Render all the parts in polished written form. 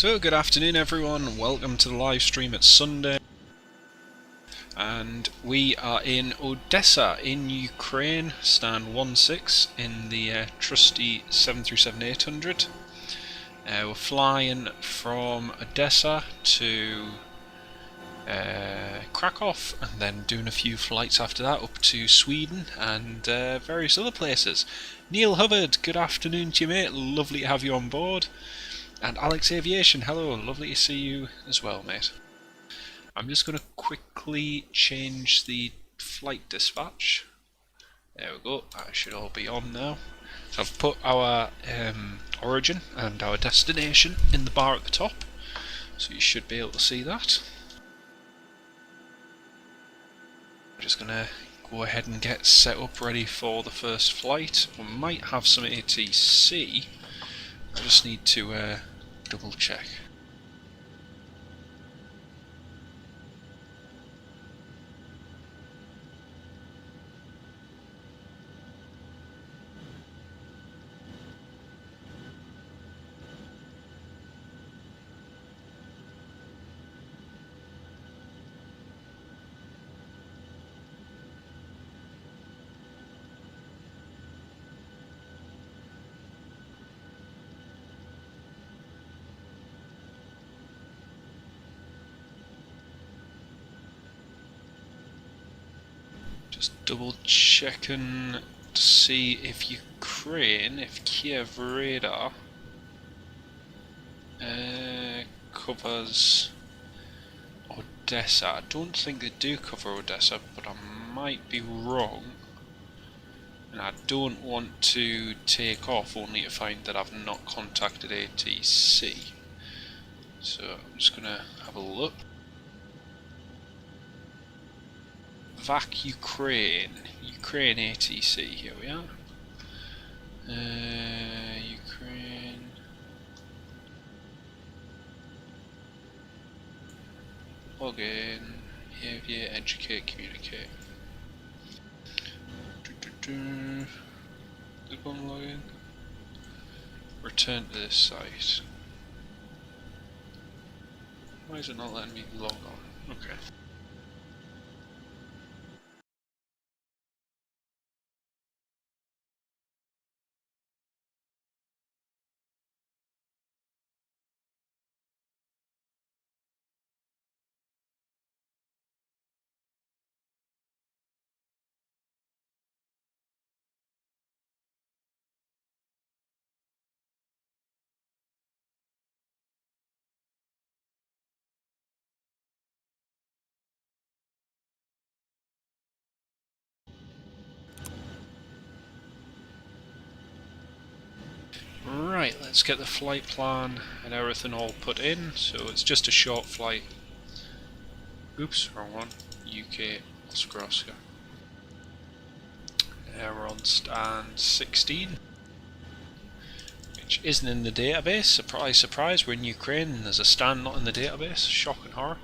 So good afternoon everyone, welcome to the live stream. It's Sunday and we are in Odessa in Ukraine, stand 1-6 in the trusty 737-800. We're flying from Odessa to Krakow and then doing a few flights after that up to Sweden and various other places. Neil Hubbard, good afternoon to you mate, lovely to have you on board. And Alex Aviation, hello, lovely to see you as well, mate. I'm just going to quickly change the flight dispatch. There we go, that should all be on now. So I've put our origin and our destination in the bar at the top, so you should be able to see that. I'm just going to go ahead and get set up ready for the first flight. We might have some ATC, I just need to double check. Just double checking to see if Ukraine, if Kiev radar covers Odessa. I don't think they do cover Odessa, but I might be wrong. And I don't want to take off only to find that I've not contacted ATC. So I'm just going to have a look. VAC Ukraine ATC, here we are. Ukraine. Log in, aviate, educate, communicate. Did one log in? Return to this site. Why is it not letting me log on? Okay. Right, let's get the flight plan and everything all put in. So it's just a short flight. Oops, wrong one. UK Oscar. We're on stand 16, which isn't in the database. Surprise, surprise, we're in Ukraine and there's a stand not in the database. Shock and horror.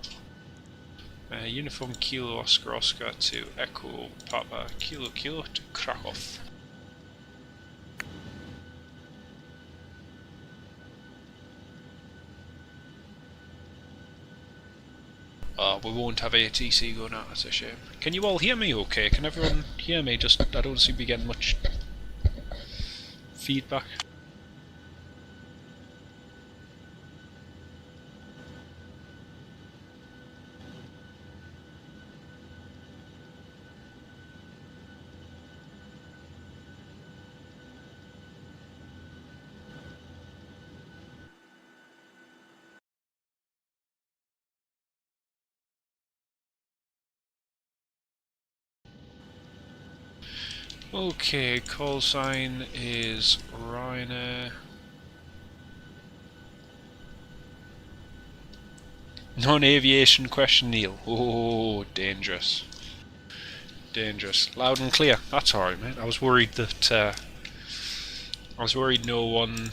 Uniform Kilo Oscar to Echo Papa Kilo to Krakow. We won't have ATC going out, that's a shame. Can you all hear me okay? Can everyone hear me? Just, I don't seem to be getting much feedback. Okay, call sign is Ryanair. Non-aviation question, Neil. Oh, dangerous. Dangerous. Loud and clear. That's alright, mate. I was worried that no one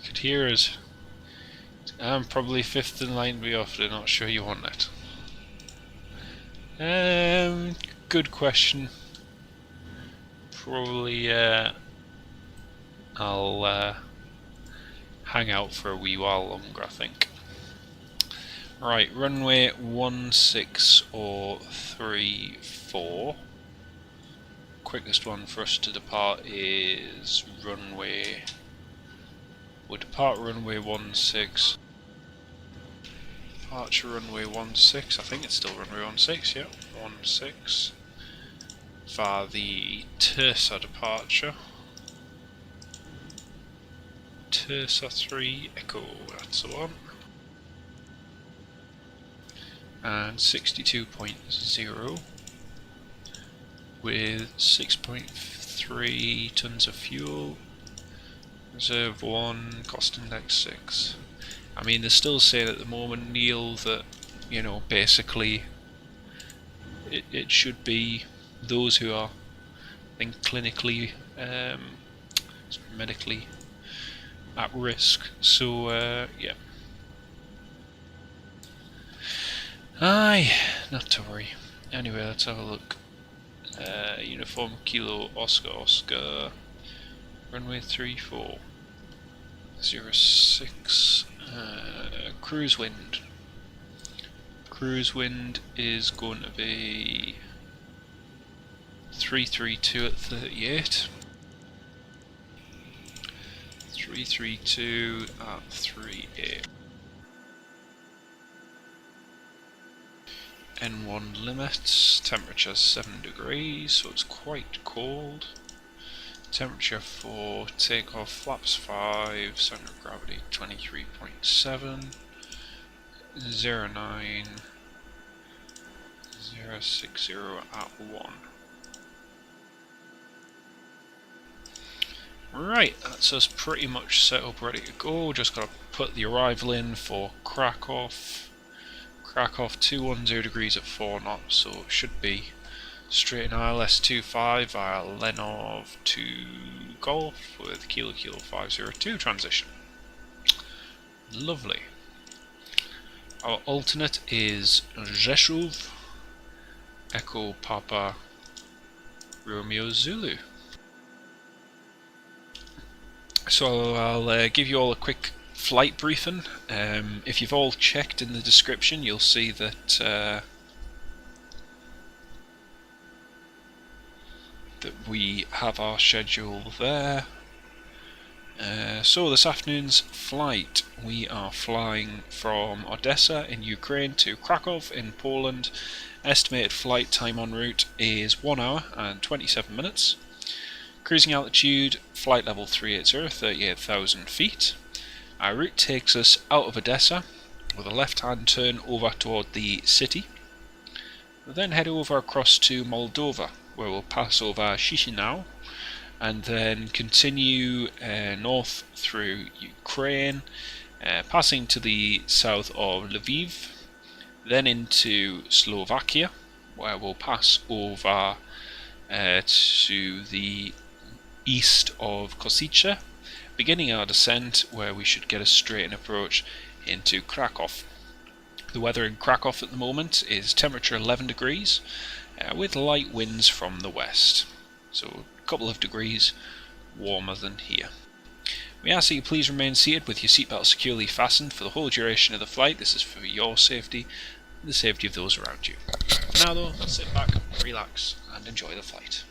could hear us. I'm probably fifth in line to be off. They're not sure you want it. Good question. Probably I'll hang out for a wee while longer, I think. Right, runway 16034. Quickest one for us to depart is runway. We'll depart runway 16. Departure runway 16. I think it's still runway 16. Yeah, 16. Via the Odessa departure. Odessa 3 Echo. That's the one. And 62.0 with 6.3 tons of fuel, reserve 1, cost index 6. I mean, they're still saying at the moment, Neil, that, you know, basically it should be those who are, I think, clinically, medically at risk. So, yeah. Aye, not to worry. Anyway, let's have a look. Uniform Kilo Oscar Oscar, runway 34, 06, cruise wind. Cruise wind is going to be 332 at 38. 332 at 38. N1 limits, temperature 7 degrees, so it's quite cold. Temperature for takeoff, flaps 5, center of gravity 23.7, 09, 060 at 1. Right, that's us pretty much set up, ready to go. Just got to put the arrival in for Krakow. Krakow 210 degrees at 4 knots, so it should be straight in ILS 25 via Lenov to Golf with Kilo Kilo 502 transition. Lovely. Our alternate is Rzeszów, Echo Papa Romeo Zulu. So I'll give you all a quick flight briefing. If you've all checked in the description, you'll see that that we have our schedule there. So this afternoon's flight, we are flying from Odessa in Ukraine to Krakow in Poland. Estimated flight time en route is 1 hour and 27 minutes. Cruising altitude, flight level 380, 38,000 feet. Our route takes us out of Odessa with a left-hand turn over toward the city. We'll then head over across to Moldova, where we'll pass over Chisinau, and then continue north through Ukraine, passing to the south of Lviv, then into Slovakia, where we'll pass over to the east of Košice, beginning our descent where we should get a straight approach into Krakow. The weather in Krakow at the moment is temperature 11 degrees with light winds from the west, so a couple of degrees warmer than here. We ask that you please remain seated with your seatbelt securely fastened for the whole duration of the flight. This is for your safety and the safety of those around you. For now though, sit back, relax and enjoy the flight.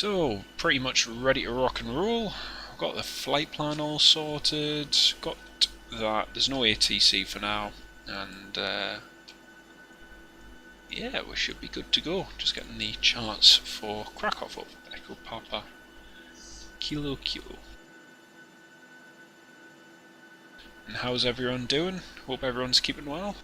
So, pretty much ready to rock and roll. I've got the flight plan all sorted, got that, there's no ATC for now, and yeah, we should be good to go. Just getting the charts for Krakow up. Echo Papa Kilo Kilo. And how's everyone doing? Hope everyone's keeping well.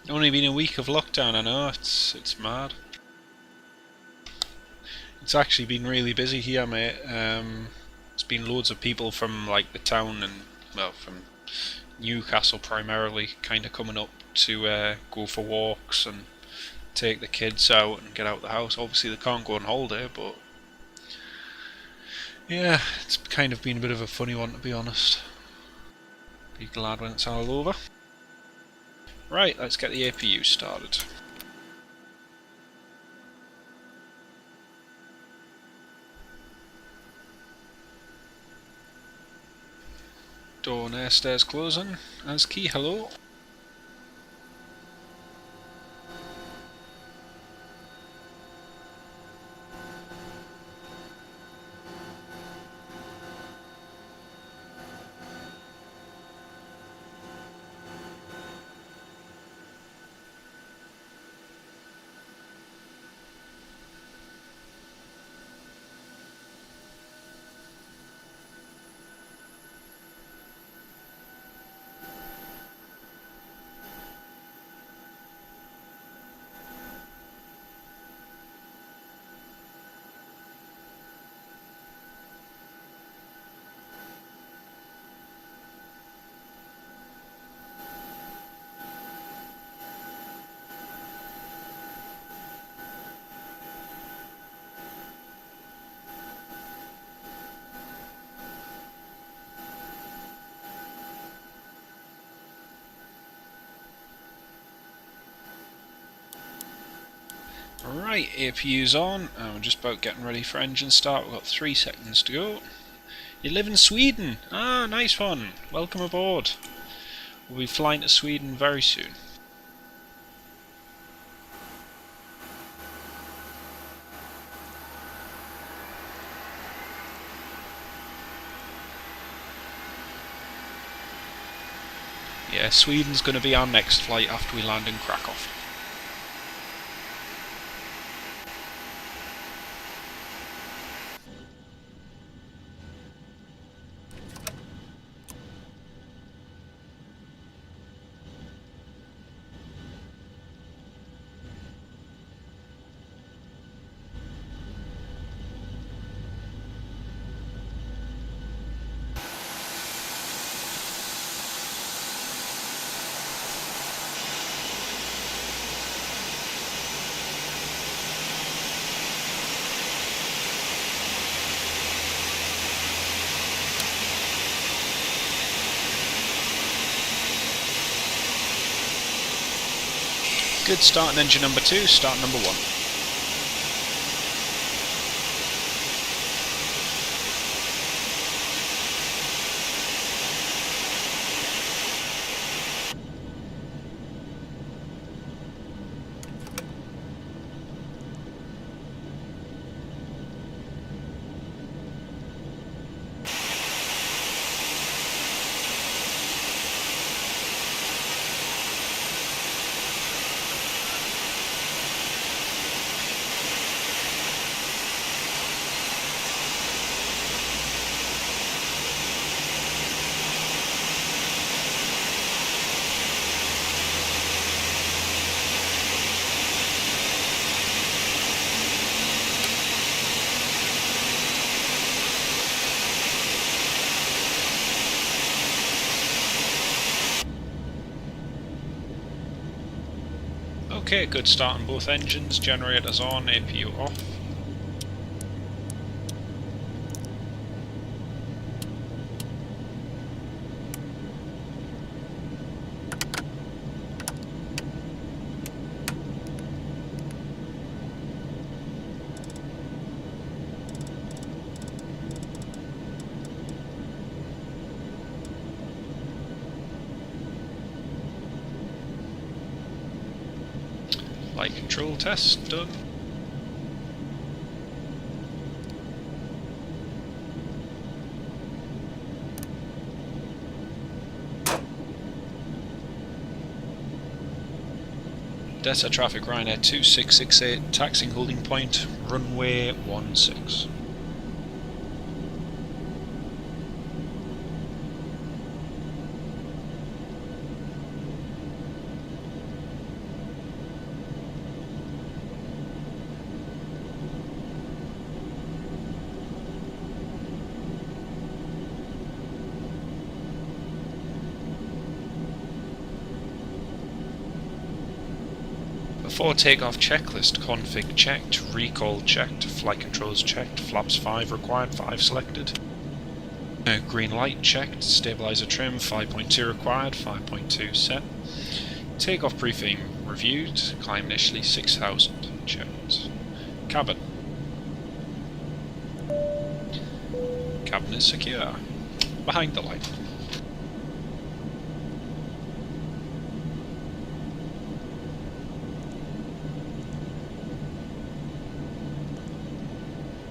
Only been a week of lockdown, I know, it's mad. It's actually been really busy here, mate. There's been loads of people from like the town and, well, from Newcastle primarily, kind of coming up to go for walks and take the kids out and get out the house. Obviously they can't go on holiday, but yeah, it's kind of been a bit of a funny one, to be honest. Be glad when it's all over. Right, let's get the APU started. Door and air stairs closing. As key, hello. Right, APU's on, and we're just about getting ready for engine start. We've got 3 seconds to go. You live in Sweden? Ah, nice one. Welcome aboard. We'll be flying to Sweden very soon. Yeah, Sweden's going to be our next flight after we land in Krakow. Good, starting engine number 2, start number 1. Okay, good start on both engines, generators on, APU off. Flight control test done. Odessa traffic Ryanair 2668, taxiing holding point, runway 16. Before takeoff checklist, config checked, recall checked, flight controls checked, flaps 5 required, 5 selected. Green light checked, stabilizer trim 5.2 required, 5.2 set. Takeoff briefing reviewed, climb initially 6000 checked. Cabin. Cabin is secure. Behind the line.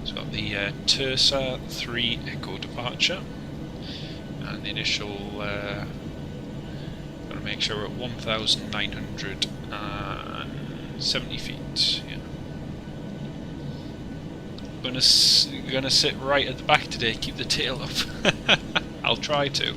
So got the Tursa 3 Echo departure, and the initial. Got to make sure we're at 1,970 feet. Yeah. Gonna sit right at the back today. Keep the tail up. I'll try to.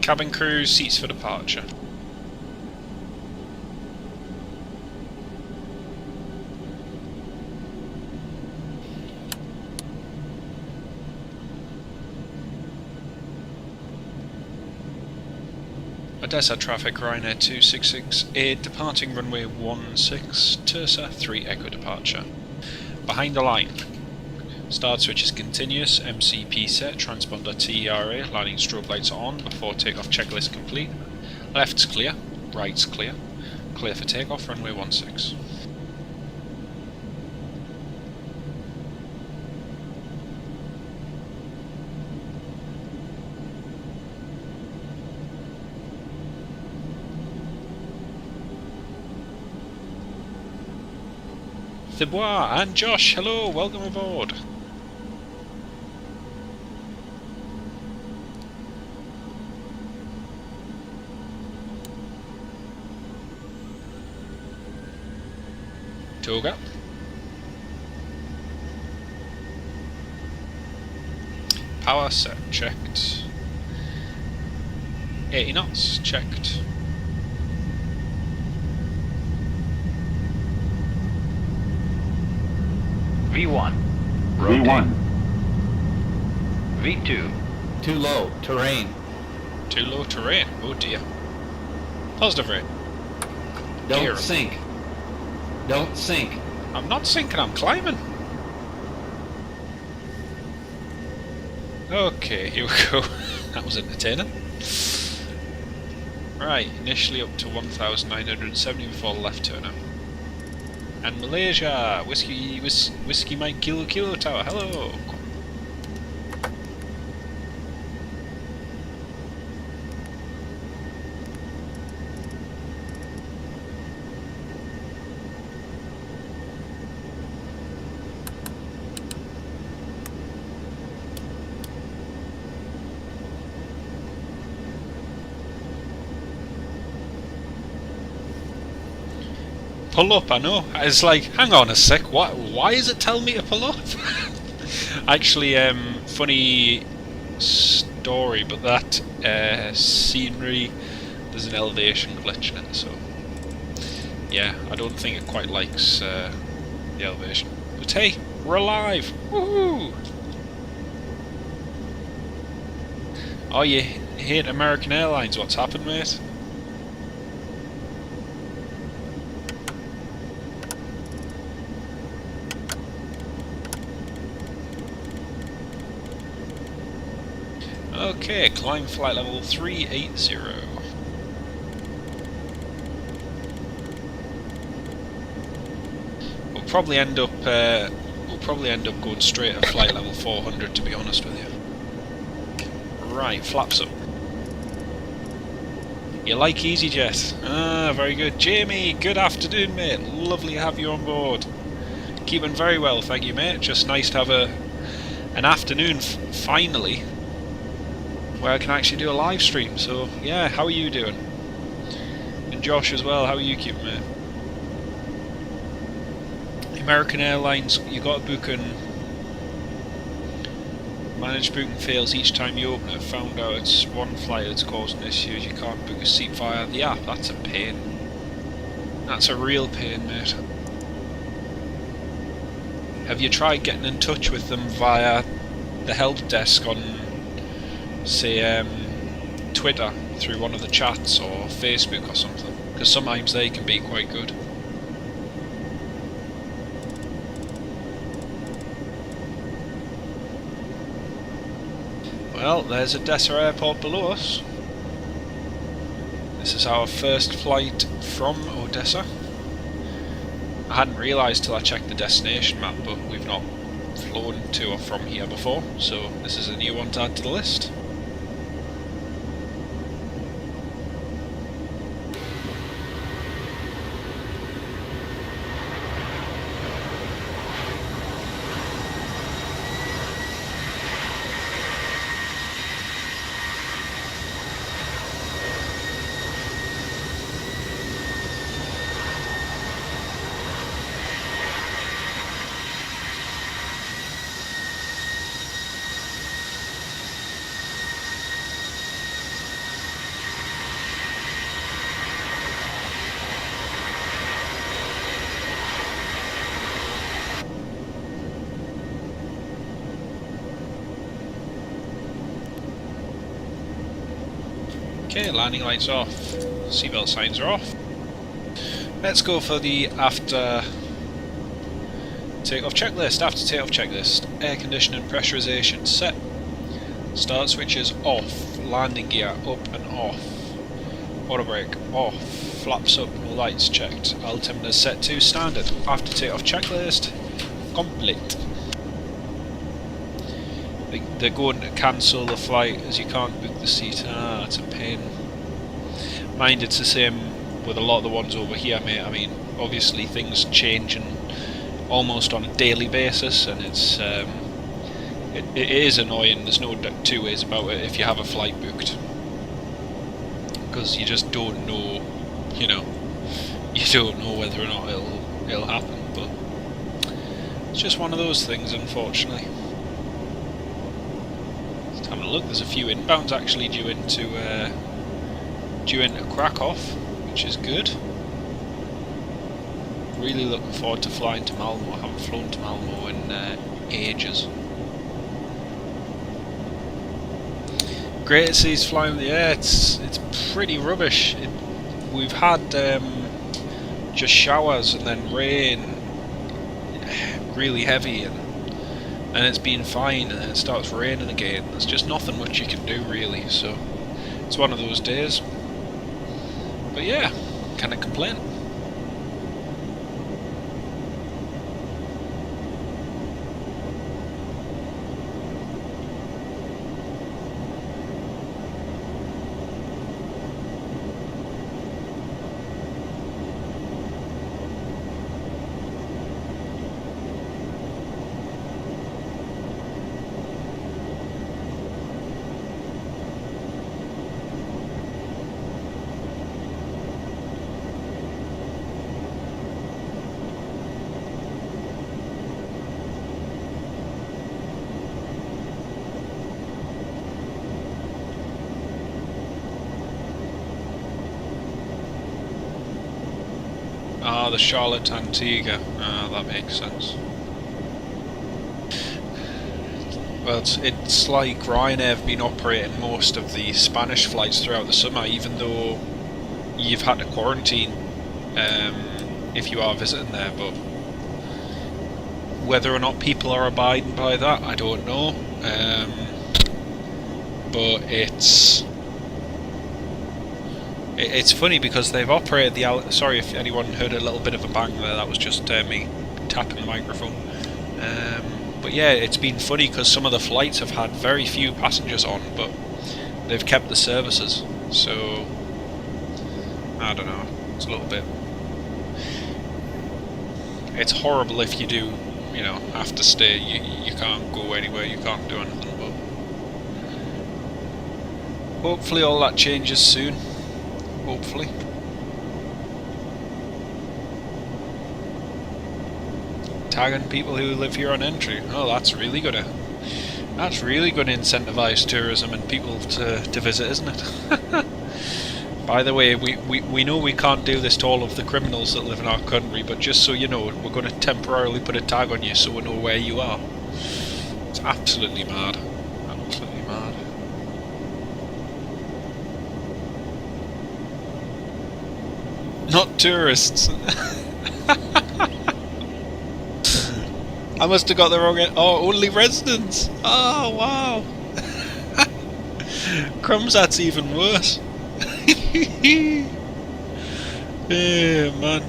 Cabin crew, seats for departure. Odessa traffic, Ryanair 2668, departing runway 16, Tursa 3 Echo departure. Behind the line. Start switch is continuous, MCP set, transponder TERA, landing strobe lights on, before takeoff checklist complete. Left's clear, right's clear. Clear for takeoff, runway 16. Thibois and Josh, hello, welcome aboard. Toga. Power set checked. 80 knots checked. V1. Rotate. V1. V2. Too low, terrain. Too low terrain, oh dear. Positive rate. Don't Gear. sink. Don't sink. I'm not sinking, I'm climbing. Okay, here we go. That was entertaining. Right, initially up to 1,970 before the left turnout. And Malaysia, Whiskey Mike Kilo Tower, hello. Pull up, I know. It's like, hang on a sec, why is it telling me to pull up? Actually, funny story, but that scenery, there's an elevation glitch in it, so yeah, I don't think it quite likes the elevation. But hey, we're alive! Woohoo! Oh, you hate American Airlines, what's happened, mate? Okay, climb flight level 380. We'll probably end up going straight at flight level 400, to be honest with you. Right, flaps up. You like EasyJet? Ah, very good. Jamie, good afternoon, mate. Lovely to have you on board. Keeping very well, thank you, mate. Just nice to have an afternoon, finally, where I can actually do a live stream. So, yeah, how are you doing? And Josh as well, how are you keeping, mate? American Airlines, you got to book and managed booking fails each time you open it. Found out it's one flight that's causing issues. You can't book a seat via the app. That's a pain. That's a real pain, mate. Have you tried getting in touch with them via the help desk on, say, Twitter through one of the chats or Facebook or something? Because sometimes they can be quite good. Well, there's Odessa airport below us. This is our first flight from Odessa. I hadn't realised till I checked the destination map, but we've not flown to or from here before, so this is a new one to add to the list. Okay, landing lights off, seatbelt signs are off. Let's go for the after takeoff checklist. After takeoff checklist: air conditioning, pressurization set, start switches off, landing gear up and off, auto brake off, flaps up, no lights checked, altimeter set to standard. After takeoff checklist complete. They're going to cancel the flight as you can't book the seat. Ah, it's a pain. Mind, it's the same with a lot of the ones over here, mate. I mean, obviously things change almost on a daily basis, and it's it is annoying. There's no two ways about it if you have a flight booked, because you just don't know, you know, you don't know whether or not it'll happen. But it's just one of those things, unfortunately. Having a look, there's a few inbounds actually due into Krakow, which is good. Really looking forward to flying to Malmo. I haven't flown to Malmo in ages. Great to see us flying in the air. It's pretty rubbish. We've had just showers and then rain, really heavy, and it's been fine, and then it starts raining again. There's just nothing much you can do really, so it's one of those days. But yeah, can't complain. Ah, the Charlotte Antigua. Ah, that makes sense. Well, it's like Ryanair have been operating most of the Spanish flights throughout the summer, even though you've had to quarantine if you are visiting there. But whether or not people are abiding by that, I don't know. But it's funny because they've operated the... Sorry if anyone heard a little bit of a bang there, that was just me tapping the microphone. But yeah, it's been funny because some of the flights have had very few passengers on, but they've kept the services. So I don't know. It's a little bit. It's horrible if you do, you know, have to stay. You can't go anywhere. You can't do anything. But hopefully all that changes soon. Hopefully. Tagging people who live here on entry. Oh, that's really good. That's really going to incentivise tourism and people to visit, isn't it? By the way, we know we can't do this to all of the criminals that live in our country, but just so you know, we're going to temporarily put a tag on you so we know where you are. It's absolutely mad. Absolutely mad. Not tourists. I must have got the wrong. Oh, only residents. Oh wow. Crumbs, that's even worse. Yeah, man.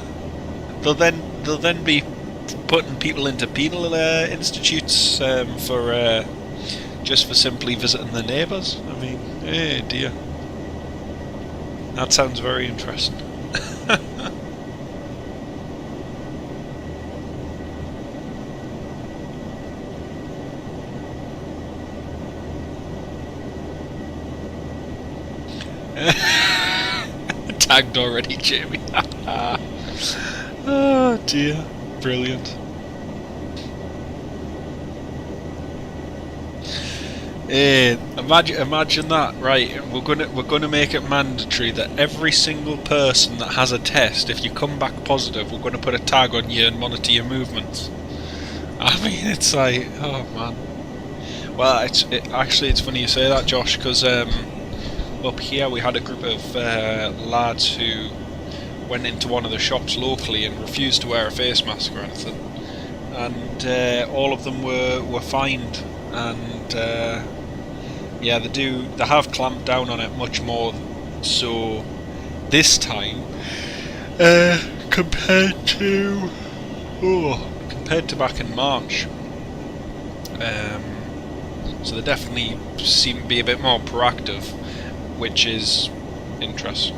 They'll then be putting people into penal institutes for just for simply visiting their neighbours. I mean, eh dear. That sounds very interesting. Tagged already, Jamie. Oh dear, brilliant. Imagine that, right? We're gonna make it mandatory that every single person that has a test, if you come back positive, we're gonna put a tag on you and monitor your movements. I mean, it's like, oh man. Well, actually it's funny you say that, Josh, because up here we had a group of lads who went into one of the shops locally and refused to wear a face mask or anything, and all of them were fined, and yeah, they have clamped down on it much more so this time compared to back in March. So they definitely seem to be a bit more proactive, which is interesting.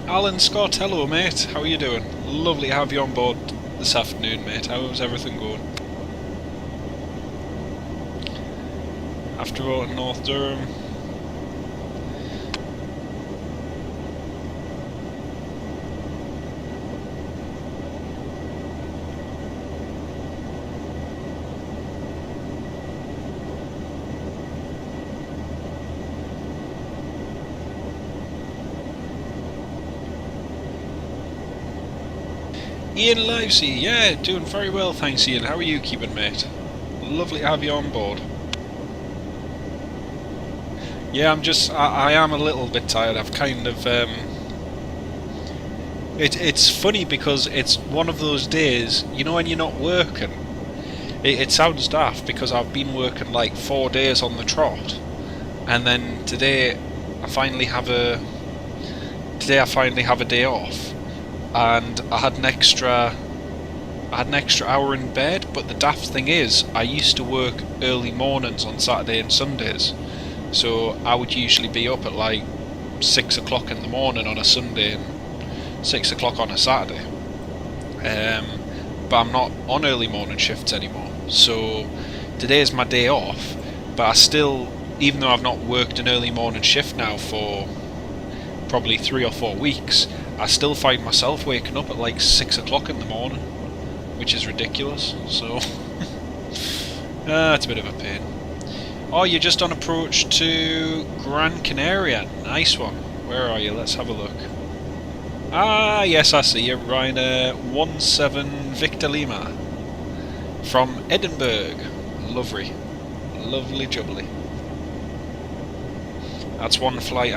Alan Scott, hello mate, how are you doing? Lovely to have you on board this afternoon, mate. How's everything going? After voting North Durham. Ian Livesey, yeah, doing very well, thanks Ian. How are you keeping, mate? Lovely to have you on board. Yeah, I am a little bit tired. I've kind of, it's funny because it's one of those days, you know, when you're not working. It sounds daft because I've been working like 4 days on the trot, and then today I finally have a day off. And I had an extra hour in bed, but the daft thing is, I used to work early mornings on Saturday and Sundays, so I would usually be up at like 6 o'clock in the morning on a Sunday and 6 o'clock on a Saturday. But I'm not on early morning shifts anymore, so today's my day off, but I still, even though I've not worked an early morning shift now for probably 3 or 4 weeks, I still find myself waking up at like 6 o'clock in the morning, which is ridiculous, so it's a bit of a pain. Oh, you're just on approach to Gran Canaria, nice one. Where are you? Let's have a look. Ah, yes, I see you, Ryanair 17 Victor Lima from Edinburgh. Lovely, lovely jubbly. That's one flight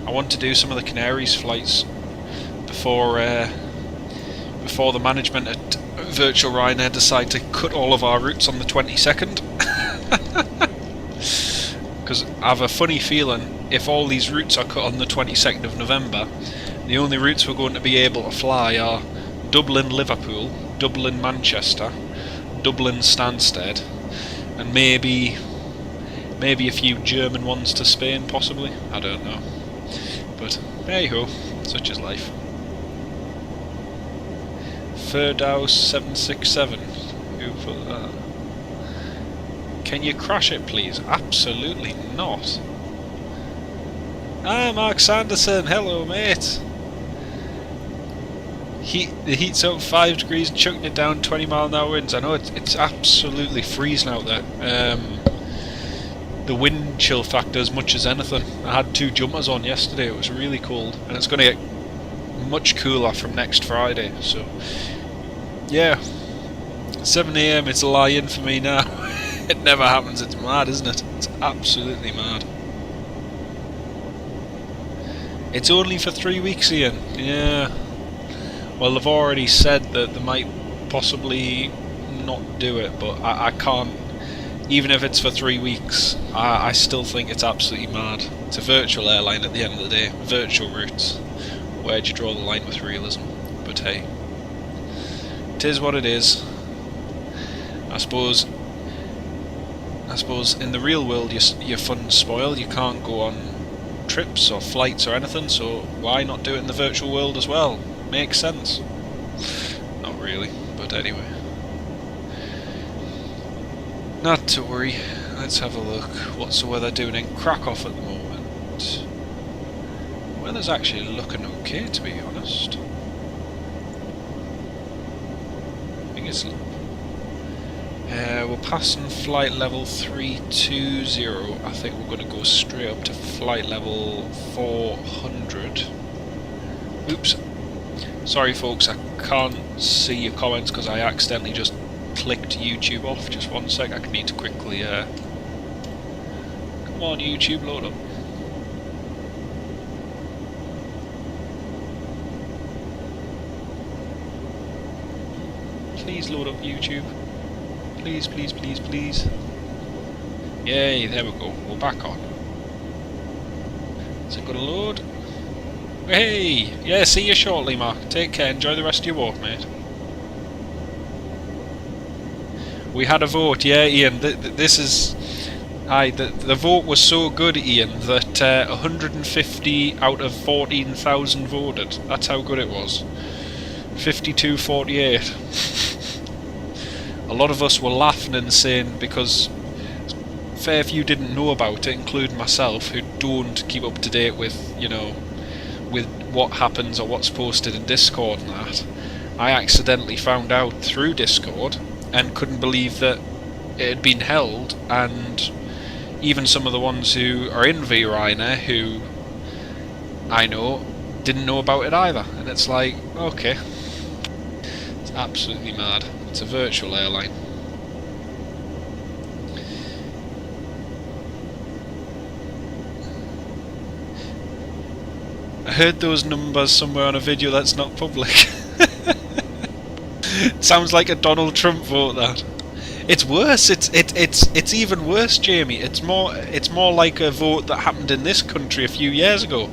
I want to do some of the Canaries flights before the management at Virtual Ryanair decide to cut all of our routes on the 22nd. Because I have a funny feeling if all these routes are cut on the 22nd of November, the only routes we're going to be able to fly are Dublin-Liverpool, Dublin-Manchester, Dublin-Stansted, and maybe a few German ones to Spain, possibly. I don't know. But hey ho, Such is life. Firdaus 767. Who put that? Can you crash it, please? Absolutely not. Ah, Mark Sanderson. Hello, mate. The heat's up 5 degrees and chucking it down 20-mile-an-hour winds. I know it's absolutely freezing out there. The wind chill factor as much as anything. I had 2 jumpers on yesterday. It was really cold, and it's going to get much cooler from next Friday. So, yeah, 7 AM. It's a lie-in for me now. It never happens. It's mad, isn't it? It's absolutely mad. It's only for 3 weeks, Ian. Yeah. Well, they've already said that they might possibly not do it, but I can't. Even if it's for 3 weeks, I still think it's absolutely mad. It's a virtual airline at the end of the day. Virtual routes. Where'd you draw the line with realism? But hey, it is what it is. I suppose in the real world your fun's spoiled. You can't go on trips or flights or anything, so why not do it in the virtual world as well? Makes sense. Not really, but anyway. Not to worry. Let's have a look. What's the weather doing in Krakow at the moment? Weather's actually looking okay, to be honest. I think it's... we're passing flight level 320. I think we're going to go straight up to flight level 400. Oops. Sorry folks, I can't see your comments because I accidentally just clicked YouTube off. Just 1 sec, I need to quickly... Come on YouTube, load up. Please load up YouTube. Please, please, please, please. Yay, there we go. We're back on. Is it going to load? Hey! Yeah, see you shortly, Mark. Take care. Enjoy the rest of your walk, mate. We had a vote. Yeah, Ian. This is... Aye, the vote was so good, Ian, that 150 out of 14,000 voted. That's how good it was. 52-48. A lot of us were laughing and saying, because fair few didn't know about it, including myself, who don't keep up to date with, you know, with what happens or what's posted in Discord and that. I accidentally found out through Discord and couldn't believe that it had been held, and even some of the ones who are in vRyr who I know didn't know about it either, and it's like, okay, it's absolutely mad. It's a virtual airline. I heard those numbers somewhere on a video that's not public. Sounds like a Donald Trump vote, that. It's worse. It's even worse, Jamie. It's more like a vote that happened in this country a few years ago.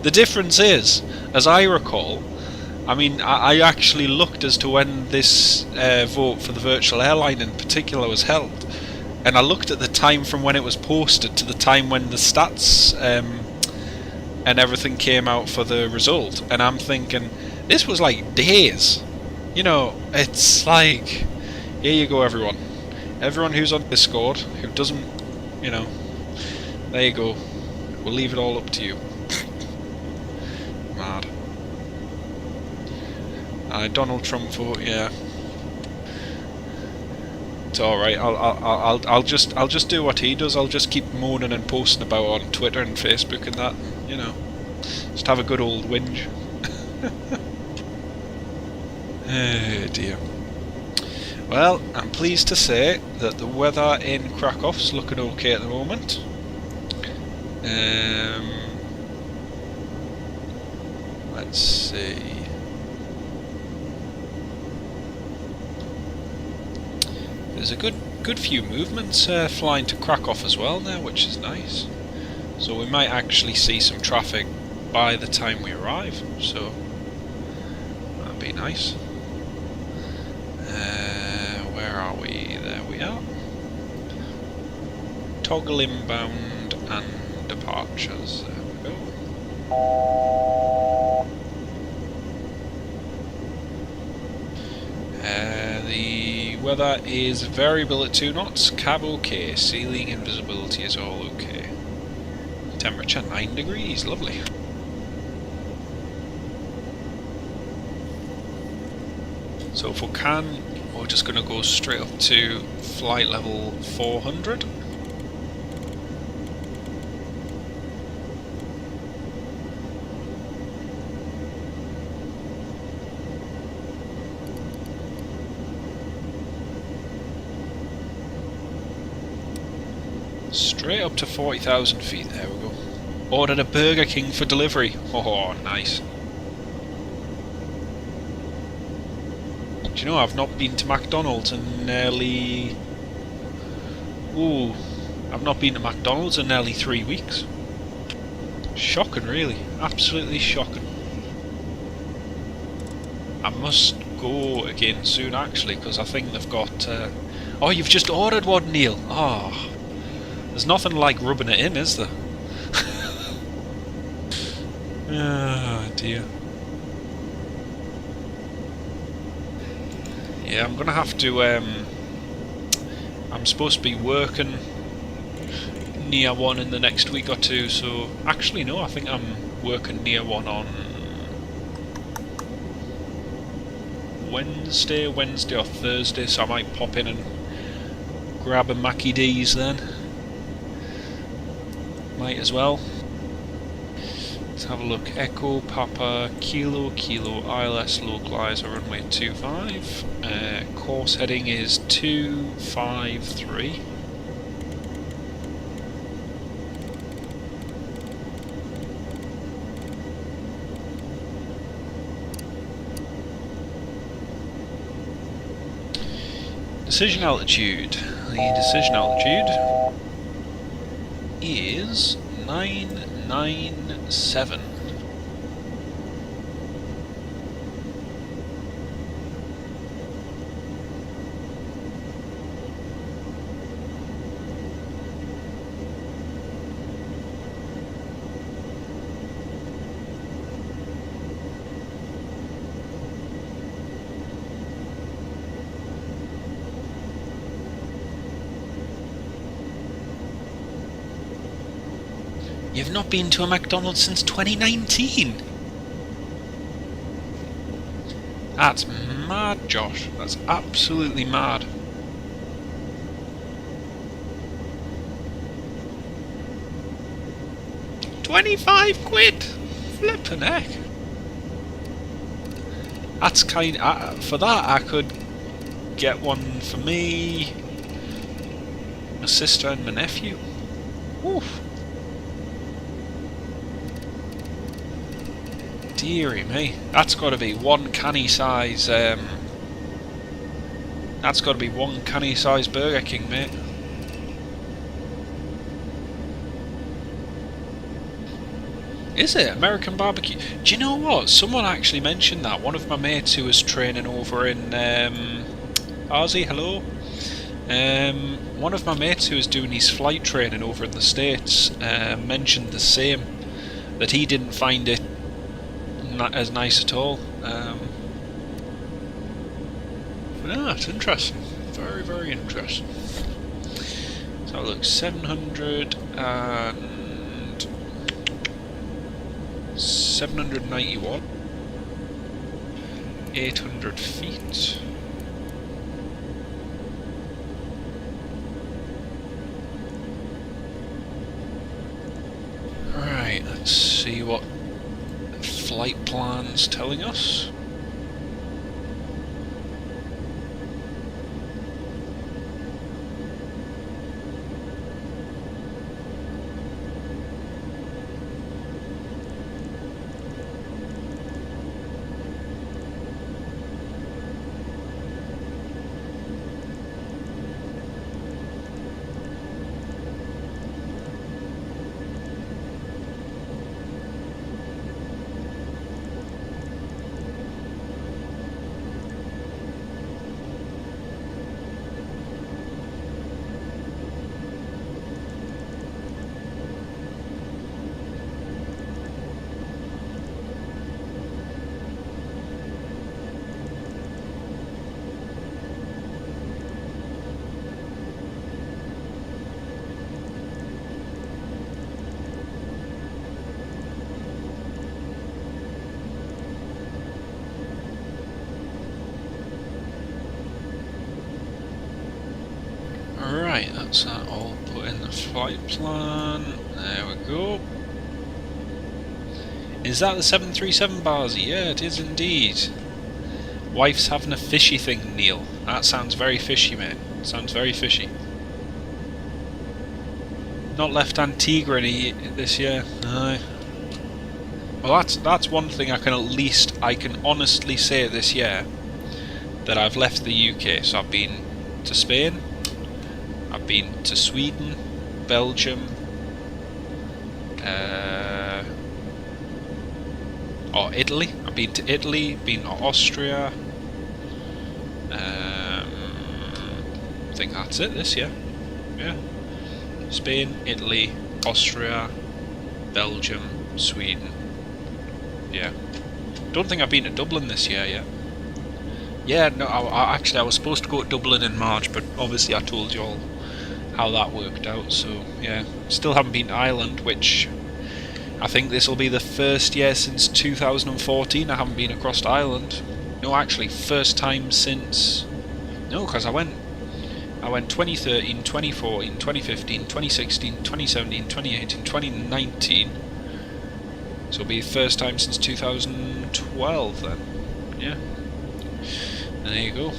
The difference is, as I recall, I mean, I actually looked as to when this vote for the virtual airline in particular was held, and I looked at the time from when it was posted to the time when the stats and everything came out for the result, and I'm thinking, this was like days. You know, it's like, here you go, everyone. Everyone who's on Discord, who doesn't, you know, there you go. We'll leave it all up to you. Mad. Donald Trump vote, yeah. It's all right. I'll just do what he does. I'll just keep moaning and posting about it on Twitter and Facebook and that. You know, just have a good old whinge. Oh dear. Well, I'm pleased to say that the weather in Krakow's looking okay at the moment. Let's see. There's a good few movements flying to Krakow as well now, which is nice. So we might actually see some traffic by the time we arrive. So that'd be nice. Where are we? There we are. Toggle inbound and departures. There we go. The weather is variable at 2 knots, cab okay, ceiling and visibility is all okay. Temperature 9 degrees, lovely. So if we can, we're just going to go straight up to flight level 400. Straight up to 40,000 feet, there we go. Ordered a Burger King for delivery. Oh, nice. Do you know, I've not been to McDonald's in nearly... Ooh, I've not been to McDonald's in nearly 3 weeks. Shocking, really. Absolutely shocking. I must go again soon, actually, because I think they've got... Oh, you've just ordered one, Neil. Oh... There's nothing like rubbing it in, is there? Oh dear. Yeah, I'm gonna have to, I'm supposed to be working near one in the next week or two, so... Actually, no, I think I'm working near one on... Wednesday or Thursday, so I might pop in and grab a Mackie D's then. Might as well. Let's have a look. Echo, Papa, Kilo, ILS, localizer, runway 25. Course heading is 253. Decision altitude. The decision altitude is 997. You've not been to a McDonald's since 2019? That's mad, Josh. That's absolutely mad. £25? Flippin' heck. That's kind of... for that I could get one for me, my sister and my nephew. Oof. Deary me, that's got to be one canny size. That's got to be one canny size Burger King, mate. Is it American barbecue? Do you know what? Someone actually mentioned that. One of my mates who was training over in Ozzy, hello. One of my mates who was doing his flight training over in the States mentioned the same. That he didn't find it not as nice at all. Yeah, it's interesting. Very, very interesting. So look, 791, 800 feet. Right, let's see what flight plan's telling us. Right, that's that all put in the flight plan. There we go. Is that the 737 Barzy? Yeah, it is indeed. Wife's having a fishy thing, Neil. That sounds very fishy, mate. Sounds very fishy. Not left Antigua this year. No. Well, that's one thing I can honestly say this year, that I've left the UK. So I've been to Spain, I've been to Sweden, Belgium, or Italy. I've been to Italy, been to Austria. I think that's it this year. Yeah. Spain, Italy, Austria, Belgium, Sweden. Yeah. Don't think I've been to Dublin this year yet. Yeah, no, actually I was supposed to go to Dublin in March, but obviously I told you all how that worked out, so yeah. Still haven't been to Ireland, which I think this will be the first year since 2014 I haven't been across to Ireland. No, actually, first time since... No, because I went 2013, 2014, 2015, 2016, 2017, 2018, 2019. So it'll be the first time since 2012 then. Yeah. And there you go.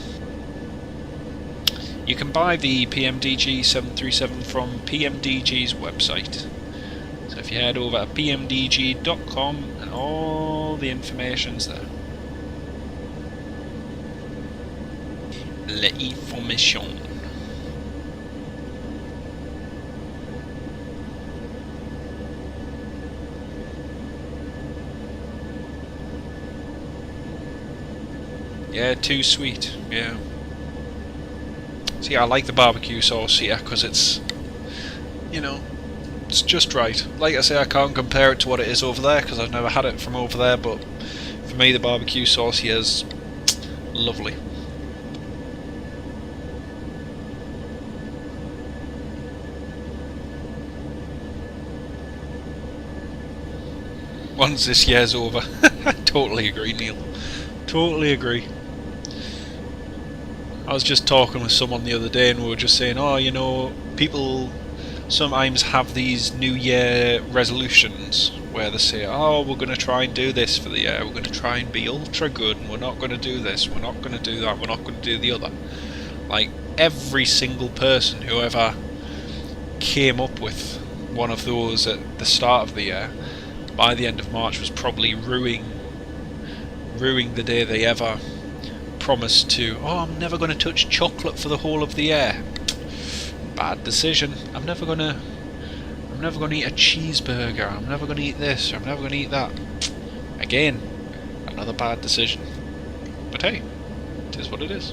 You can buy the PMDG 737 from PMDG's website. So if you head over to pmdg.com, and all the information's there. L'information. Yeah, too sweet. Yeah. See, I like the barbecue sauce here because it's, you know, it's just right. Like I say, I can't compare it to what it is over there because I've never had it from over there, but for me the barbecue sauce here is lovely. Once this year's over. I totally agree, Neil. Totally agree. I was just talking with someone the other day and we were just saying, oh, you know, people sometimes have these New Year resolutions where they say, oh, we're going to try and do this for the year, we're going to try and be ultra good, and we're not going to do this, we're not going to do that, we're not going to do the other. Like, every single person who ever came up with one of those at the start of the year, by the end of March was probably ruining the day they ever promised to, oh, I'm never going to touch chocolate for the whole of the year. Bad decision. I'm never going to eat a cheeseburger, I'm never going to eat this, or I'm never going to eat that. Again, another bad decision. But hey, it is what it is.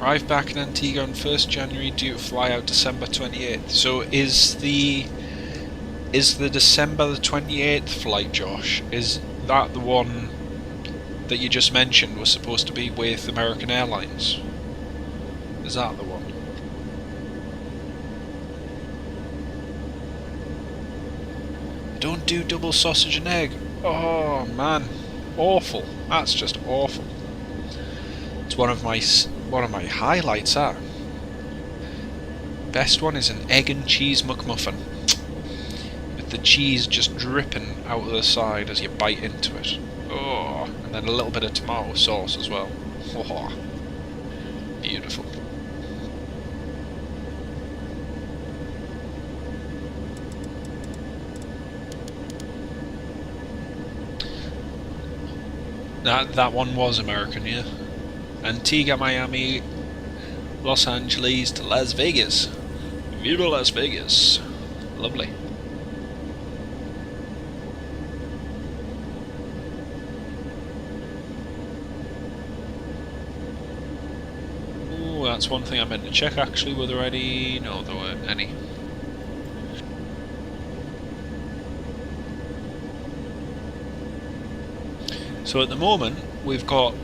Arrive back in Antigua on 1st January, due to fly out December 28th. So is the December the 28th flight, Josh, is that the one that you just mentioned was supposed to be with American Airlines? Is that the one? Don't do double sausage and egg. Oh man, awful. That's just awful. It's one of my highlights. Best one is an egg and cheese McMuffin, with the cheese just dripping out of the side as you bite into it. Oh, and then a little bit of tomato sauce as well. Oh, beautiful. That one was American, yeah. Antigua, Miami, Los Angeles to Las Vegas. Viva Las Vegas. Lovely. Oh, that's one thing I meant to check actually. Were there any? No, there weren't any. So at the moment, we've got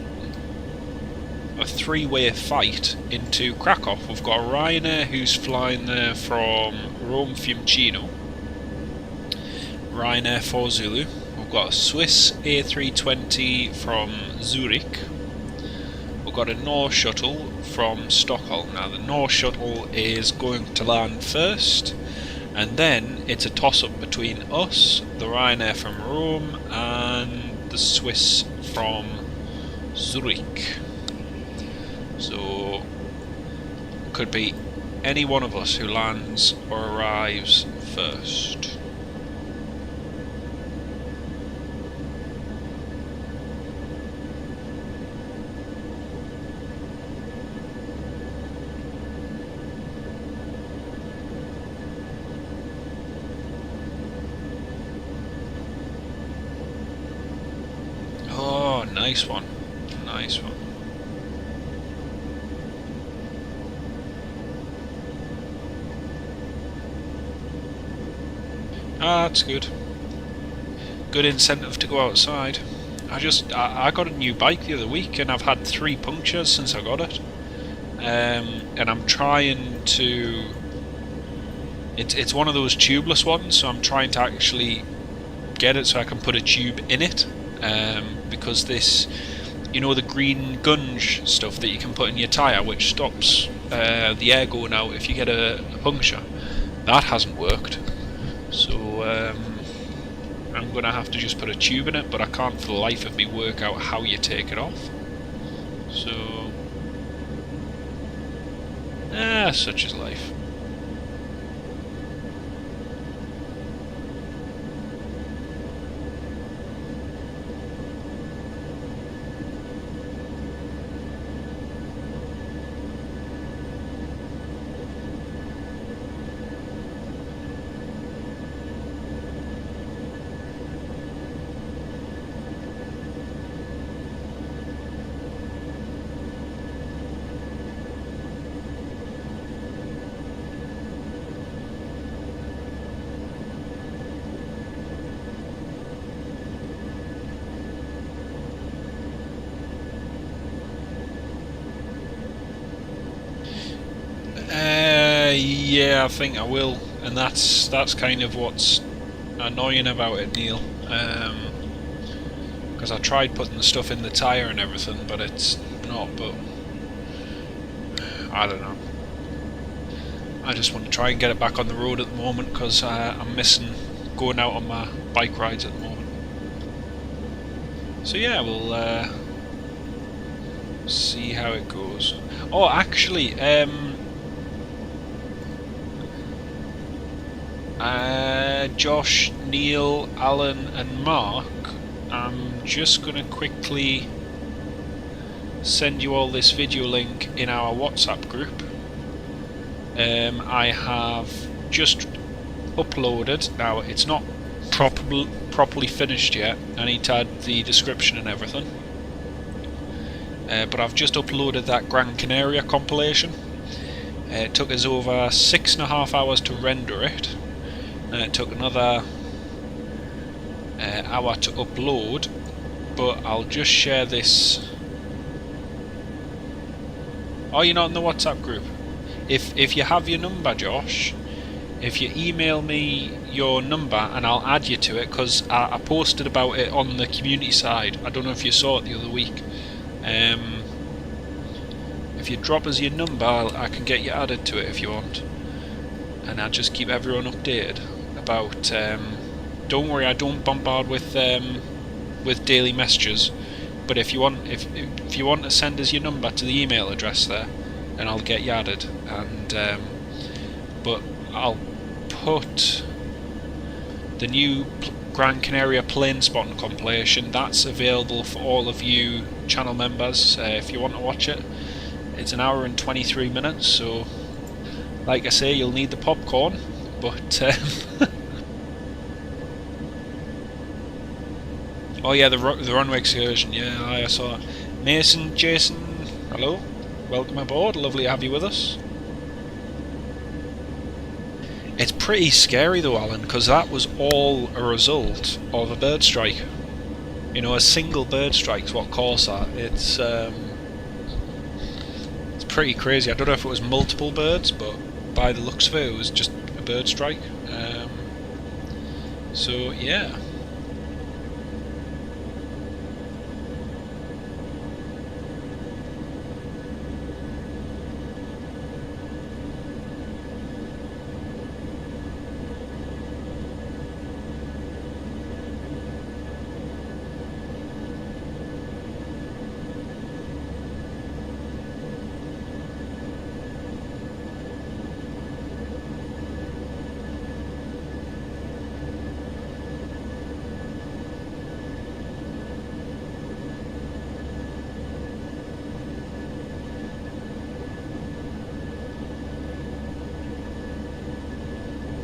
a three-way fight into Krakow. We've got Ryanair who's flying there from Rome Fiumicino, Ryanair for Zulu. We've got a Swiss A320 from Zurich. We've got a North shuttle from Stockholm. Now the North shuttle is going to land first, and then it's a toss-up between us, the Ryanair from Rome, and the Swiss from Zurich. So could be any one of us who lands or arrives first. Oh, nice one. Nice one. Ah, that's good. Good incentive to go outside. I got a new bike the other week and I've had 3 punctures since I got it. And I'm trying to... It's one of those tubeless ones, so I'm trying to actually get it so I can put a tube in it. Because this, you know, the green gunge stuff that you can put in your tyre, which stops the air going out if you get a puncture, that hasn't worked. So I'm going to have to just put a tube in it, but I can't for the life of me work out how you take it off. So, such is life. Yeah, I think I will, and that's kind of what's annoying about it, Neil. Because I tried putting the stuff in the tyre and everything, but it's not. But I don't know. I just want to try and get it back on the road at the moment because I'm missing going out on my bike rides at the moment. So yeah, we'll see how it goes. Oh, actually, Josh, Neil, Alan and Mark, I'm just going to quickly send you all this video link in our WhatsApp group. I have just uploaded, now it's not properly finished yet, I need to add the description and everything, but I've just uploaded that Gran Canaria compilation. It took us over 6.5 hours to render it. It took another hour to upload, but I'll just share this. Oh, you're not in the WhatsApp group? If you have your number, Josh, if you email me your number and I'll add you to it, because I posted about it on the community side. I don't know if you saw it the other week. If you drop us your number, I can get you added to it if you want, and I'll just keep everyone updated about. Don't worry, I don't bombard with daily messages, but if you want to send us your number to the email address there, and I'll get you added. And but I'll put the new Gran Canaria plane spotting compilation. That's available for all of you channel members if you want to watch it. It's an hour and 23 minutes, so like I say, you'll need the popcorn, but oh yeah, the runway excursion, yeah, I saw that. Mason, Jason, hello, welcome aboard, lovely to have you with us. It's pretty scary though, Alan, because that was all a result of a bird strike. You know, a single bird strike's what caused that. It's pretty crazy. I don't know if it was multiple birds, but by the looks of it, it was just a bird strike. So yeah.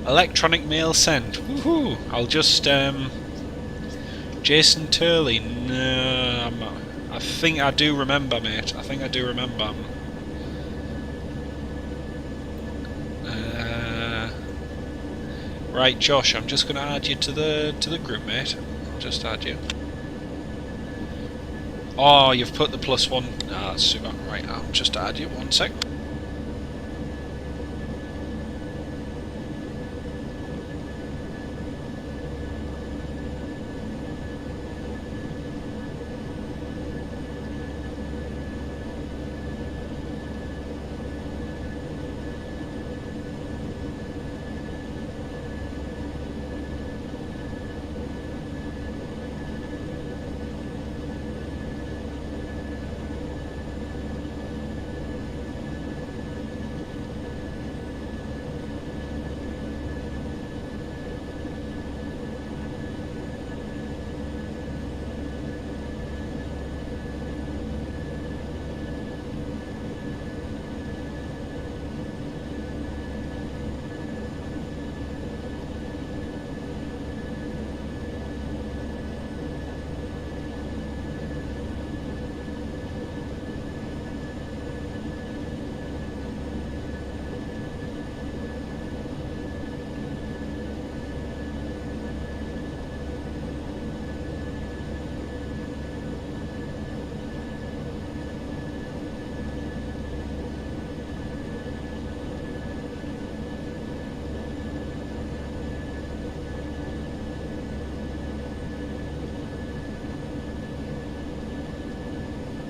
Electronic mail sent. Woohoo! I'll just Jason Turley. No, I think I do remember, mate. I think I do remember. Right, Josh. I'm just going to add you to the group, mate. I'll just add you. Oh, you've put the +1. Ah, that's super. Right, I'll just add you. 1 sec.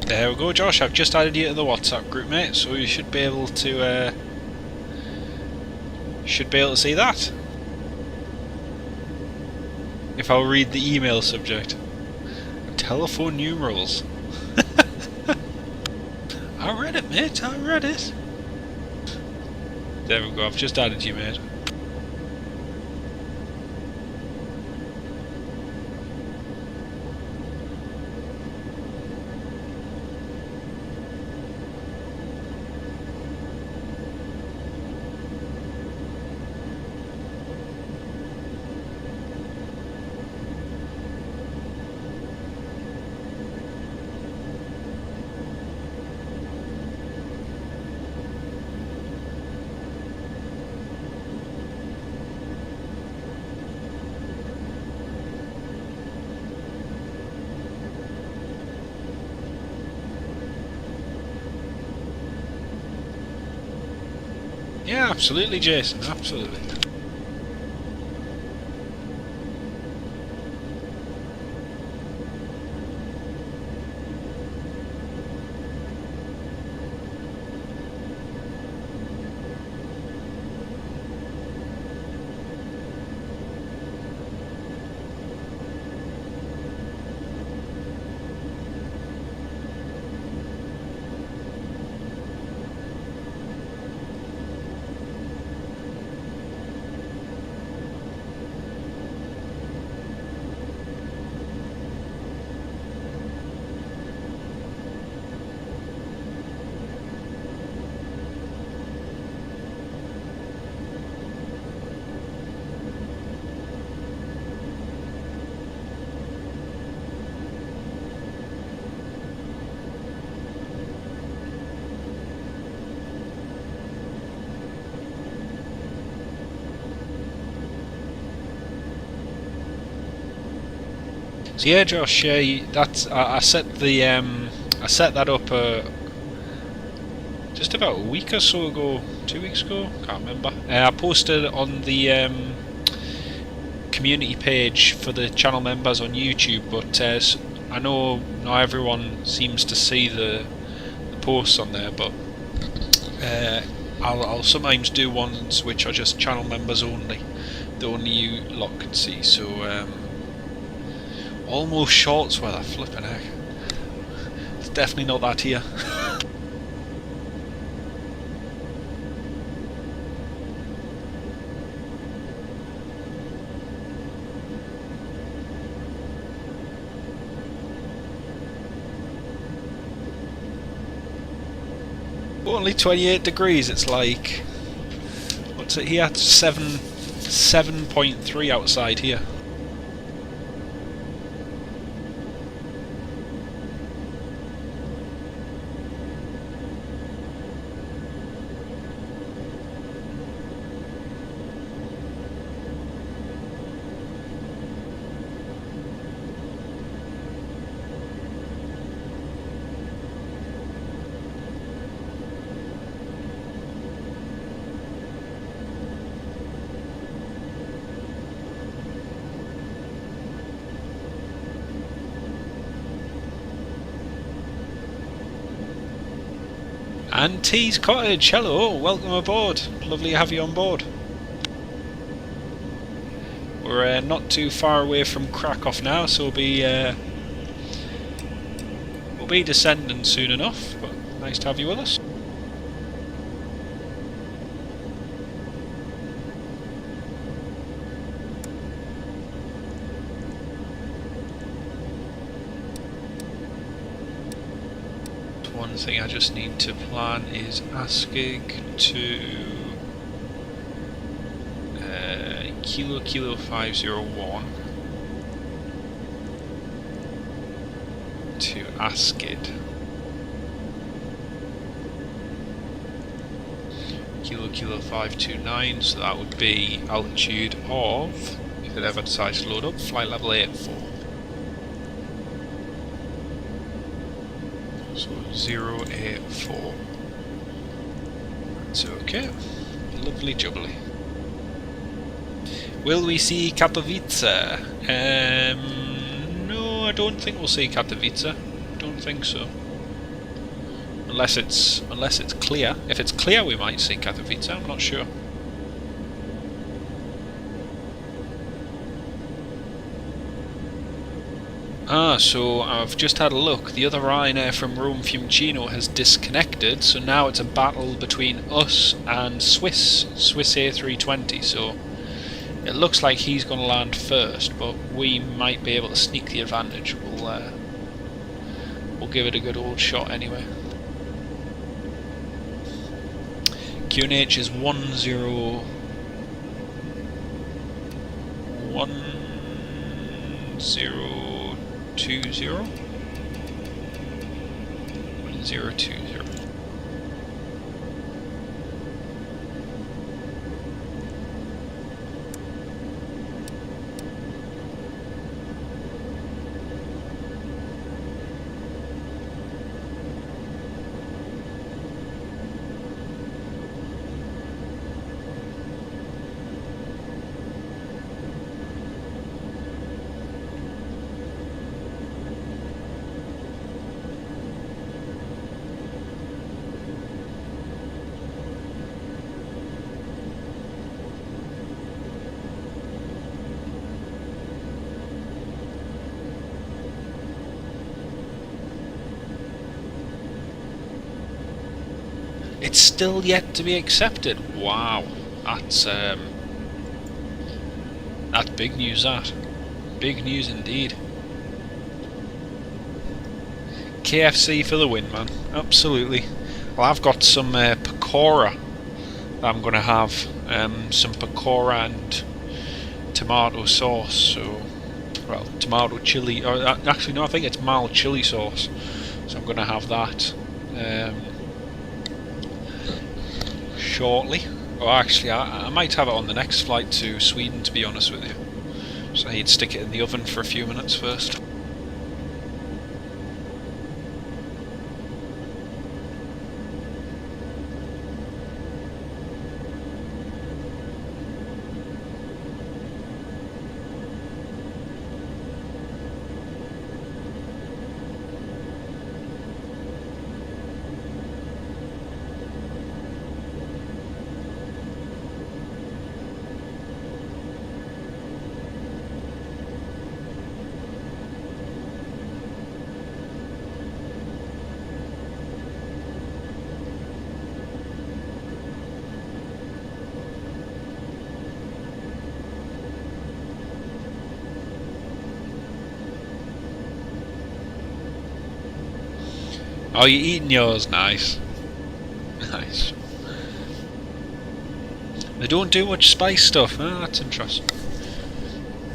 There we go, Josh. I've just added you to the WhatsApp group, mate. So you should be able to see that. If I'll read the email subject, telephone numerals. I read it, mate. I read it. There we go. I've just added you, mate. Yeah, absolutely, Jason. Absolutely. So yeah, Josh, that's I set the I set that up just about a week or so ago, 2 weeks ago, can't remember. I posted it on the community page for the channel members on YouTube, but I know not everyone seems to see the posts on there, but I'll sometimes do ones which are just channel members only, that only you lot can see. So almost shorts weather, flipping heck. It's definitely not that here. Only 28 degrees, it's like, what's it here, 7 7.3 outside here. And T's Cottage, hello, welcome aboard. Lovely to have you on board. We're not too far away from Krakow now, so we'll be descending soon enough. But nice to have you with us. One thing I just need to plan is asking to Kilo 501 to ASCID Kilo 529, so that would be altitude of, if it ever decides to load up, flight level 84. So 084. That's okay. Lovely jubbly. Will we see Katowice? No, I don't think we'll see Katowice. Don't think so. Unless it's clear. If it's clear, we might see Katowice. I'm not sure. So I've just had a look. The other Ryanair from Rome Fiumicino has disconnected, so now it's a battle between us and Swiss A320. So it looks like he's going to land first, but we might be able to sneak the advantage. We'll give it a good old shot anyway. QNH is 1020. 1020. It's still yet to be accepted. Wow, that's big news. That big news indeed. KFC for the win, man. Absolutely. Well, I've got some pakora that I'm going to have. Some pakora and tomato sauce. So, well, tomato chili. Or actually, no, I think it's mild chili sauce. So I'm going to have that. Shortly. Or actually, I might have it on the next flight to Sweden, to be honest with you. So I need to stick it in the oven for a few minutes first. Oh, you're eating yours, nice. Nice. They don't do much spice stuff. Oh, that's interesting.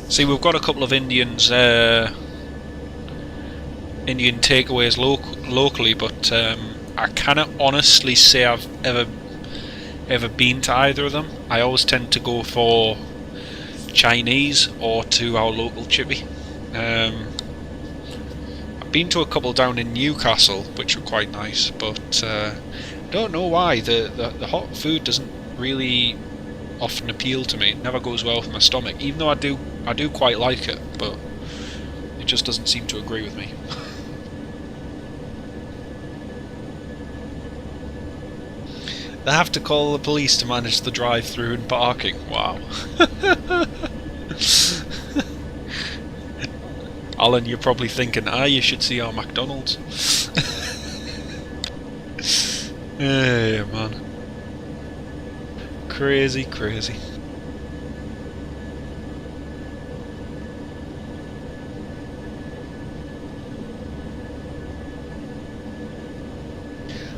See, we've got a couple of Indian takeaways locally, but I cannot honestly say I've ever been to either of them. I always tend to go for Chinese or to our local chippy. I've been to a couple down in Newcastle, which were quite nice, but don't know why the hot food doesn't really often appeal to me. It never goes well with my stomach, even though I do quite like it, but it just doesn't seem to agree with me. They have to call the police to manage the drive-through and parking. Wow. Alan, you're probably thinking, you should see our McDonald's. Yeah, man. Crazy, crazy.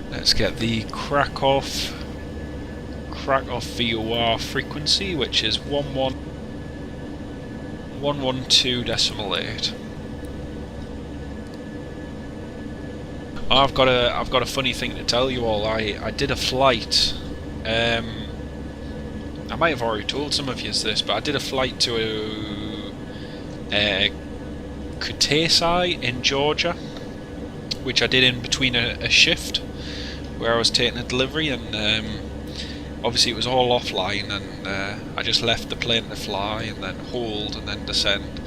Let's get the Krakow VOR frequency, which is 112.8. I've got a funny thing to tell you all. I did a flight. I might have already told some of you this, but I did a flight to Odessa in Georgia, which I did in between a shift where I was taking a delivery, and obviously it was all offline, and I just left the plane to fly and then hold and then descend.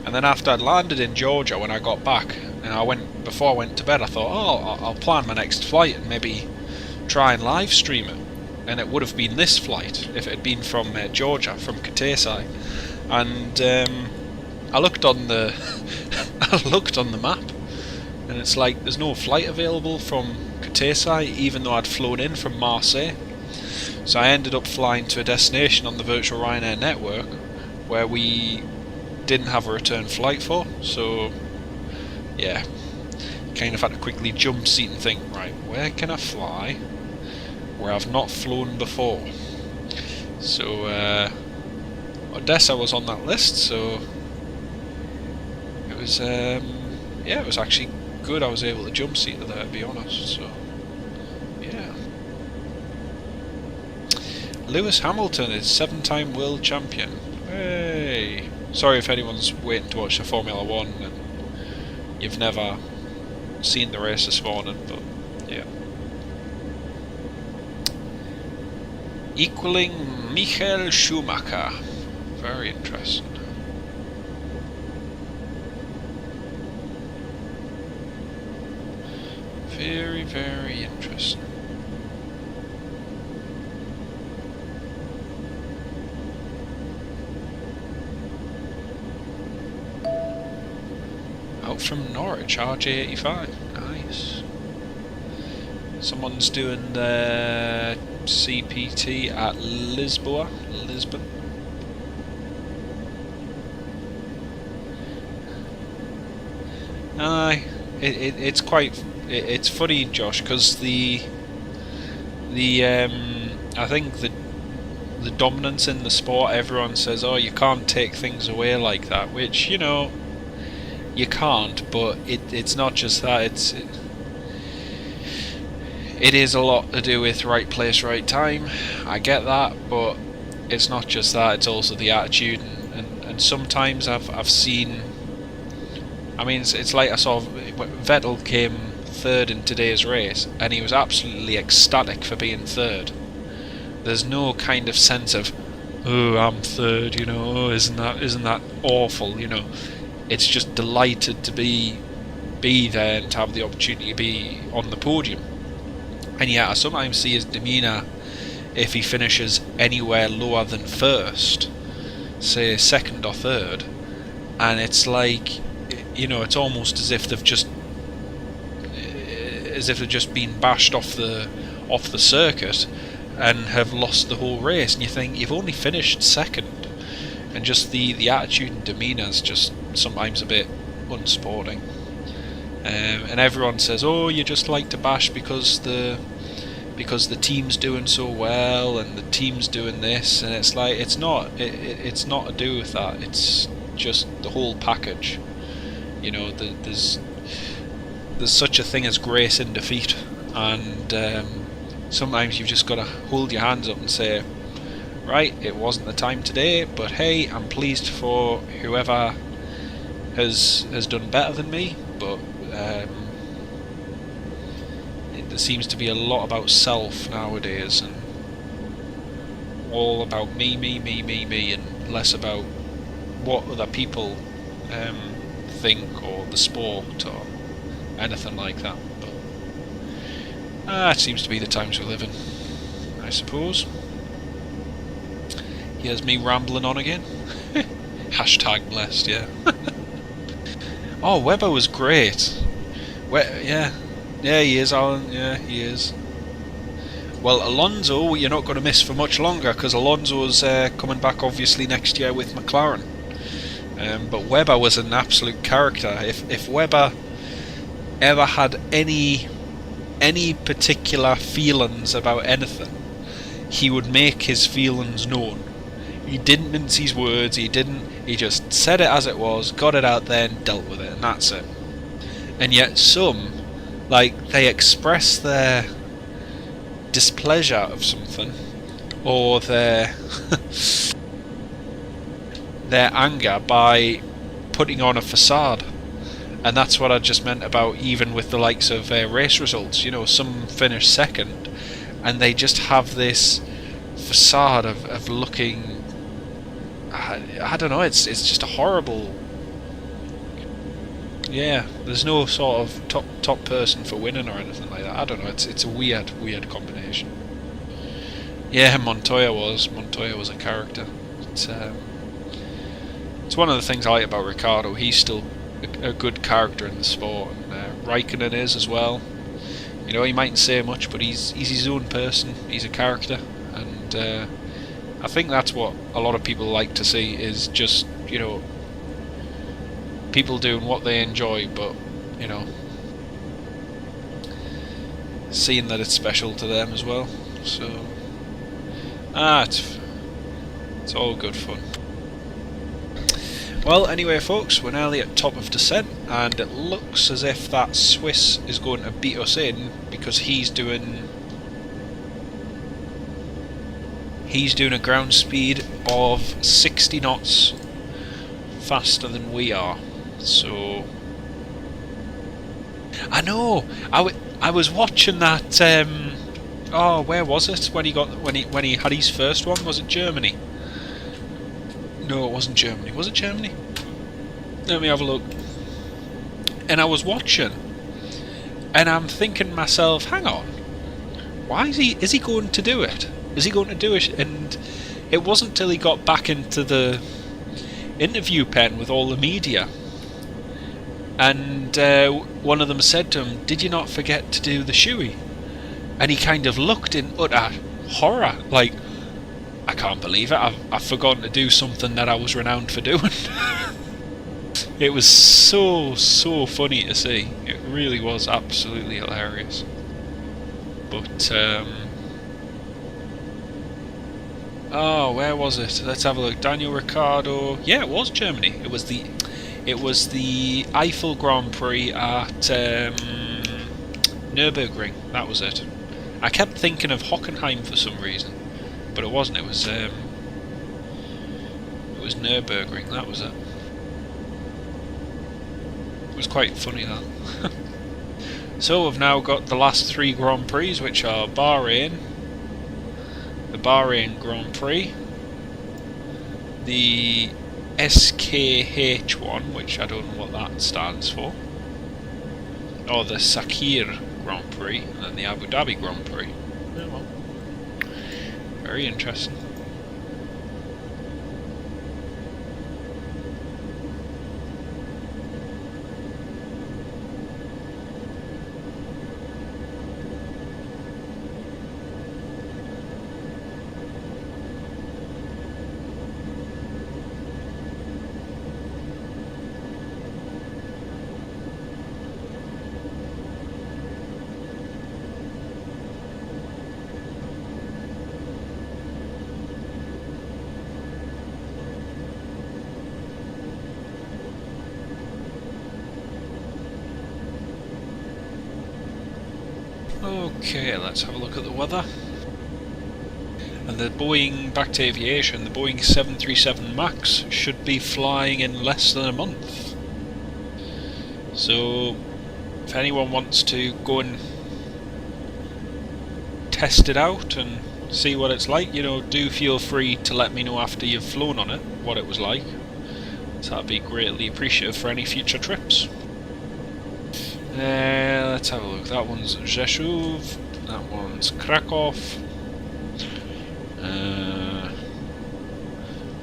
And then after I'd landed in Georgia, when I got back, and before I went to bed, I thought, I'll plan my next flight and maybe try and live stream it. And it would have been this flight if it had been from Georgia, from Odessa. And I looked on the map, and it's like there's no flight available from Odessa, even though I'd flown in from Marseille. So I ended up flying to a destination on the virtual Ryanair network where we didn't have a return flight for. So yeah, kind of had to quickly jump seat and think, right, where can I fly where I've not flown before? So Odessa was on that list, so it was it was actually good. I was able to jump seat to there, to be honest. So yeah, Lewis Hamilton is 7-time world champion. Hey! Sorry if anyone's waiting to watch the Formula 1 and you've never seen the race this morning, but yeah. Equaling Michael Schumacher. Very interesting. Very, very interesting. Out from Norwich, RJ85. Nice. Someone's doing the CPT at Lisbon. It's quite. It's funny, Josh, because I think the dominance in the sport. Everyone says, "Oh, you can't take things away like that," which, you know, you can't. But it's not just that. It is a lot to do with right place, right time. I get that, but it's not just that. It's also the attitude, and sometimes I've seen. I mean, it's like I saw Vettel came third in today's race, and he was absolutely ecstatic for being third. There's no kind of sense of, oh, I'm third, you know, oh, isn't that awful, you know. It's just delighted to be there and to have the opportunity to be on the podium. And yet I sometimes see his demeanour if he finishes anywhere lower than first, say second or third, and it's like, you know, it's almost as if they've just been bashed off the circuit and have lost the whole race. And you think, you've only finished second, and just the attitude and demeanour is just sometimes a bit unsporting. And everyone says, oh, you just like to bash because the because the team's doing so well and the team's doing this, and it's like it's not to do with that. It's just the whole package. You know, there's such a thing as grace in defeat, and sometimes you've just got to hold your hands up and say, right, it wasn't the time today, but hey, I'm pleased for whoever has done better than me. But there seems to be a lot about self nowadays, and all about me, and less about what other people think, or the sport, or anything like that. But it seems to be the times we live in, I suppose. Here's me rambling on again. Hashtag blessed, yeah. Oh, Webber was great. Yeah, he is, Alan. Yeah, he is. Well, Alonso, you're not going to miss for much longer, because Alonso's coming back obviously next year with McLaren. But Webber was an absolute character. If Webber ever had any particular feelings about anything, he would make his feelings known. He didn't mince his words. He just said it as it was, got it out there, and dealt with it, and that's it. And yet some, like, they express their displeasure of something, or their anger by putting on a facade. And that's what I just meant about even with the likes of race results. You know, some finish second, and they just have this facade of looking. I don't know. It's just a horrible. Yeah, there's no sort of top person for winning or anything like that. I don't know. It's a weird combination. Yeah, Montoya was a character. It's one of the things I like about Ricciardo. He's still a good character in the sport, and Raikkonen is as well. You know, he mightn't say much, but he's his own person. He's a character, and I think that's what a lot of people like to see, is just, you know, people doing what they enjoy, but, you know, seeing that it's special to them as well. So it's all good fun. Well, anyway, folks, we're nearly at top of descent, and it looks as if that Swiss is going to beat us in, because he's doing a ground speed of 60 knots faster than we are. So I know I was watching that. Where was it when he had his first one? Was it Germany? No, it wasn't Germany. Was it Germany? Let me have a look. And I was watching, and I'm thinking to myself, hang on, is he going to do it? Is he going to do it? And it wasn't till he got back into the interview pen with all the media, and one of them said to him, "Did you not forget to do the shoey?" And he kind of looked in utter horror, like, I can't believe it. I've forgotten to do something that I was renowned for doing. It was so funny to see. It really was absolutely hilarious. But where was it? Let's have a look. Daniel Ricciardo. Yeah, it was Germany. It was the Eiffel Grand Prix at Nürburgring. That was it. I kept thinking of Hockenheim for some reason, but it wasn't. It was Nürburgring. That was it. It was quite funny, that. So we've now got the last 3 Grand Prix, which are Bahrain, the Bahrain Grand Prix, the SKH one, which I don't know what that stands for, or the Sakir Grand Prix, and then the Abu Dhabi Grand Prix. Oh, well. Very interesting. Okay, let's have a look at the weather. And the Boeing, back to aviation, the Boeing 737 MAX should be flying in less than a month. So, if anyone wants to go and test it out and see what it's like, you know, do feel free to let me know after you've flown on it what it was like. So that'd be greatly appreciative for any future trips. Let's have a look. That one's Rzeszów, that one's Krakow.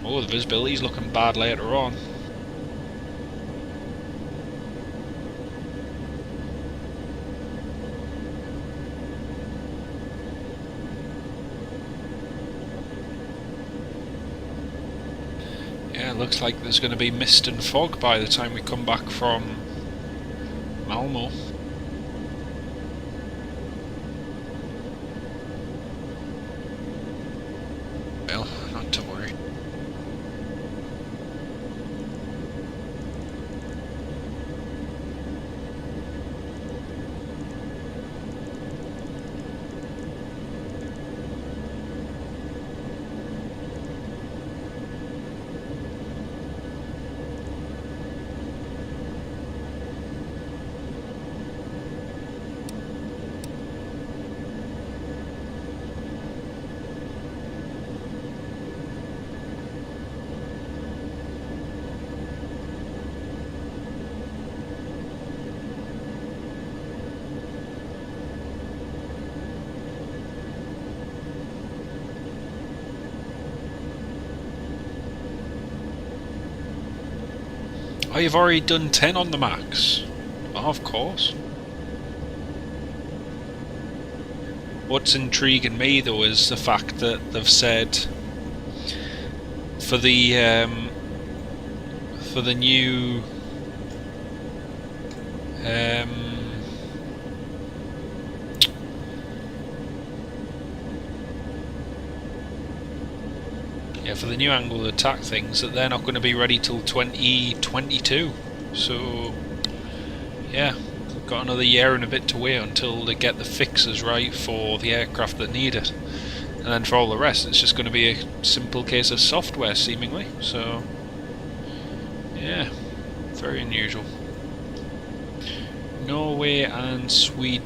Oh, the visibility's looking bad later on. Yeah, it looks like there's going to be mist and fog by the time we come back from Malmo. Well, not to worry. Oh, you've already done 10 on the max? Oh, of course. What's intriguing me though is the fact that they've said for the new for the new angle of attack things, that they're not going to be ready till 2022. So yeah, got another year and a bit to wait until they get the fixes right for the aircraft that need it, and then for all the rest it's just going to be a simple case of software seemingly. So yeah, very unusual. Norway and Sweden.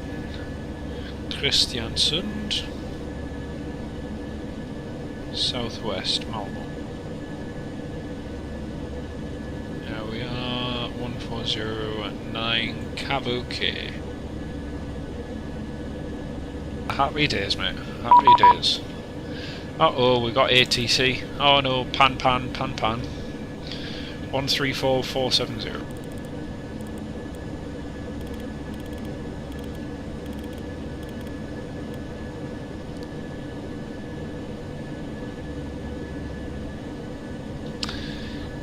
Kristiansund, southwest Malmo. Now we are 1409 Kavuki. Happy days, mate. Happy days. Uh-oh, we got ATC. Oh no, pan. 134470.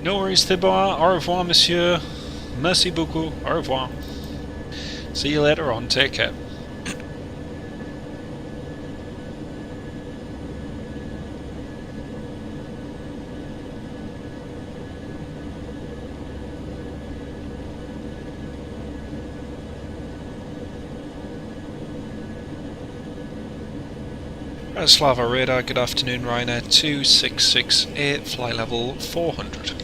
No worries, Thibaut. Au revoir, monsieur. Merci beaucoup. Au revoir. See you later on. Take care. Slava radar, good afternoon, Ryanair 2668, flight level 400.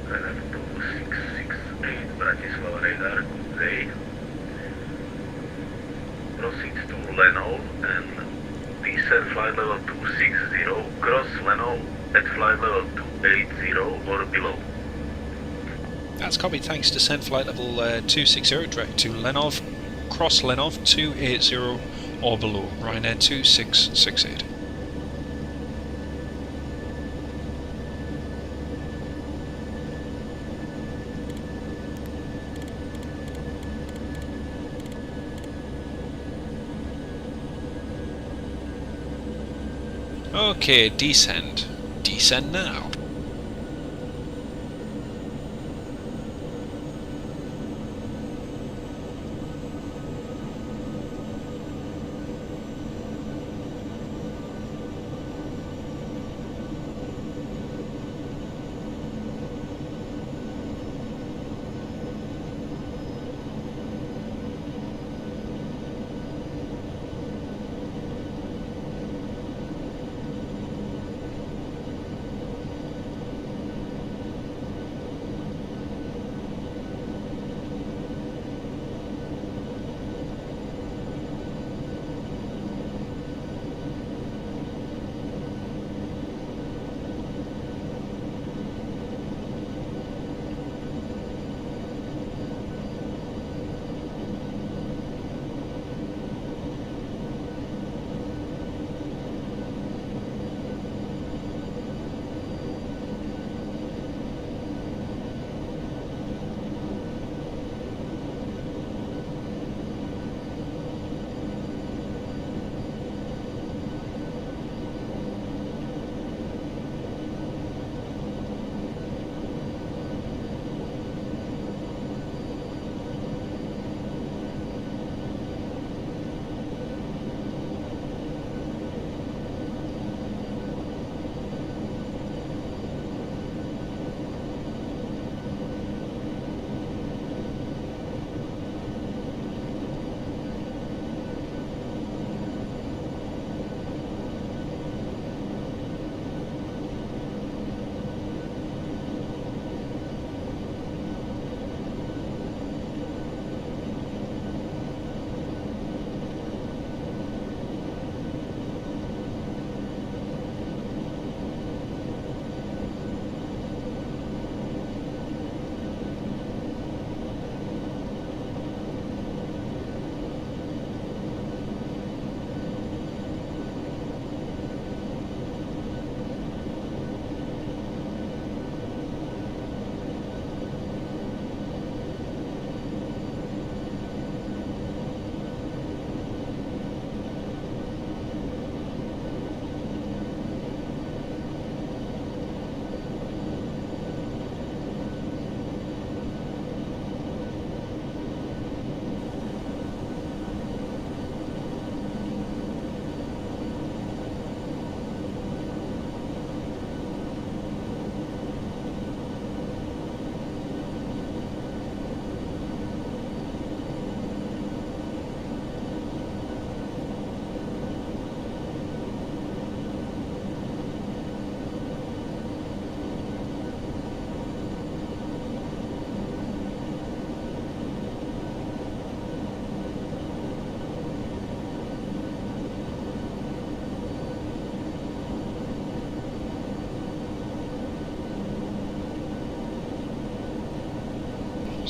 Ryanair 2668, Bratislava radar, good day. Proceed to Lenov and descend flight level 260, cross Lenov at flight level 280 or below. That's copied, thanks. Descend flight level 260 direct to Lenov, cross Lenov 280 or below, Ryanair 2668. Okay, descend. Descend now.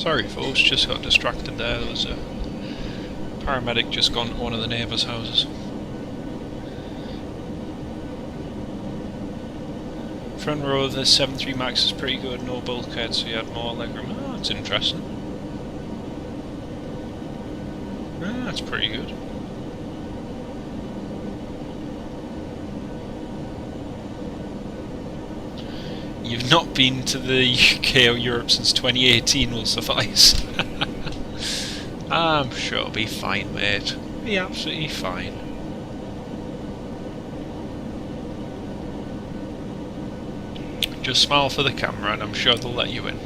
Sorry folks, just got distracted there. There was a paramedic just gone to one of the neighbours' houses. Front row of the 7.3 Max is pretty good, no bulkhead, so you had more legroom. Oh, that's interesting. Ah, that's pretty good. You've not been to the UK or Europe since 2018 will suffice. I'm sure it'll be fine, mate. Be absolutely fine. Just smile for the camera and I'm sure they'll let you in.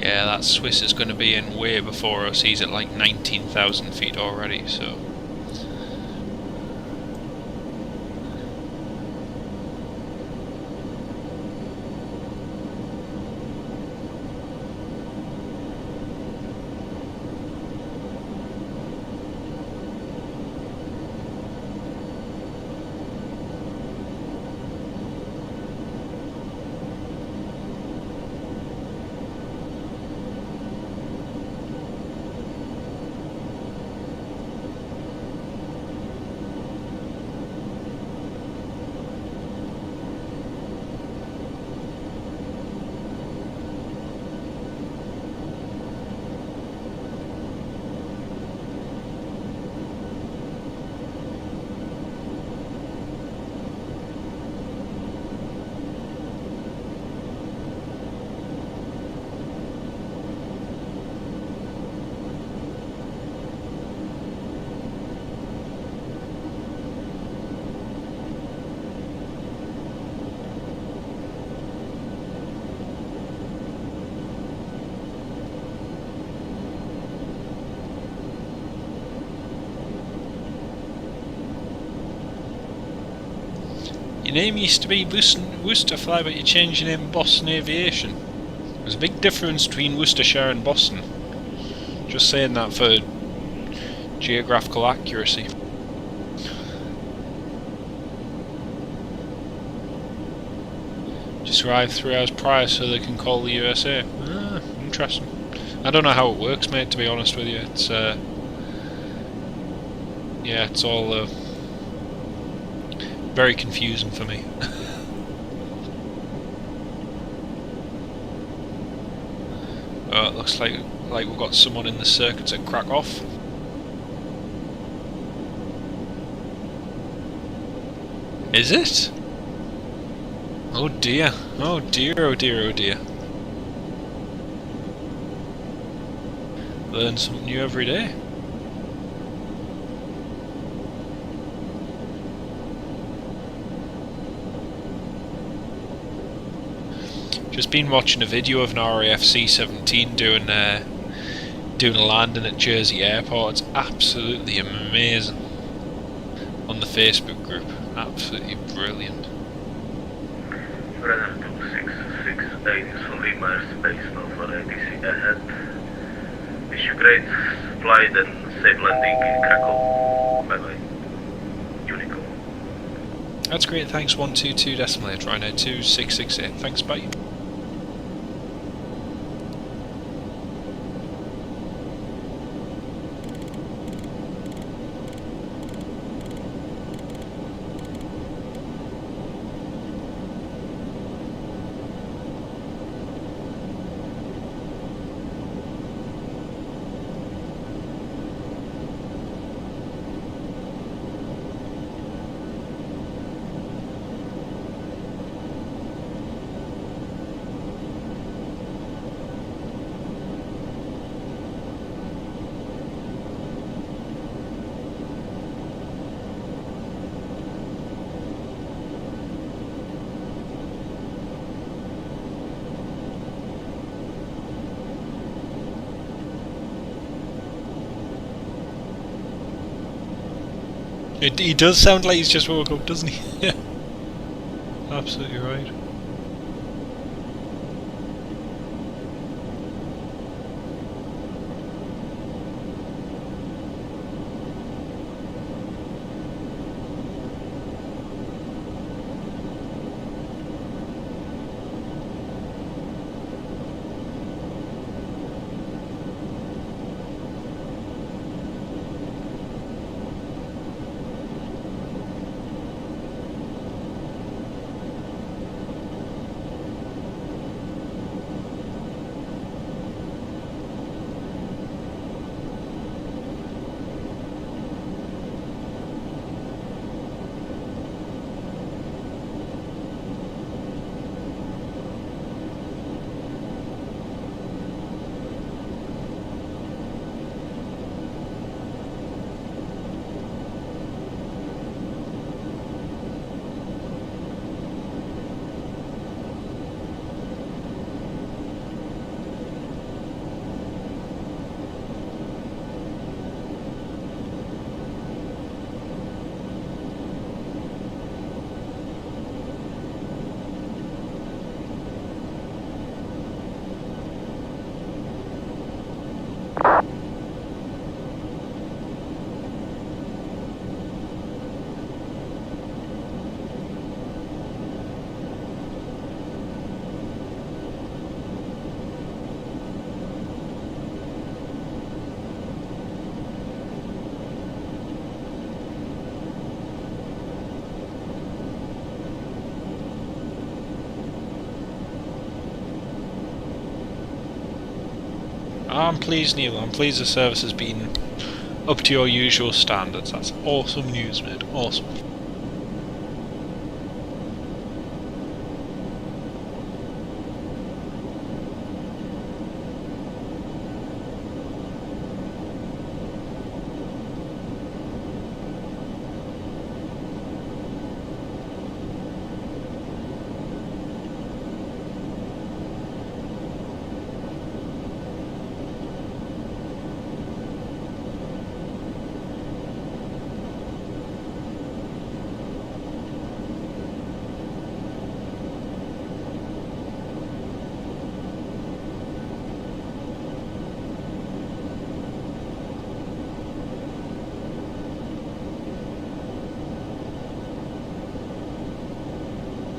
Yeah, that Swiss is going to be in way before us. He's at like 19,000 feet already, so... Your name used to be Worcesterfly, but you changed your name to Boston Aviation. There's a big difference between Worcestershire and Boston. Just saying that for geographical accuracy. Just arrived 3 hours prior so they can call the USA. Ah, interesting. I don't know how it works, mate, to be honest with you. It's yeah, it's all very confusing for me. It looks like we've got someone in the circuits at Krakow. Is it? Oh dear, oh dear, oh dear, oh dear. Learn something new every day. Just been watching a video of an RAF C-17 doing a landing at Jersey Airport. It's absolutely amazing. On the Facebook group, absolutely brilliant. Runner 2668 is for Lima airspace, now for ATC ahead. Wish you great flight and safe landing in Krakow. Bye bye. Unico. That's great, thanks 122.8, Rhino 2668. Thanks, bye. He does sound like he's just woke up, doesn't he? Yeah. Absolutely right. I'm pleased, Neil. I'm pleased the service has been up to your usual standards. That's awesome news, mate. Awesome.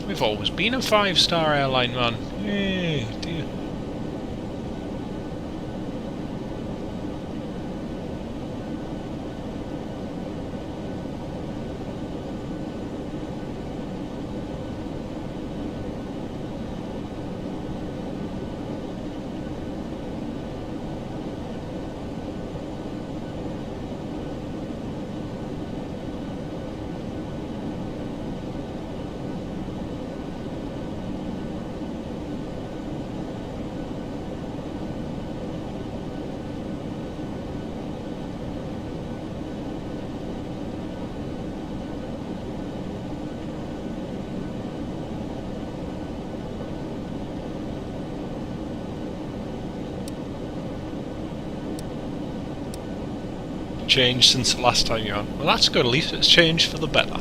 We've always been a 5-star airline, man. Hey, dear. Changed since the last time you're on. Well, that's good. At least it's changed for the better.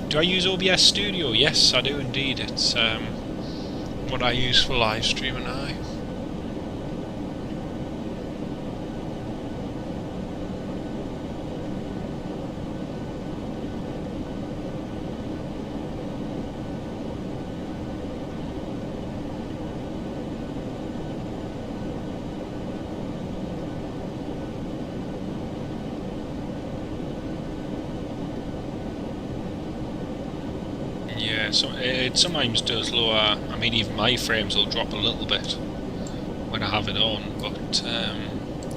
Do I use OBS Studio? Yes, I do indeed. It's what I use for live streaming. Yeah, so it sometimes does lower. I mean, even my frames will drop a little bit when I have it on, but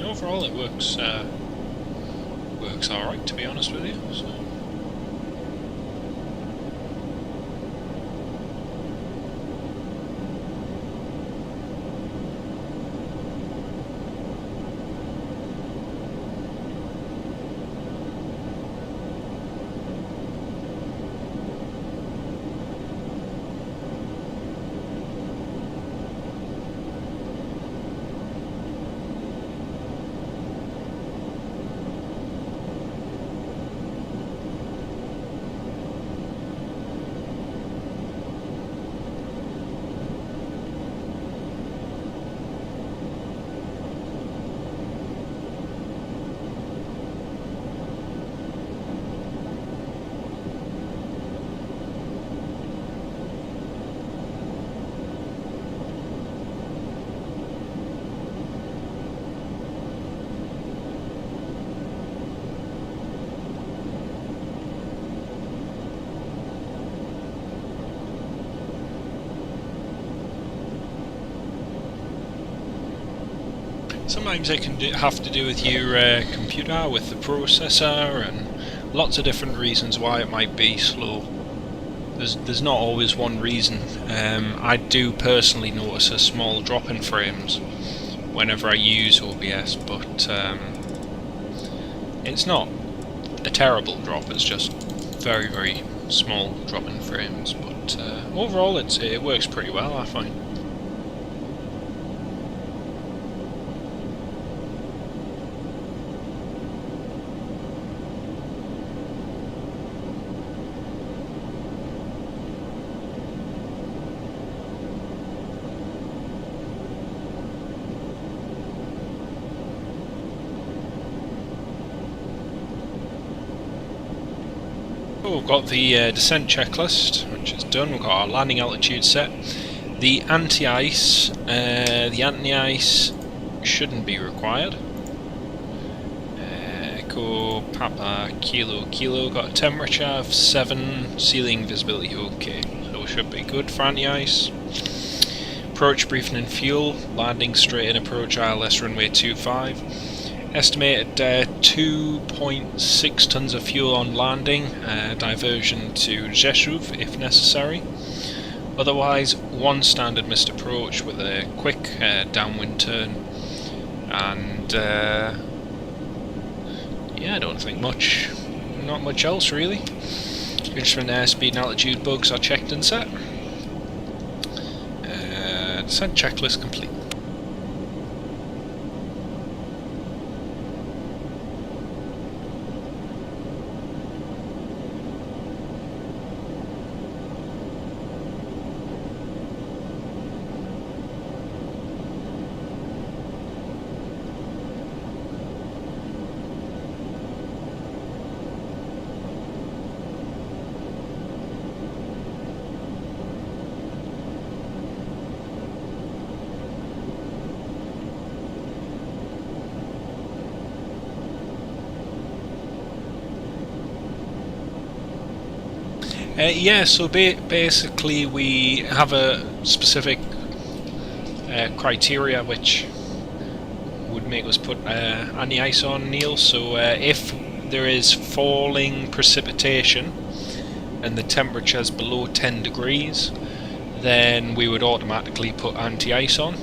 overall it works all right, to be honest with you. So. Sometimes it can have to do with your computer, with the processor, and lots of different reasons why it might be slow. There's not always one reason. I do personally notice a small drop in frames whenever I use OBS, but it's not a terrible drop. It's just very, very small drop in frames. But overall, it works pretty well, I find. Cool, we've got the descent checklist, which is done. We've got our landing altitude set. The anti-ice shouldn't be required. Echo Papa Kilo Kilo, got a temperature of 7, ceiling visibility okay, so should be good for anti-ice. Approach briefing and fuel, landing straight in approach ILS runway 25. Estimated 2.6 tons of fuel on landing, diversion to Rzeszów if necessary. Otherwise, one standard missed approach with a quick downwind turn, and yeah, I don't think not much else really. Instrument airspeed and altitude bugs are checked and set. Descent checklist complete. Yeah, so basically we have a specific criteria which would make us put anti-ice on, Neil. So if there is falling precipitation and the temperature is below 10 degrees, then we would automatically put anti-ice on.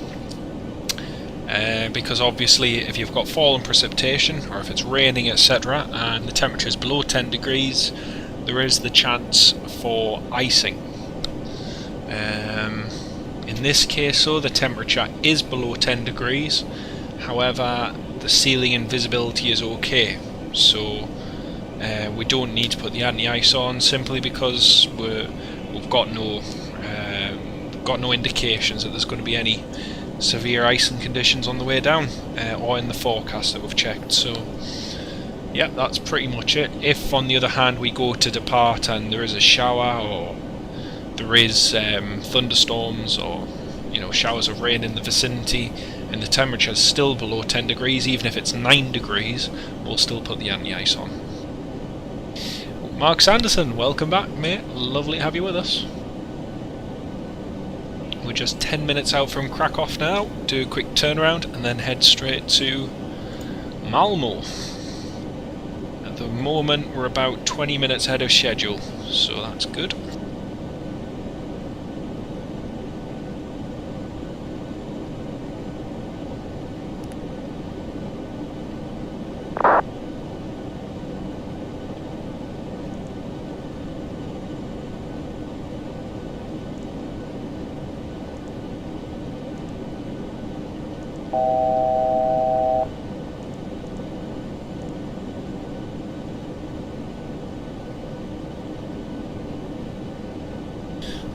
Because obviously if you've got falling precipitation, or if it's raining etc, and the temperature is below 10 degrees, there is the chance for icing. In this case though, the temperature is below 10 degrees, however the ceiling and visibility is okay, so we don't need to put the anti-ice on, simply because we've got no indications that there's going to be any severe icing conditions on the way down, or in the forecast that we've checked. So yeah, that's pretty much it. If on the other hand we go to depart and there is a shower, or there is thunderstorms, or showers of rain in the vicinity, and the temperature is still below 10 degrees, even if it's 9 degrees, we'll still put the anti-ice on. Mark Sanderson, welcome back, mate. Lovely to have you with us. We're just 10 minutes out from Krakow now. Do a quick turnaround and then head straight to Malmo. At the moment we're about 20 minutes ahead of schedule, so that's good.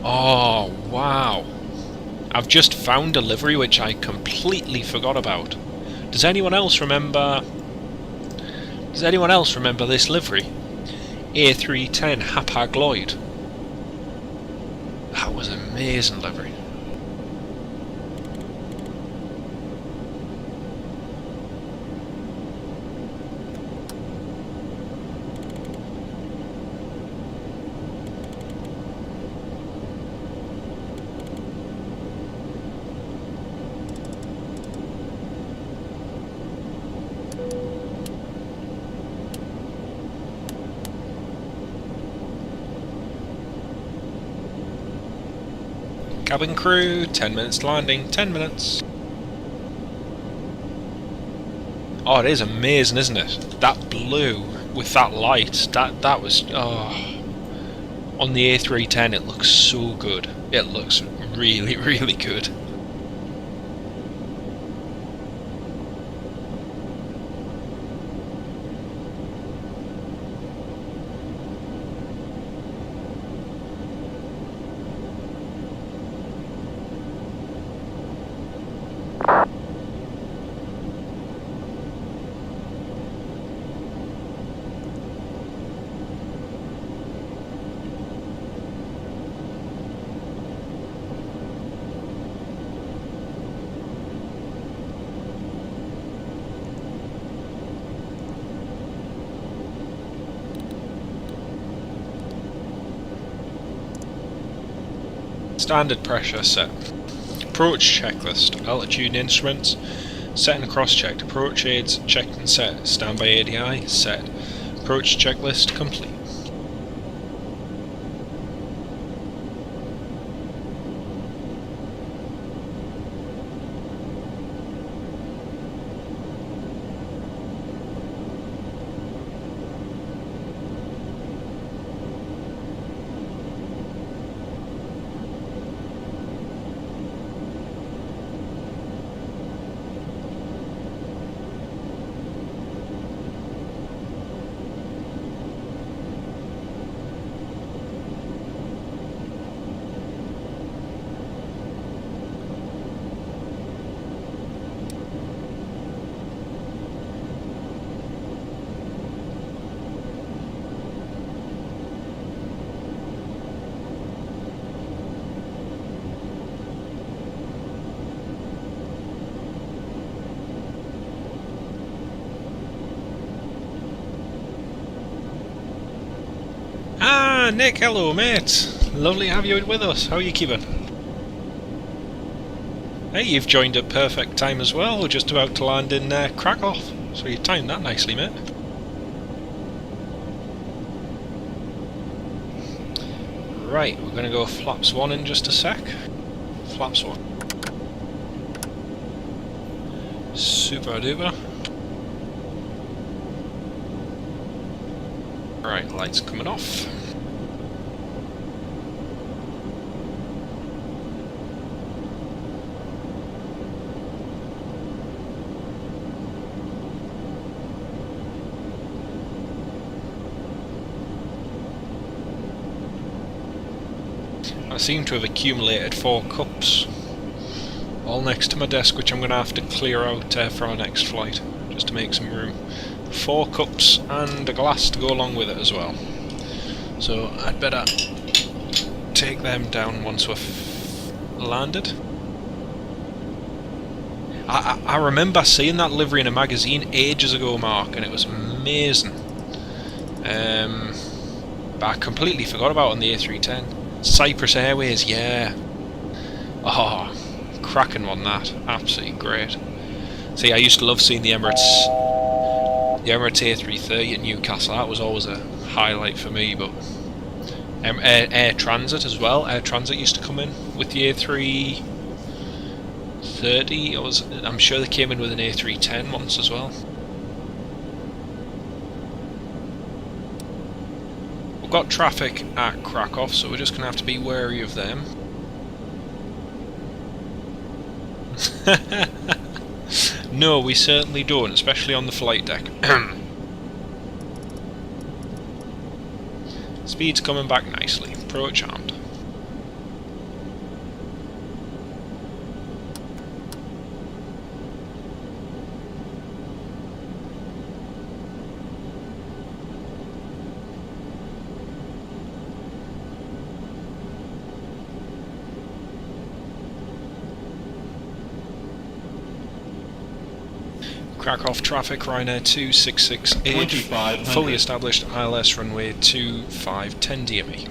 Oh, wow. I've just found a livery which I completely forgot about. Does anyone else remember this livery? A310 Hapag-Lloyd. That was an amazing livery. Cabin crew, 10 minutes landing, 10 minutes. Oh, it is amazing, isn't it? That blue with that light, that was, oh. On the A310 it looks so good. It looks really, really good. Standard pressure set. Approach checklist. Altitude instruments. Set and cross-checked. Approach aids checked and set. Standby ADI set. Approach checklist complete. Ah, Nick, hello mate. Lovely to have you with us. How are you keeping? Hey, you've joined at perfect time as well. We're just about to land in Krakow, so you timed that nicely, mate. Right, we're going to go flaps 1 in just a sec. Flaps 1. Super duper. Right, lights coming off. I seem to have accumulated 4 cups all next to my desk, which I'm going to have to clear out for our next flight, just to make some room. 4 cups and a glass to go along with it as well. So I'd better take them down once we've landed. I remember seeing that livery in a magazine ages ago, Mark, and it was amazing. But I completely forgot about it on the A310. Cyprus Airways, yeah. Oh, cracking one that. Absolutely great. See, I used to love seeing the Emirates A330 at Newcastle. That was always a highlight for me, but Air Transit as well. Air Transit used to come in with the A330. I'm sure they came in with an A310 once as well. We've got traffic at Krakow, so we're just going to have to be wary of them. No, we certainly don't, especially on the flight deck. Speed's coming back nicely. Approach armed. Krakow traffic, Ryanair 2668, fully established ILS runway 25, 10 DME.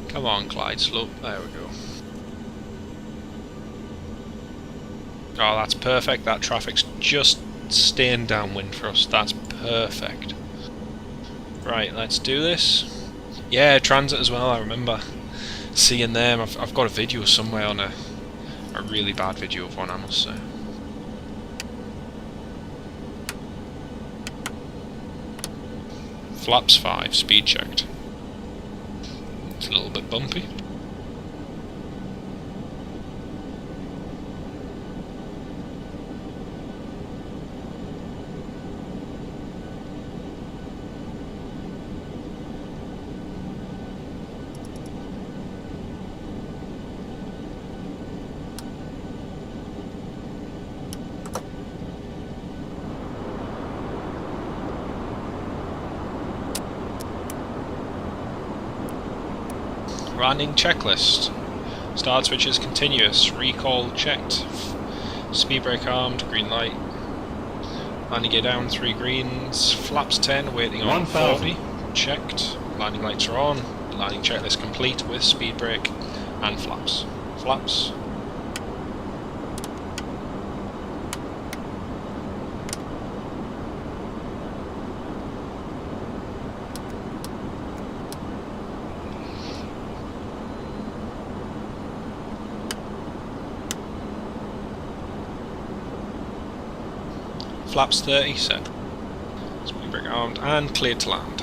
Come on, Clyde, slope. There we go. Oh, that's perfect. That traffic's just staying downwind for us. That's perfect. Right, let's do this. Yeah, transit as well. I remember seeing them. I've got a video somewhere on a really bad video of one, I must say. Flaps 5, speed checked. It's a little bit bumpy. Landing checklist. Start switch is continuous. Recall checked. Speed brake armed. Green light. Landing gear down. 3 greens. Flaps 10. Waiting on 40. Checked. Landing lights are on. Landing checklist complete with speed brake and flaps. Flaps. Flaps 30 set. Speed brake armed and cleared to land.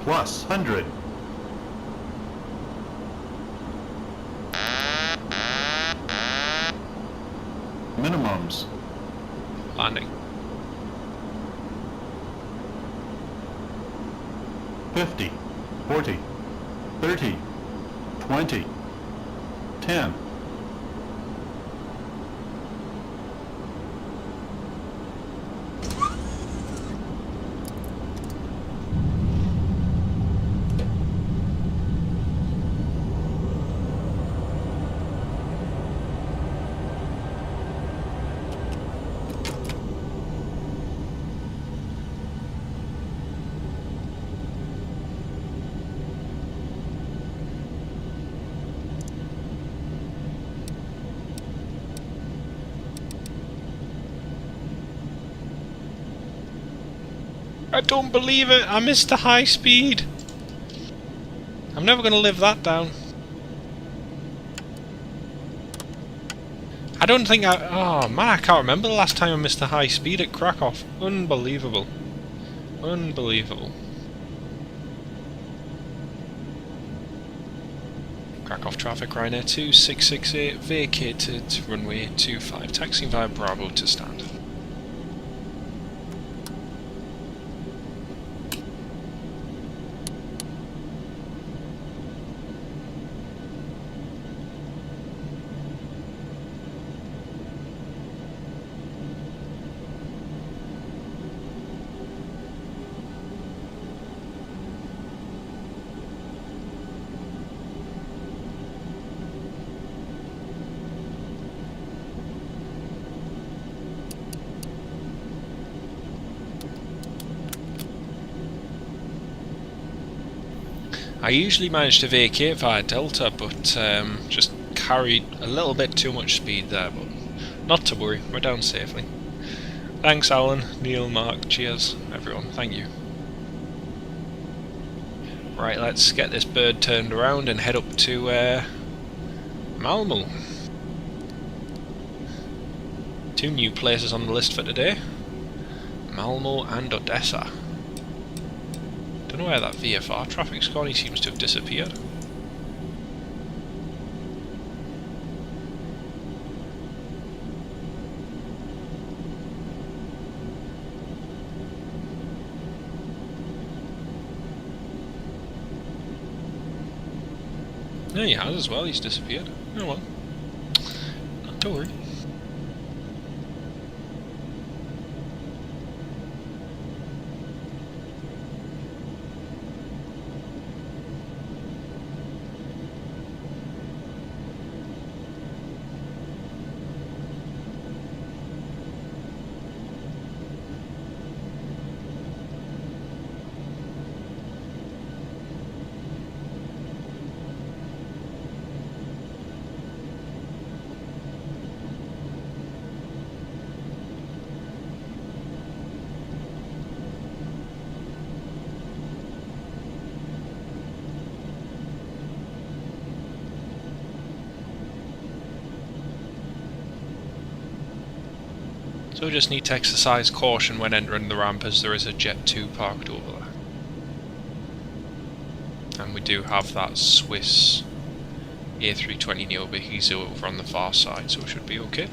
Plus 100. Minimums. Landing. 50, 40, 30, 20, 10. I don't believe it! I missed the high speed! I'm never going to live that down. I don't think I... Oh man, I can't remember the last time I missed the high speed at Krakow. Unbelievable. Unbelievable. Krakow traffic, Ryanair 2668 vacated runway 25, taxiing via Bravo to stand. I usually manage to vacate via Delta, but just carried a little bit too much speed there, but not to worry, we're down safely. Thanks Alan, Neil, Mark, cheers everyone, thank you. Right, let's get this bird turned around and head up to Malmo. 2 new places on the list for today, Malmo and Odessa. Don't know where that VFR traffic's gone, he seems to have disappeared. No, he has as well, he's disappeared. Oh well. Not to worry. So we just need to exercise caution when entering the ramp, as there is a Jet 2 parked over there. And we do have that Swiss A320neo Bikizo over on the far side, so it should be okay.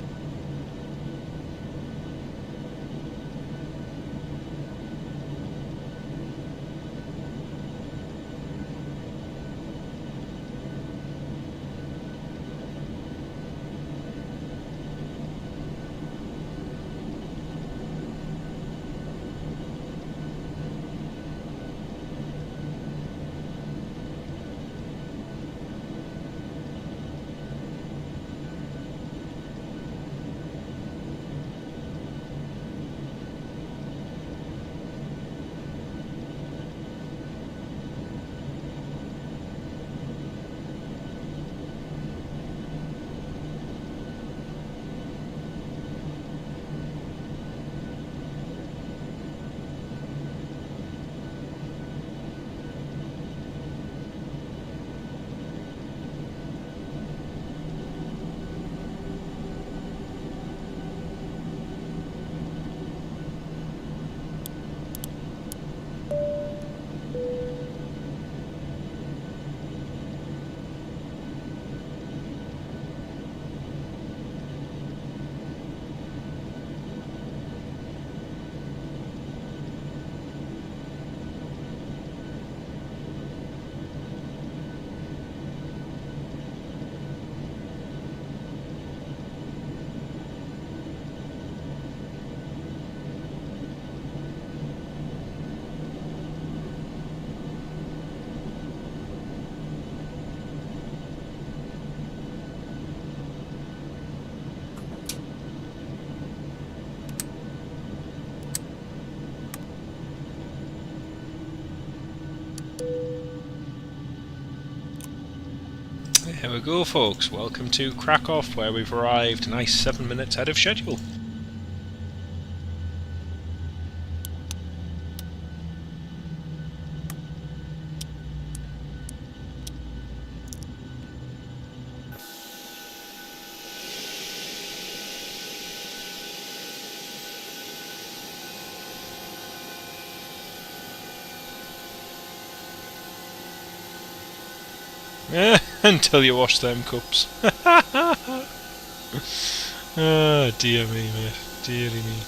There we go, folks. Welcome to Krakow, where we've arrived nice 7 minutes ahead of schedule. Until you wash them cups. Oh, dear me, mate. Deary me.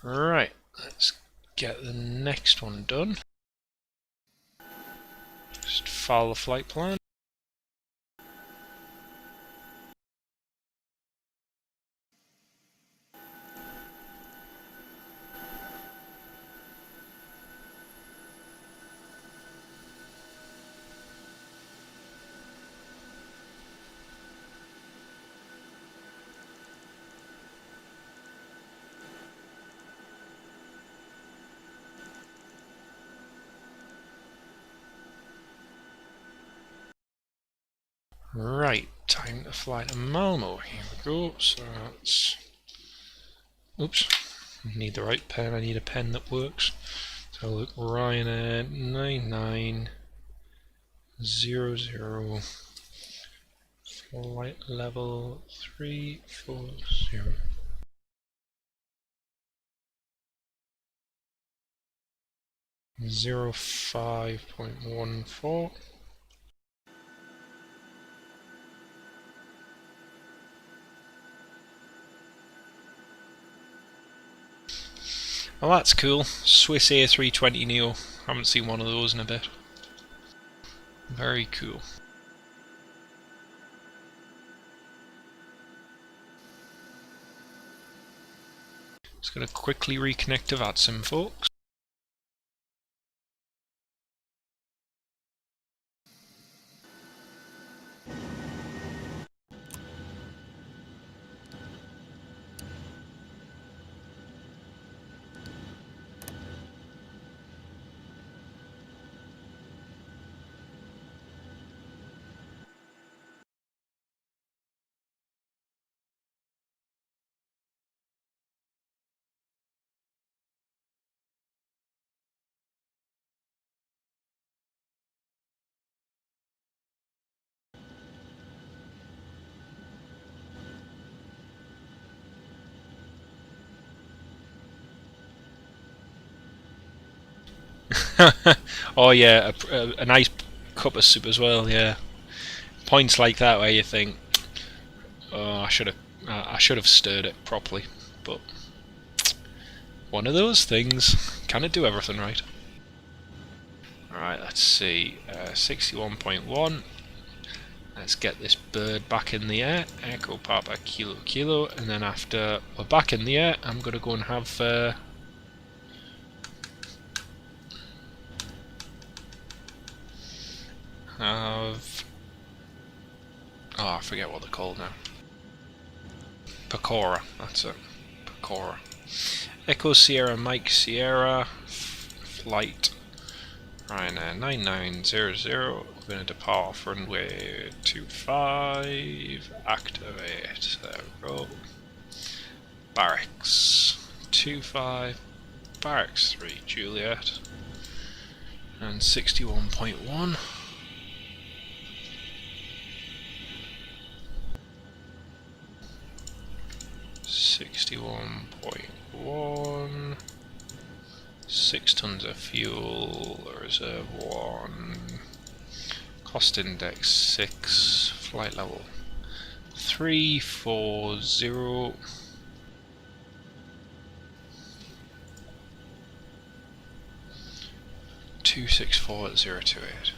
Right, let's get the next one done. Just follow the flight plan. Right, time to fly to Malmo. Here we go. So that's... Oops, need the right pen. I need a pen that works. So look, Ryanair 9900, flight level 340. Zero 5.14. Well, that's cool. Swiss A320neo. Haven't seen one of those in a bit. Very cool. Just gonna quickly reconnect to VATSIM, folks. Oh yeah, a nice cup of soup as well. Yeah, points like that where you think, oh, I should have stirred it properly, but one of those things. Can it do everything right? Alright, let's see. 61.1. Let's get this bird back in the air. Echo Papa Kilo Kilo, and then after we're back in the air, I'm gonna go and have oh, I forget what they're called now. Pecora, that's it. Pecora. Echo Sierra Mike Sierra flight Ryanair 9900. We're going to depart off runway 25. Activate. There we go. Barracks 25. Barracks 3 Juliet. And 61.1. .1 6 tons of fuel, reserve 1, cost index 6, flight level 340, .264.028.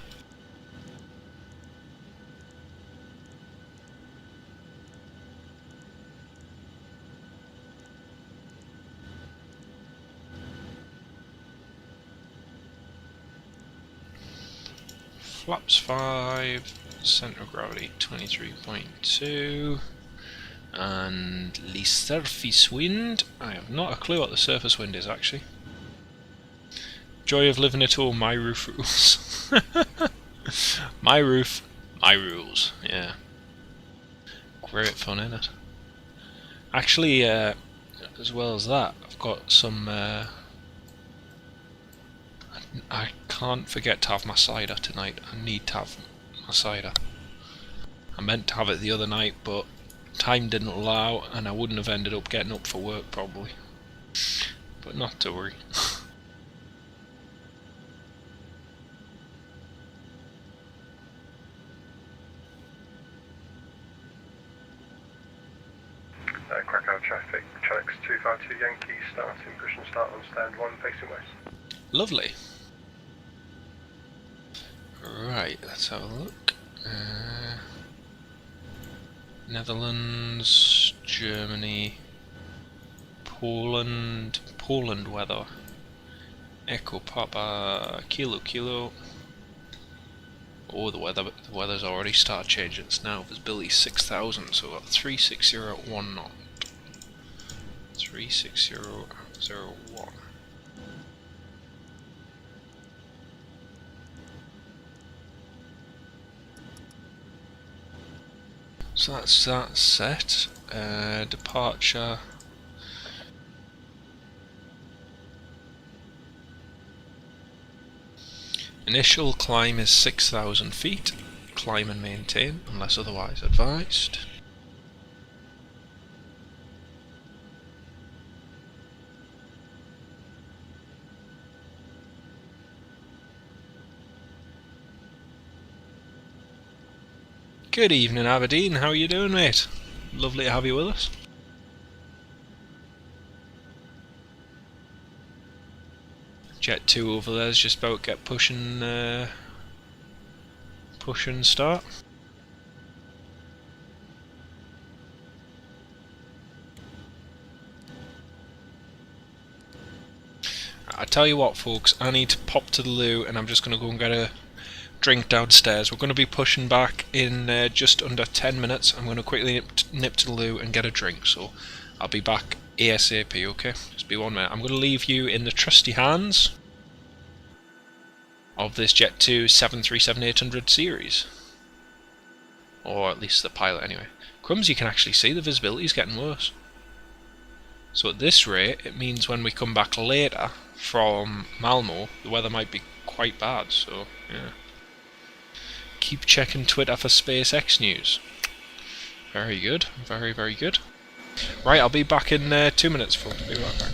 Flaps 5, centre of gravity 23.2, and the surface wind. I have not a clue what the surface wind is actually. Joy of living at home, my roof rules. My roof, my rules, yeah. Great fun, innit? Actually, as well as that, I've got some... I can't forget to have my cider tonight. I need to have my cider. I meant to have it the other night, but time didn't allow, and I wouldn't have ended up getting up for work probably. But not to worry. Krakow traffic, Channels 252 Yankee starting, push and start on stand 1 facing west. Lovely. Right, let's have a look. Netherlands, Germany, Poland weather. Echo Papa, Kilo. Oh, the weather's already started changing. It's now visibility 6,000, so we've got 36001 knot. 36001. So that's that set. Departure. Initial climb is 6,000 feet. Climb and maintain, unless otherwise advised. Good evening, Aberdeen. How are you doing, mate? Lovely to have you with us. Jet 2 over there is just about to get push and start. I tell you what, folks, I need to pop to the loo, and I'm just going to go and get a drink downstairs. We're going to be pushing back in just under 10 minutes. I'm going to quickly nip to the loo and get a drink, so I'll be back ASAP, okay? Just be 1 minute. I'm going to leave you in the trusty hands of this Jet 2 737-800 series. Or at least the pilot, anyway. Crumbs, you can actually see the visibility is getting worse. So at this rate, it means when we come back later from Malmo, the weather might be quite bad, so yeah. Keep checking Twitter for SpaceX news. Very good, very, very good. Right, I'll be back in 2 minutes, folks. Be right back.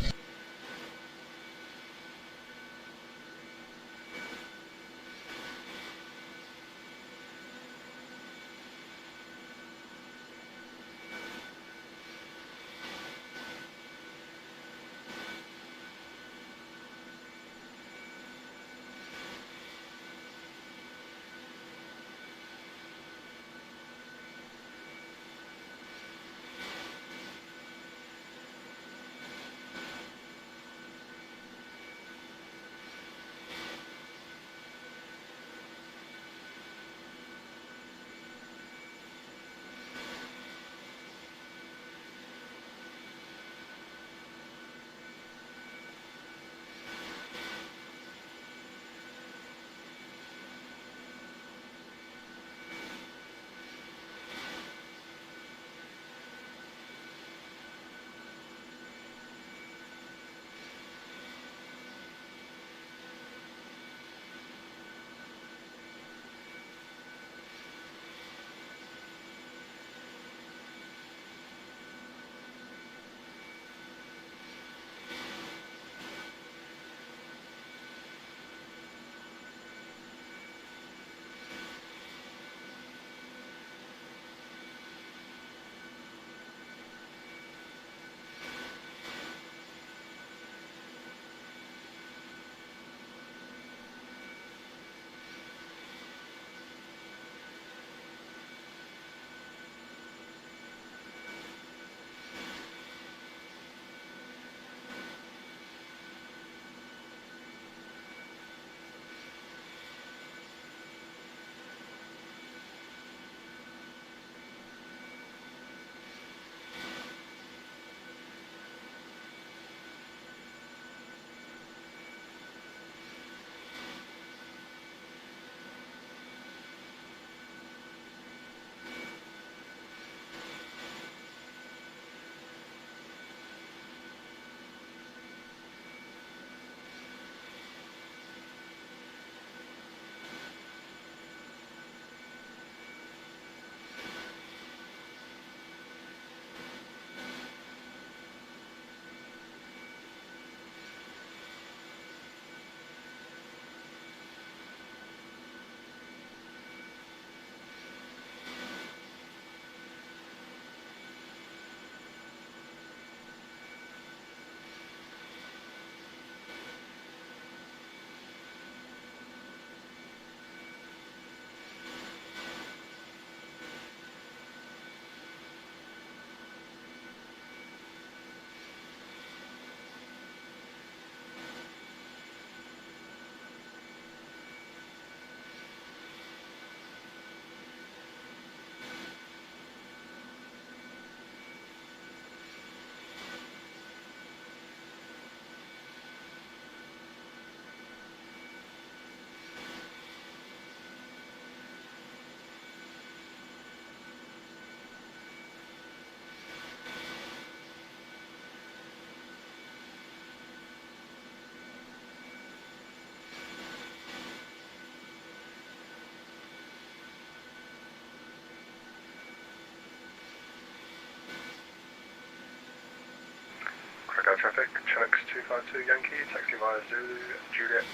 Channels 252 Yankee, taxi via Zulu, Juliet,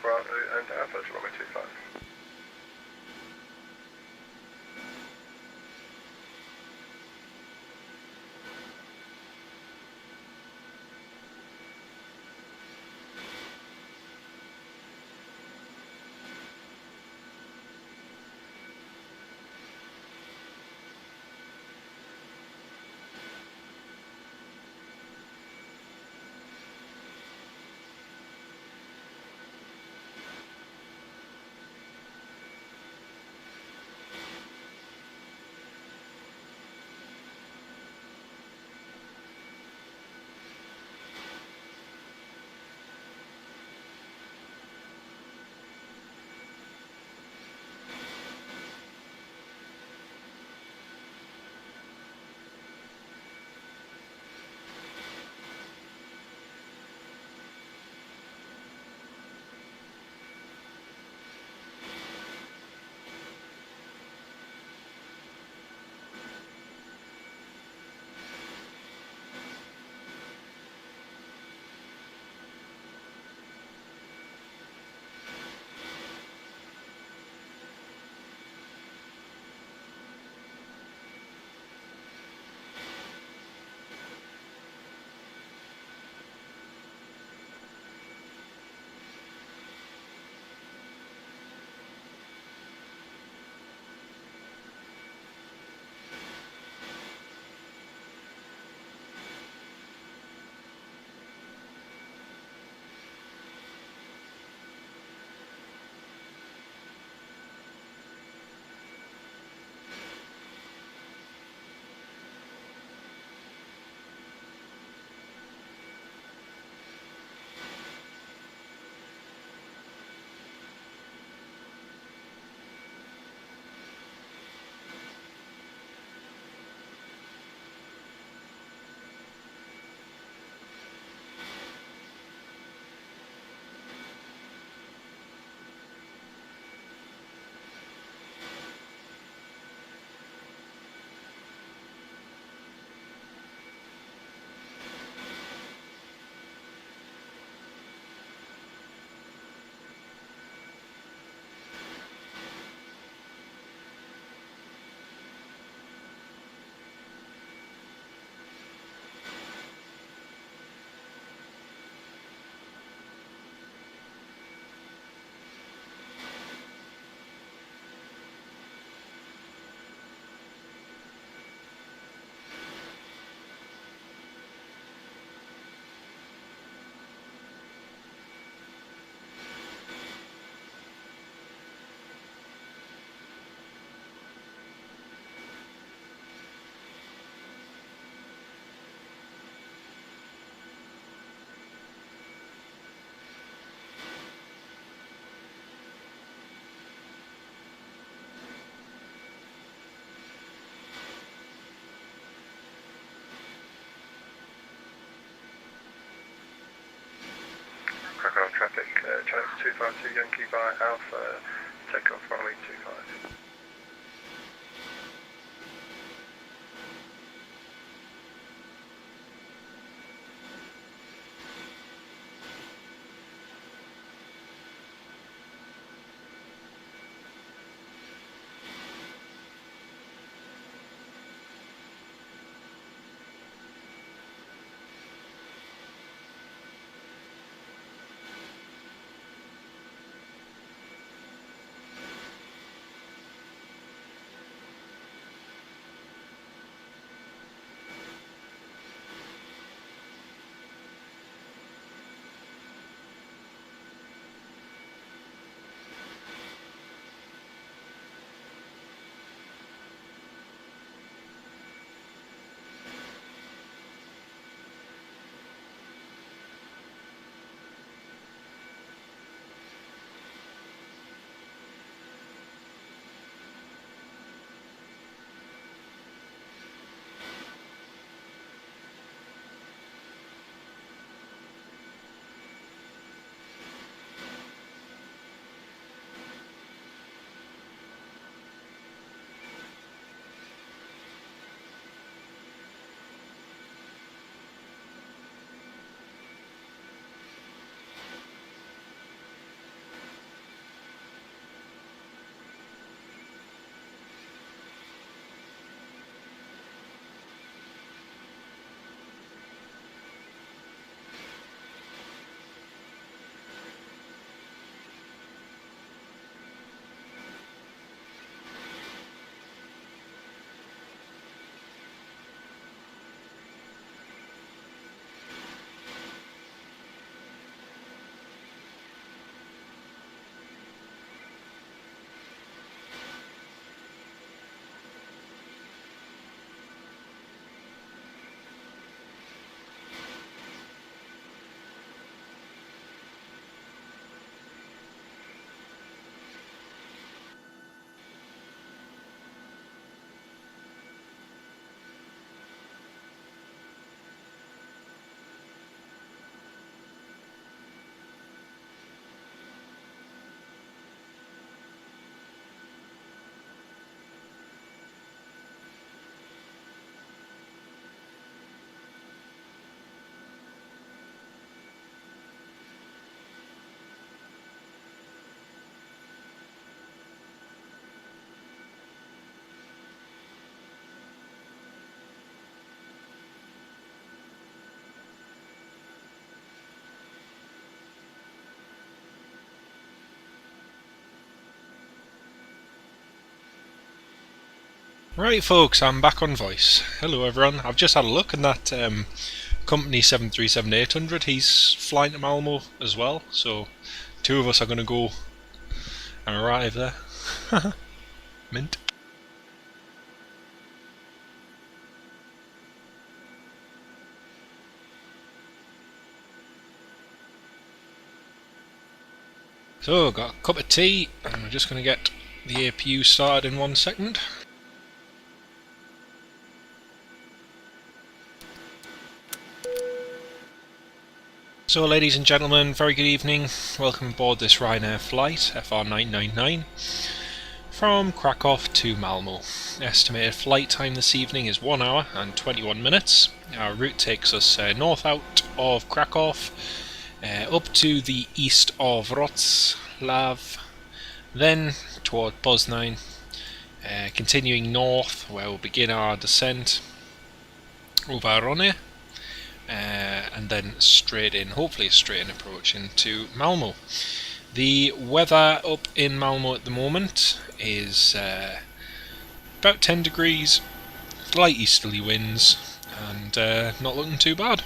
Bravo and Alpha to runway 25. Krakow traffic, Channels 252 Yankee via Alpha, take off runway 25. Right folks, I'm back on voice. Hello everyone. I've just had a look and that company 737-800, he's flying to Malmo as well, so two of us are going to go and arrive there. Mint. So, got a cup of tea, and we're just going to get the APU started in 1 second. So ladies and gentlemen, very good evening. Welcome aboard this Ryanair flight, FR999, from Krakow to Malmo. Estimated flight time this evening is 1 hour and 21 minutes. Our route takes us north out of Krakow, up to the east of Wrocław, then toward Poznań, continuing north where we'll begin our descent over Rone, and then straight in, hopefully a straight in approach into Malmo. The weather up in Malmo at the moment is about 10 degrees, light easterly winds, and not looking too bad.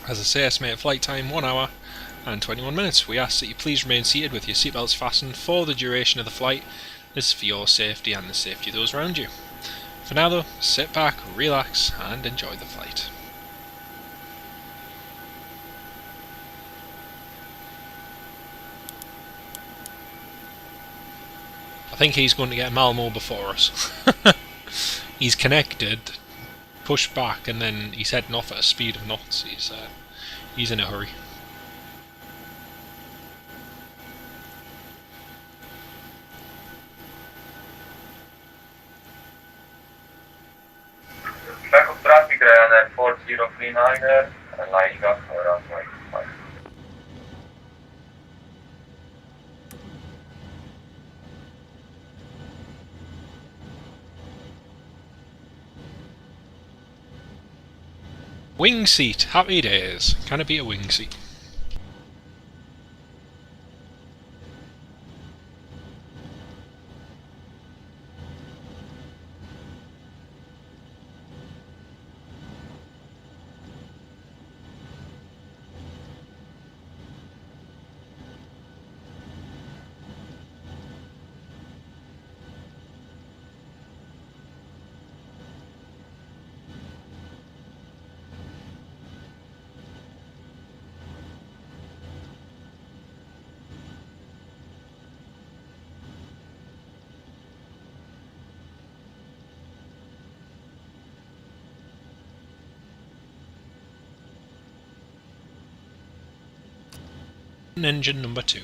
As I say, estimated flight time 1 hour and 21 minutes. We ask that you please remain seated with your seatbelts fastened for the duration of the flight. This is for your safety and the safety of those around you. For now though, sit back, relax and enjoy the flight. I think he's going to get Malmo before us. He's connected, pushed back, and then he's heading off at a speed of knots. He's in a hurry. Krakow traffic, Ryanair 4039er, lining up for runway 5. Wing seat, happy days. Can it be a wing seat? Engine number 2.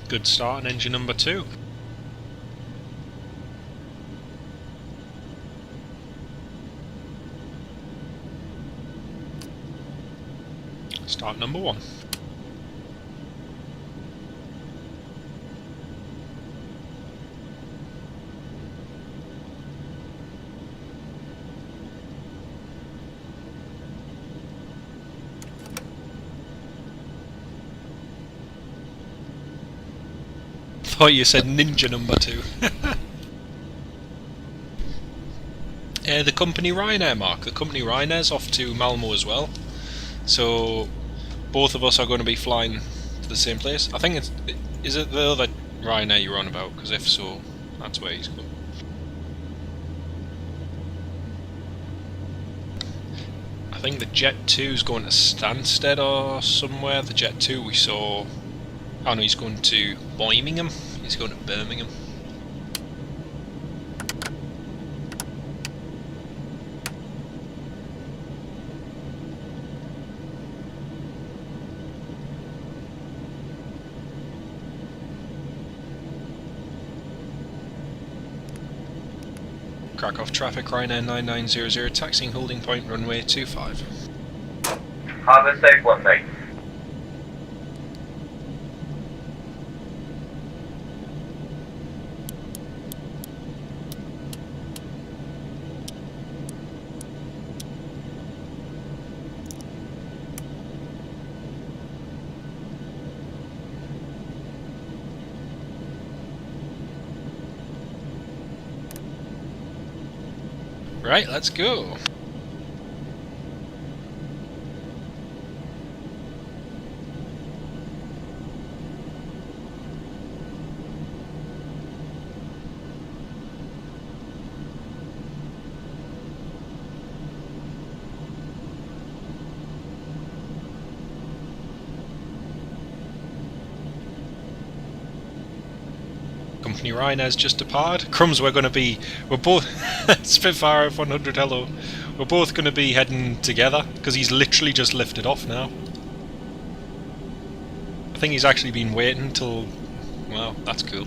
Good start on engine number 2. Start number 1. Thought you said ninja number 2. The company Ryanair, Mark. The company Ryanair's off to Malmo as well. So both of us are going to be flying to the same place. I think is it the other Ryanair you're on about? Because if so, that's where he's going. I think the Jet 2's going to Stansted or somewhere. The Jet 2 we saw. Oh no, he's going to Birmingham. He's going to Birmingham. Krakow traffic, Ryanair 9900, taxiing holding point runway 25. Have a safe landing. Right, let's go. Company Ryanair's just departed. Crumbs, we're both Spitfire F100, hello. We're both going to be heading together, because he's literally just lifted off now. I think he's actually been waiting till... well, that's cool.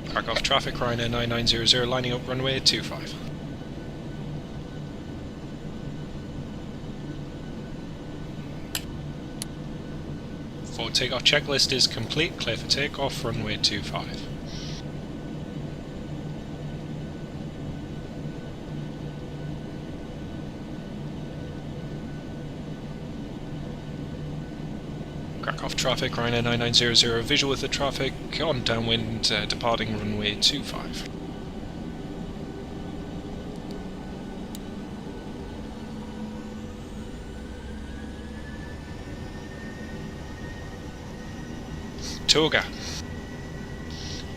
Krakow traffic, Ryanair 9900, lining up runway 25. Forward takeoff checklist is complete, clear for takeoff, runway 25. Krakow traffic, Ryanair 9900, visual with the traffic, on downwind, departing runway 25. Toga.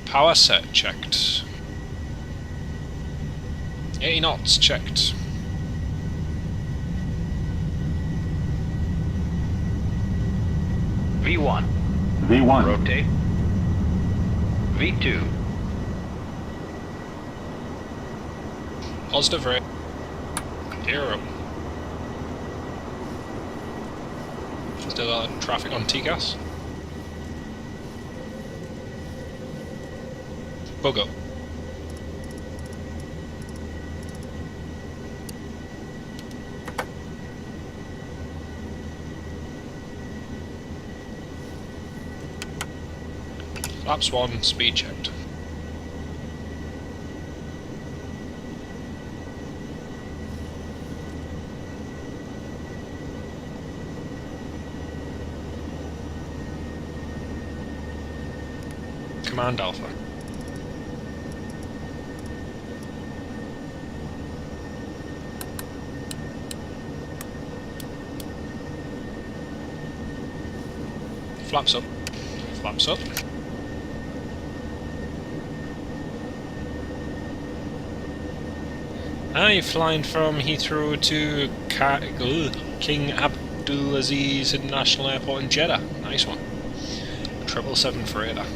Power set checked. 80 knots checked. V1. V1. Rotate. V2. Positive rate. 0. Still traffic on TGAS. Bogo. Flaps 1, speed checked. Command Alpha. Flaps up. Flaps up. You're flying from Heathrow to King Abdulaziz International Airport in Jeddah. Nice one. 777 freighter.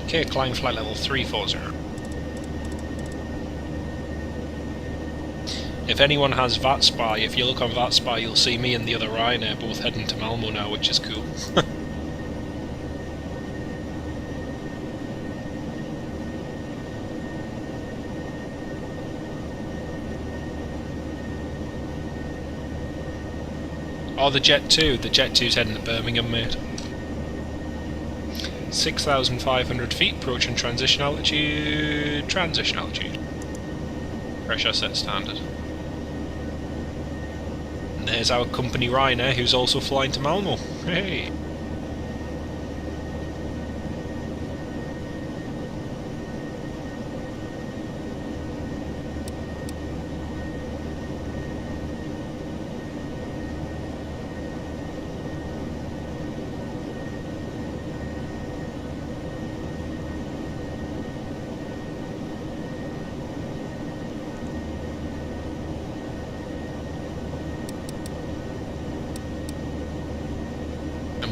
Okay, climb flight level 340. If anyone has VATSPY, if you look on VATSPY, you'll see me and the other Ryanair both heading to Malmo now, which is cool. Oh, the Jet 2. The Jet 2's heading to Birmingham, mate. 6,500 feet, approaching transition altitude. Transition altitude. Pressure set standard. And there's our company Ryanair, who's also flying to Malmo. Hey!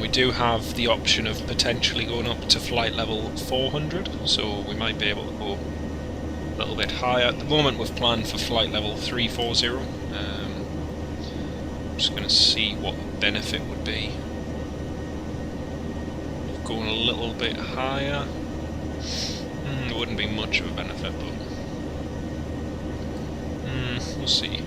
we do have the option of potentially going up to flight level 400, so we might be able to go a little bit higher. At the moment we've planned for flight level 340. I'm just going to see what the benefit would be. Going a little bit higher, there wouldn't be much of a benefit, but we'll see.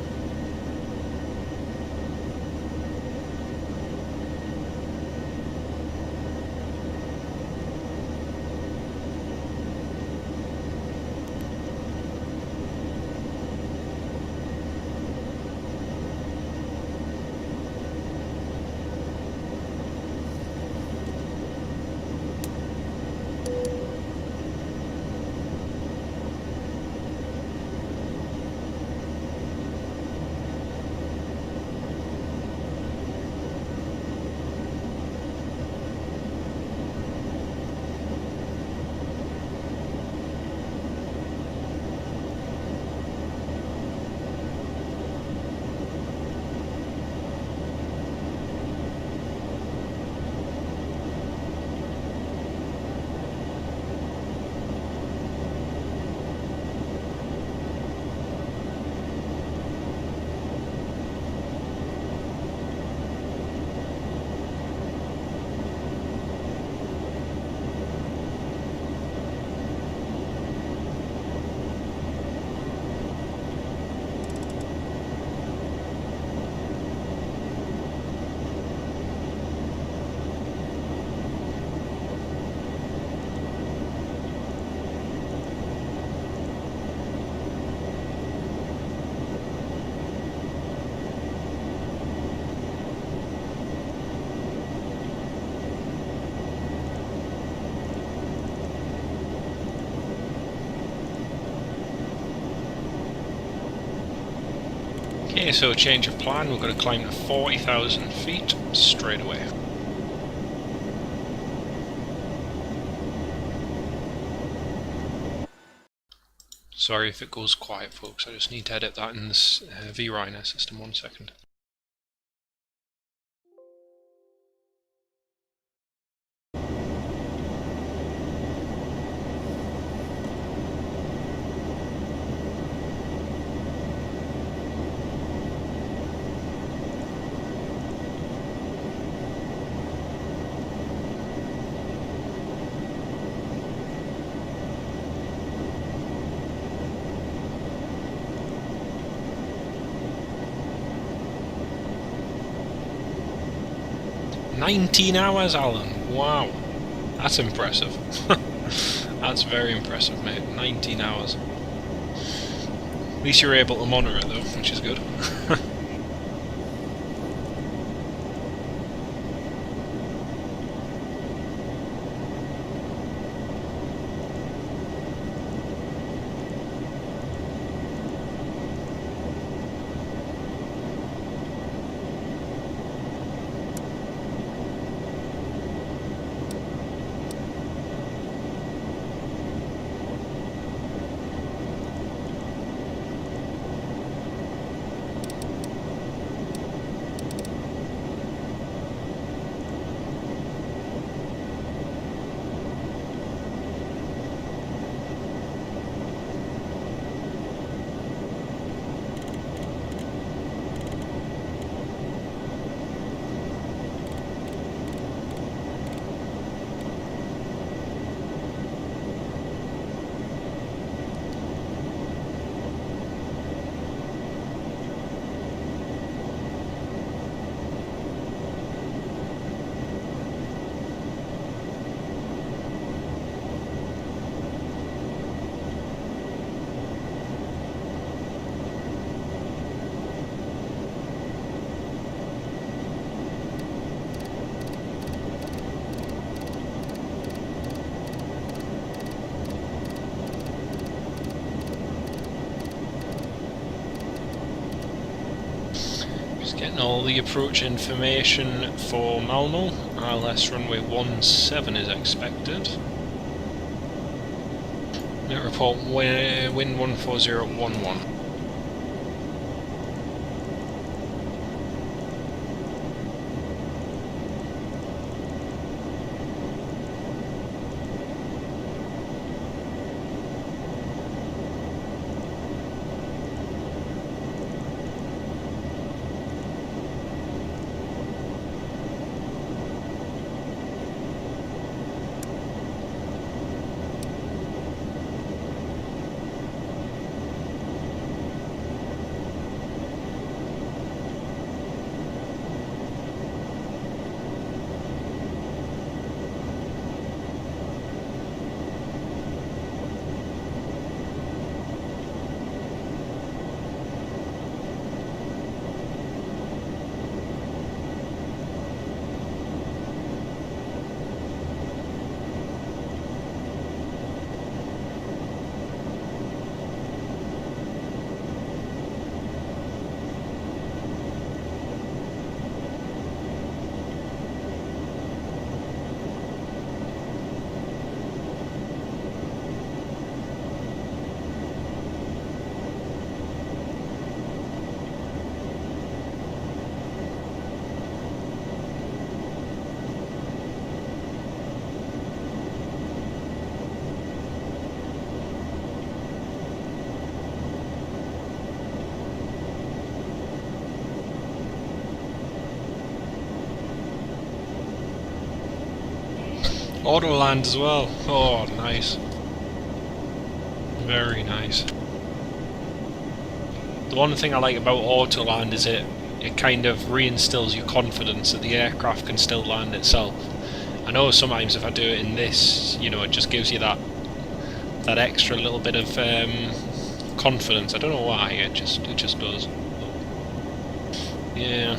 Okay, so change of plan, we're going to climb to 40,000 feet straight away. Sorry if it goes quiet, folks, I just need to edit that in this vRyr system. 1 second. "19 hours, Alan. Wow, that's impressive." That's very impressive, mate. 19 hours. At least you're able to monitor it though, which is good. Getting all the approach information for Malmo. ILS runway 17 is expected. Net report wind 14011. Auto land as well. Oh, nice. Very nice. The one thing I like about auto land is it kind of reinstills your confidence that the aircraft can still land itself. I know sometimes if I do it in this, you know, it just gives you that extra little bit of confidence. I don't know why, it just does. Yeah.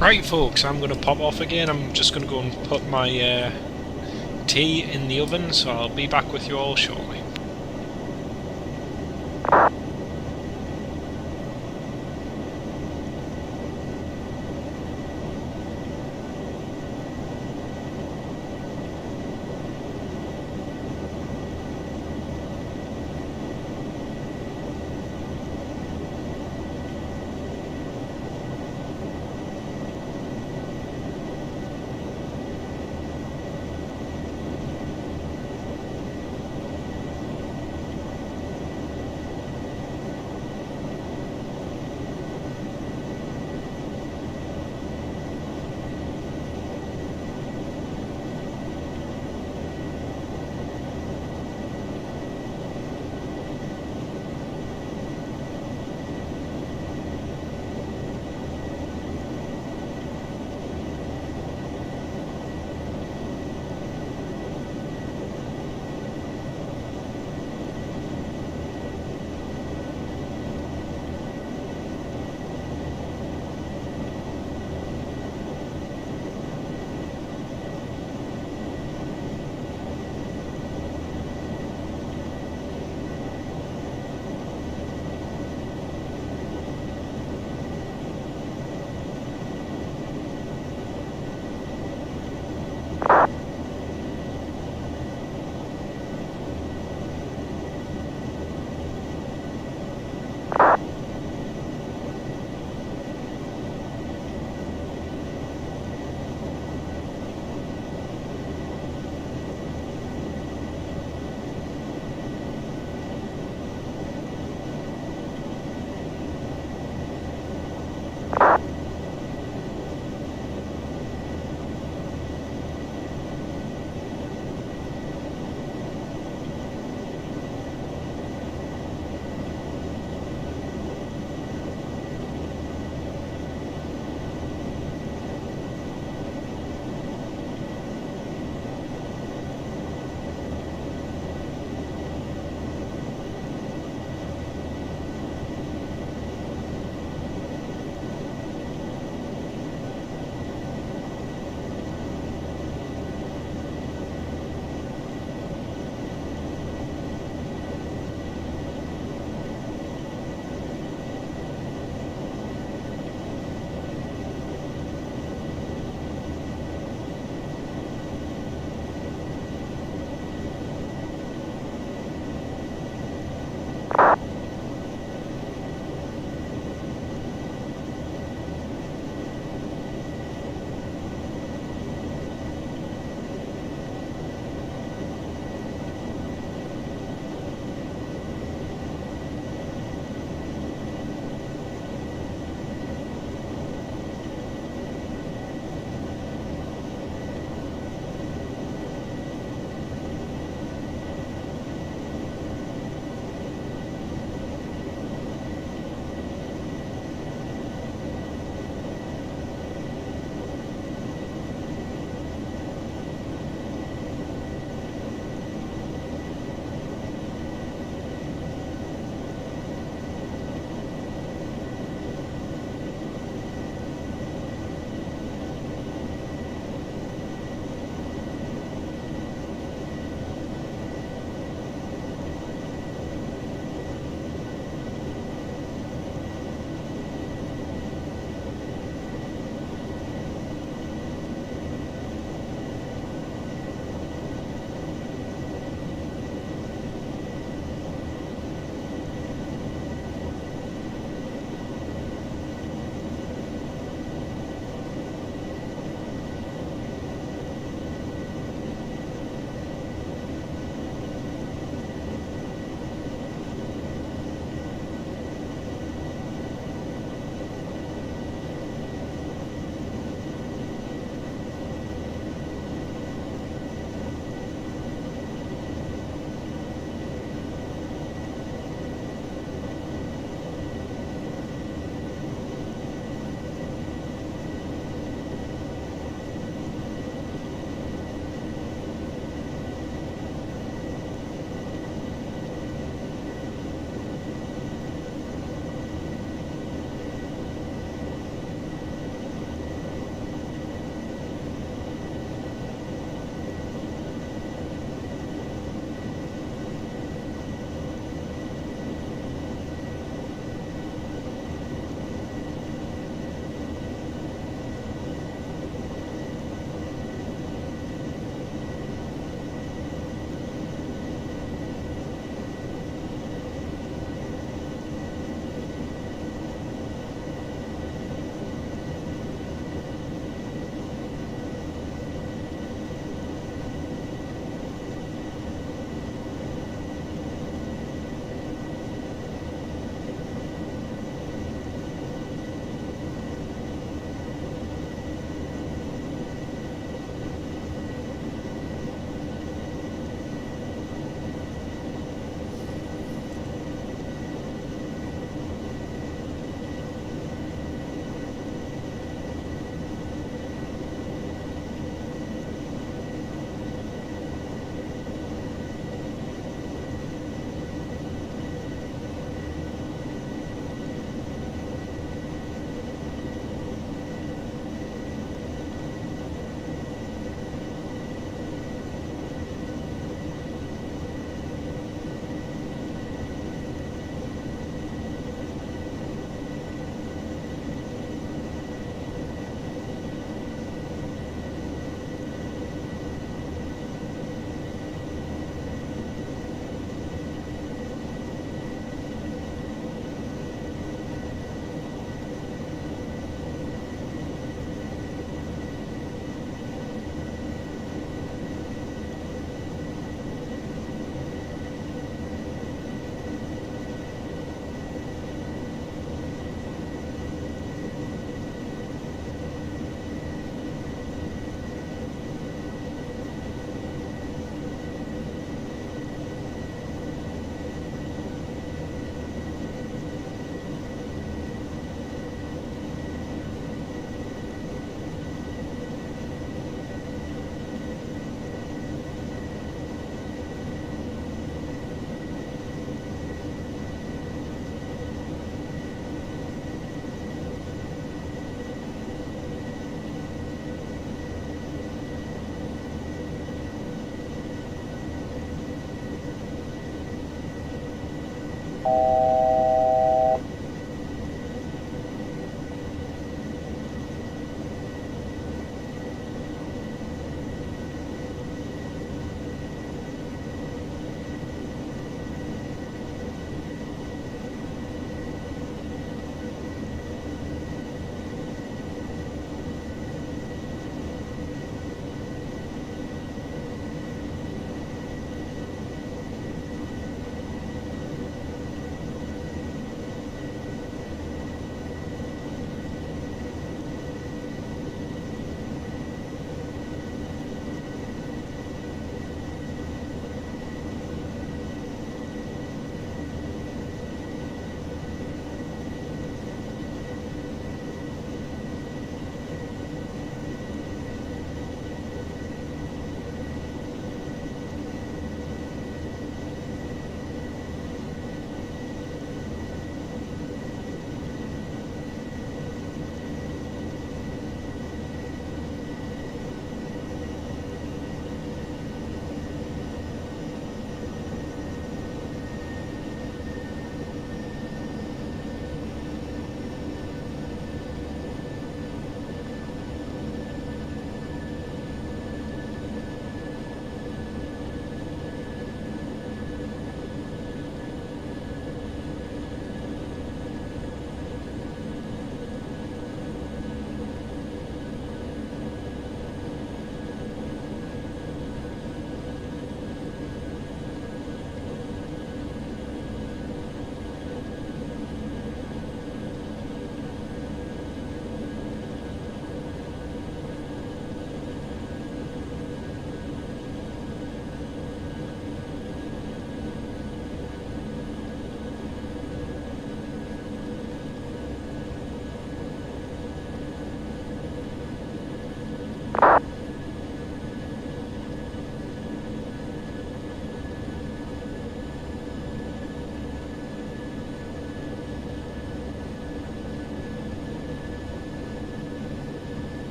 Right folks, I'm going to pop off again. I'm just going to go and put my tea in the oven, so I'll be back with you all shortly.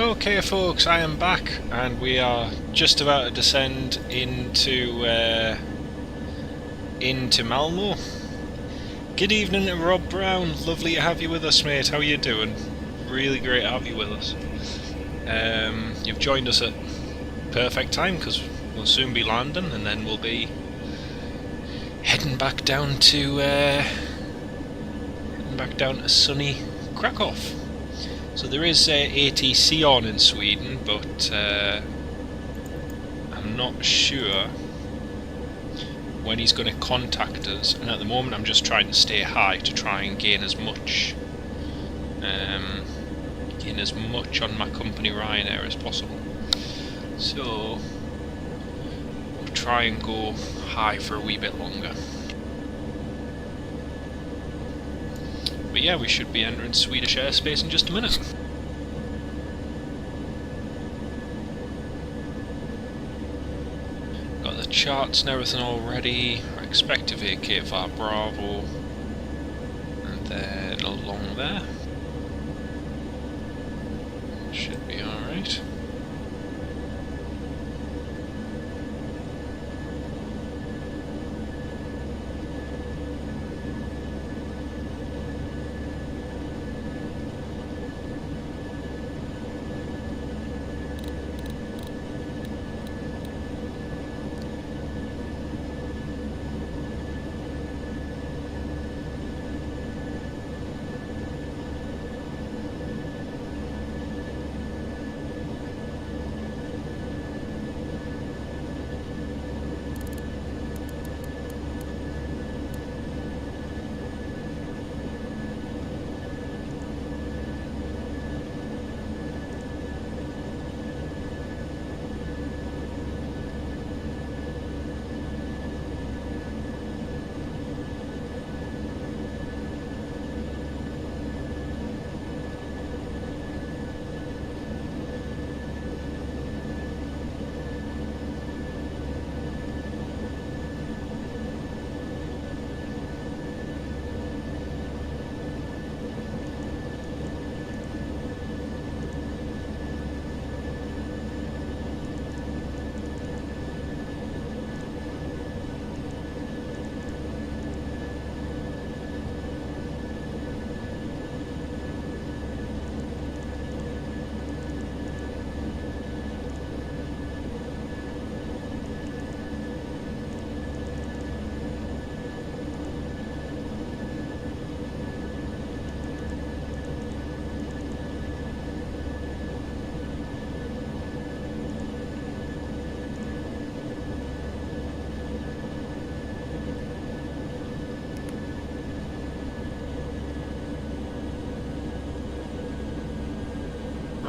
Okay folks, I am back and we are just about to descend into Malmo. Good evening to Rob Brown, lovely to have you with us mate, how are you doing? Really great to have you with us. You've joined us at perfect time because we'll soon be landing and then we'll be heading back down to sunny Krakow. So there is ATC on in Sweden, but I'm not sure when he's going to contact us. And at the moment, I'm just trying to stay high to try and gain as much on my company Ryanair as possible. So we'll try and go high for a wee bit longer. But yeah, we should be entering Swedish airspace in just a minute. Got the charts and everything already. I expect to vacate via Bravo. And then along there. Should be alright.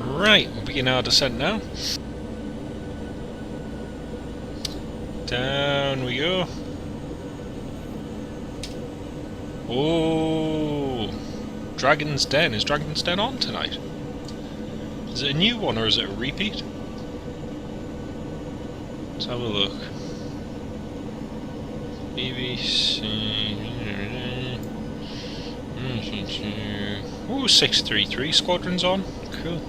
Right, we'll begin our descent now. Down we go. Oh, Dragon's Den. Is Dragon's Den on tonight? Is it a new one or is it a repeat? Let's have a look. BBC. Ooh, 633 Squadron's on. Cool.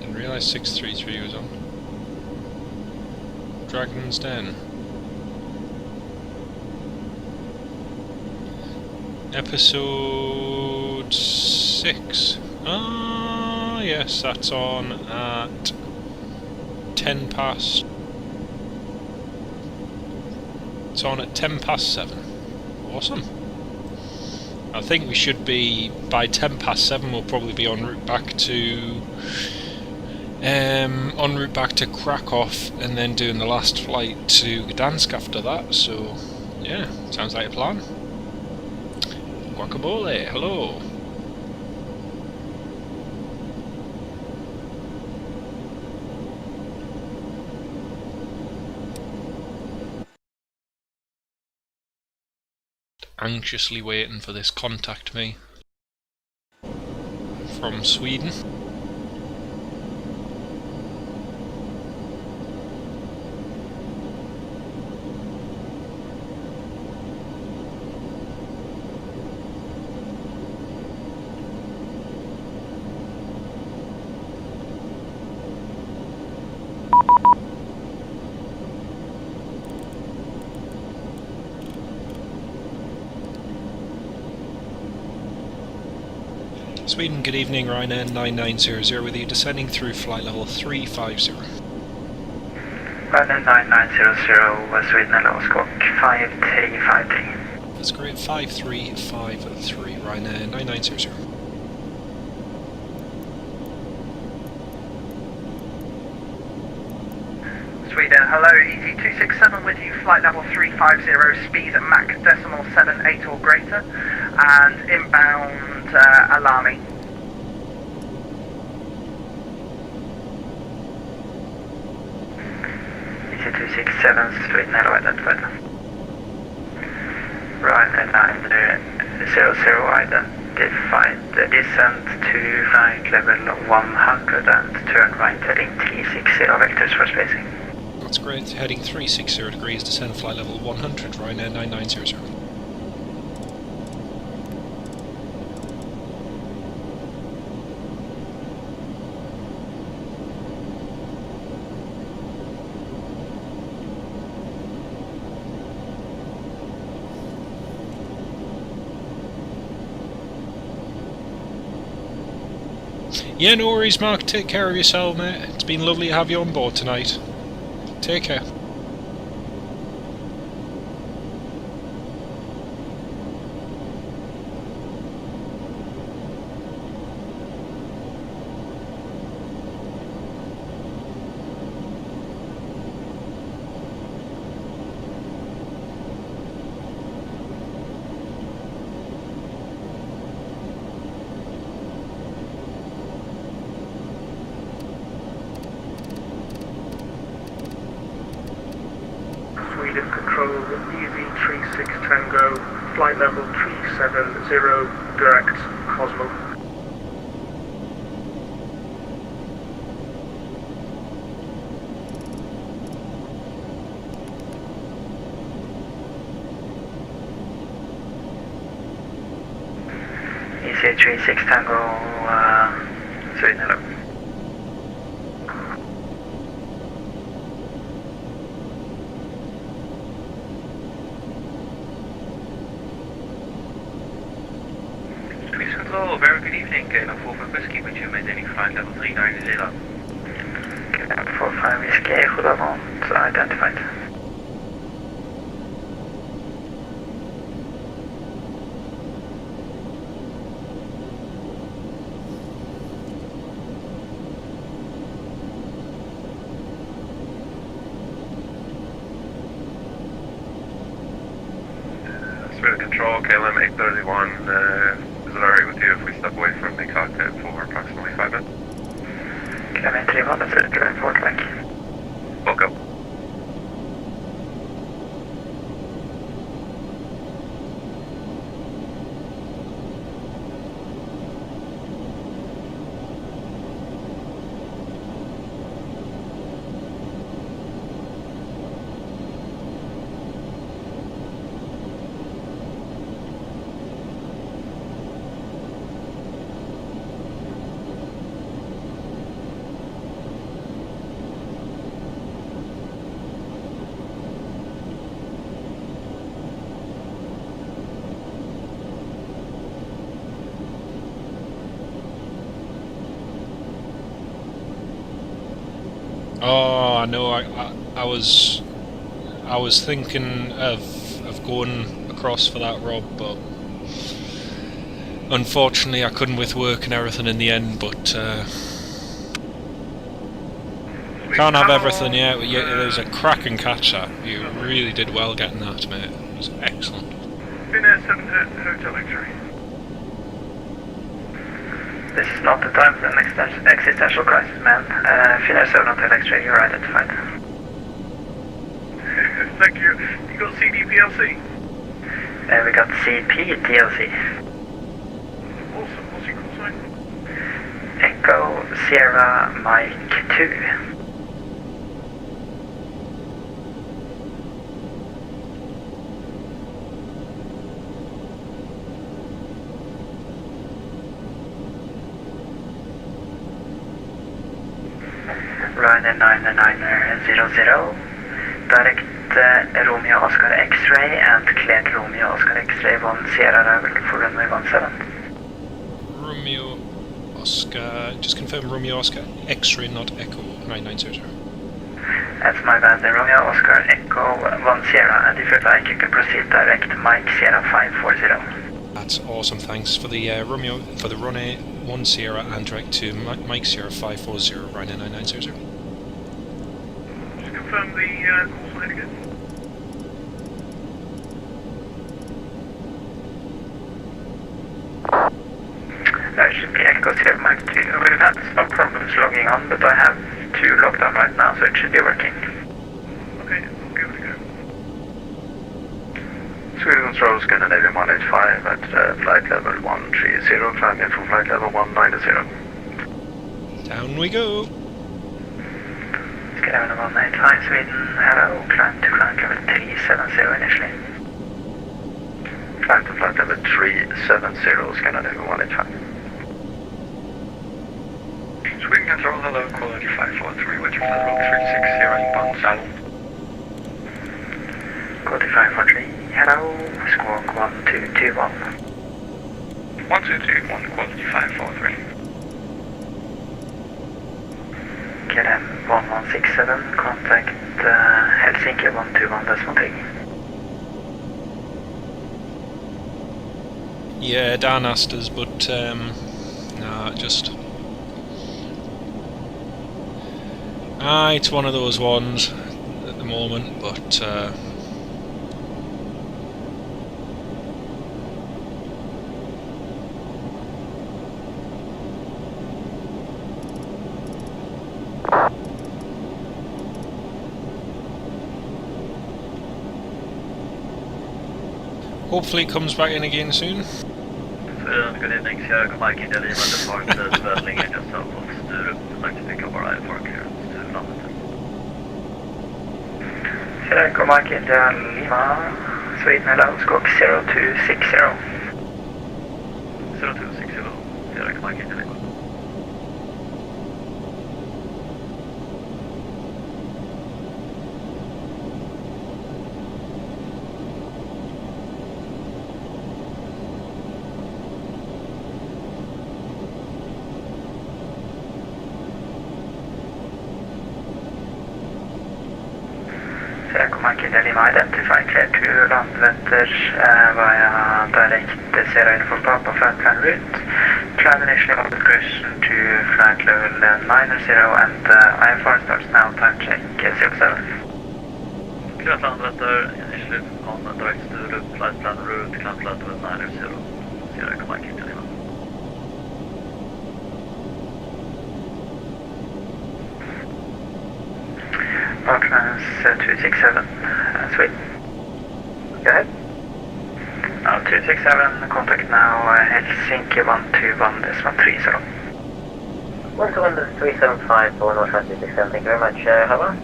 Didn't realise 633 was on. Dragon's Den. Episode 6. Ah, yes, that's on at 10 past. It's on at 10 past 7. Awesome. I think we should be, by 10 past 7 we'll probably be en route back to Krakow and then doing the last flight to Gdansk after that, so yeah, sounds like a plan. Guacamole, hello. Anxiously waiting for this contact me from Sweden. Sweden, good evening, Ryanair 9900 with you, descending through flight level 350. Ryanair 9900, Sweden, hello, squawk 5353. That's great, 5353, Ryanair 9900. Sweden, hello, EZ267 with you, flight level 350, speed at Mach decimal 78 or greater, and inbound alarming. EZ267, Sweden, hello, identified. Ryanair 900, identified, descent to flight level 100 and turn right heading 360 vectors for spacing. That's great, heading 360 degrees, descend flight level 100, Ryanair 9900. Yeah, no worries, Mark. Take care of yourself, mate. It's been lovely to have you on board tonight. Take care. Sweden Control, EV36 Tango, flight level 370, direct Cosmo. EC36 Tango, Sweden, hello. Police Control, very good evening. November Whiskey with you, maintaining flight level 390. 45 Whiskey, goedenavond, identified. Sweden Control, KLM 831, is it alright with you if we step away from the cockpit for approximately 5 minutes? KLM 831, that's it, direct port link. Welcome. Oh, I know. I was thinking of going across for that, Rob, but unfortunately I couldn't with work and everything in the end. But can't have everything yet. But yeah, there's a cracking catch that. You really did well getting that, mate. It was excellent. Finnair 7 Hotel X-ray. This is not the time for an existential crisis, man. Finnair 7 Hotel X-ray, you're identified. Thank you. You got CDPLC? We got CP DLC. Awesome. What's your call sign? Echo Sierra Mike 2. Ryanair 900, direct Romeo Oscar X-ray and cleared Romeo Oscar X-ray 1 Sierra arrival for runway 17. Romeo Oscar, just confirm Romeo Oscar, X-ray not Echo 9900. That's my bad. Romeo Oscar Echo 1 Sierra, and if you'd like, you can proceed direct Mike Sierra 540. That's awesome, thanks for the Romeo, for the Rune 1 Sierra and direct to Mike Sierra 540, Rhino 9900. Just confirm the course line again. That should be Echo Sierra Mike 2. We've had some problems logging on, but I have 2 logged on right now, so it should be working. Okay, we'll give it a go. Sweden Control, Scandinavian 185 at flight level 130, climbing for flight level 190. Down we go! Scandinavian 185 Sweden, hello, climb to flight level 370 initially. Climb to flight level 370, Scandinavian 185. Sweden Control, hello, quality 543, with your federal 360 inbound Malmo. Quality 543, hello, squawk 1221. 1221, quality 543. KLM 1167, contact Helsinki 121.3. Yeah, Dan asked us, but nah, just... it's one of those ones at the moment, but hopefully it comes back in again soon. Good evening, Sierra Mike India Lima departure traveling just south of Sturup. I'd like to pick up our I-4 clearance to London. Sierra Mike India Lima, Sweden, hello, squawk 0260. 0260, Sierra Mike India Lima. Mike India Lima, identify clear to Landvetter via direct Sierra Uniform Papa flight plan route. Climb initially on progression to flight level 90 and IFR starts now, time check 07. Clear Landvetter, initially on direct Sturup, flight plan route, climb flight level 90, Sierra Mike India Lima. Partners 267, Sweden. Go ahead. 267, contact now Helsinki 121.30. 121.375 for North 267, thank you very much. Hello?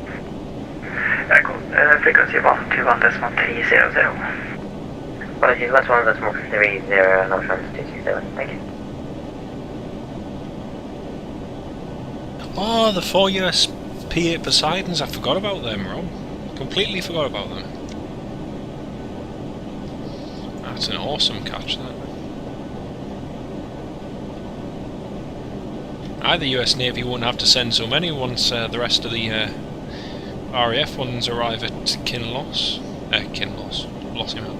Cool. Frequency 121.300. Apologies, last one, that's more 30, North 267, thank you. Oh, the 4 US P8 Poseidons, I forgot about them, Rob. Completely forgot about them. That's an awesome catch, that. Either US Navy won't have to send so many once the rest of the RAF ones arrive at Kinloss. Lossiemouth.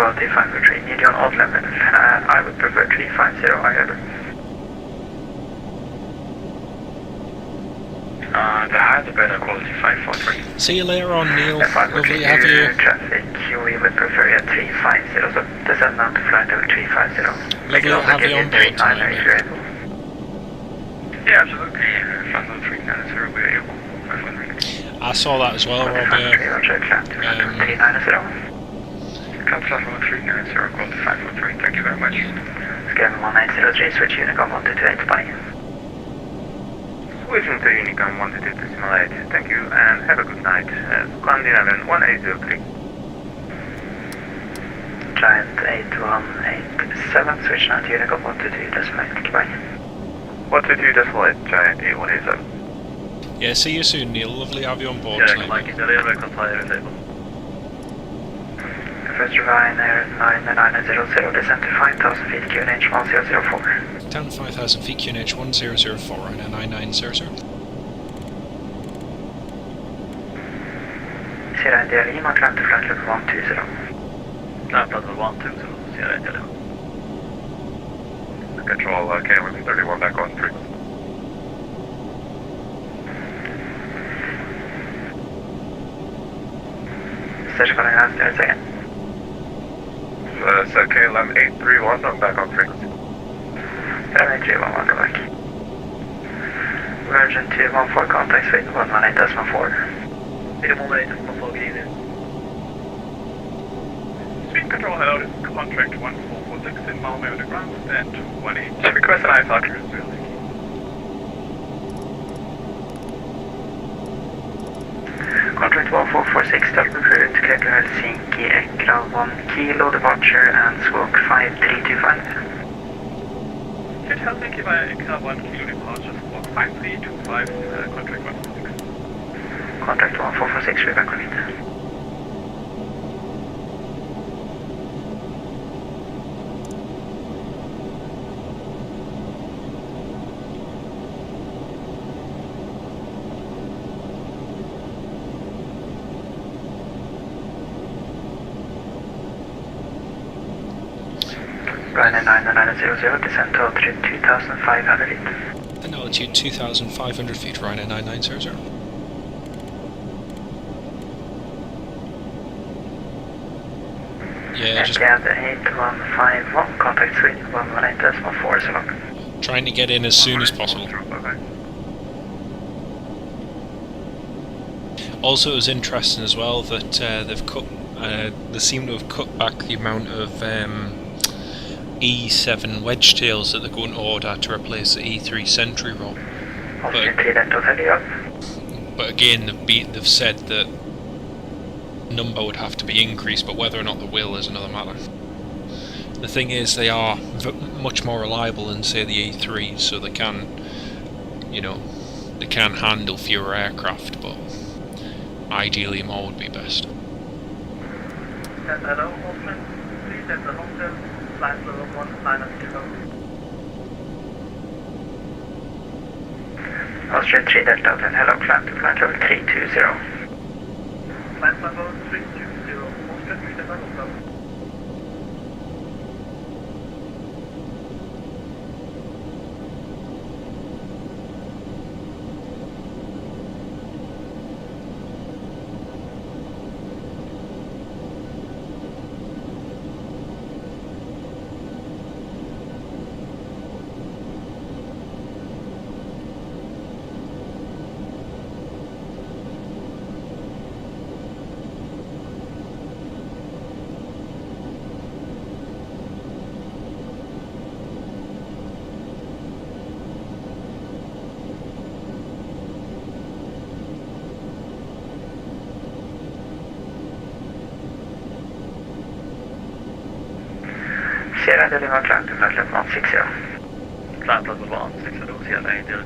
quality 543, need you on odd level. I would prefer 350 however. The higher the better, quality 543. See you later on, Neil. F5 Lovely to have you. Traffic, we would prefer at 350, so descend down to flight level 350. Lovely to have you on board tonight, mate. Yeah, absolutely. Flight level 390, we're able. 500. I saw that as well, Rob. Roger, climb to flight level 390. Climb flight level 390, quality 543, thank you very much. Scale 1903, switch Unicom 128, bye. Switching to Unicom 122 decimal 8, thank you, and have a good night. Land 11 1803. Giant 8187, switch now to Unicom 122 decimal 8, goodbye. 122 decimal 8, Giant 8187. Yeah, see you soon, Neil. Lovely to have you on board Yeah, tonight. like in the railway container table. First Ryanair 9900, descend to 5000 feet, QNH 1004. Down 5,000 feet, QNH 1004, and a 9900. Sierra India Lima, climb to flight level 120. Climb flight level 120, Sierra India Lima. Control, KLM 31 back on 3. Station calling last 30 seconds. So KLM 831, I'm back on frequency. KLM 831, go back. Virgin 214, contact speed 118.4. Speed 118.4, good evening. Speed control, hello, this is contract 1446 in Malmo on the ground, stand 218. Request an ISR clearance, really. Contract 1446, Delta Crew to clear to Helsinki, Ekra 1 kilo, departure and squawk 5325. Get Helsinki via Ekra 1 kilo departure, squawk 5325, contract 146. Contract 1446, we're back on it. Ryanair 9900, descend to altitude 2500 feet. And altitude 2,500 feet, Ryanair 9900. Yeah, just Etihad 8151, contact Sweden 118.4 so long. trying to get in as soon as possible. Also, it was interesting as well that they seem to have cut back the amount of E7 wedge tails that they're going to order to replace the E3 Sentry roll. But again, they've said that number would have to be increased, but whether or not they will is another matter. The thing is, they are much more reliable than, say, the E3s, so they can, they can handle fewer aircraft, but ideally more would be best. Hello, Osman. Please enter hotel, flight level 190. Austrian 3 Delta, then hello, climb to flight level 320. Flight level 320, Oscar 3 Delta Hotel. Sierra India Lima, climb to flight level 160. Climb flight level 160, Sierra India.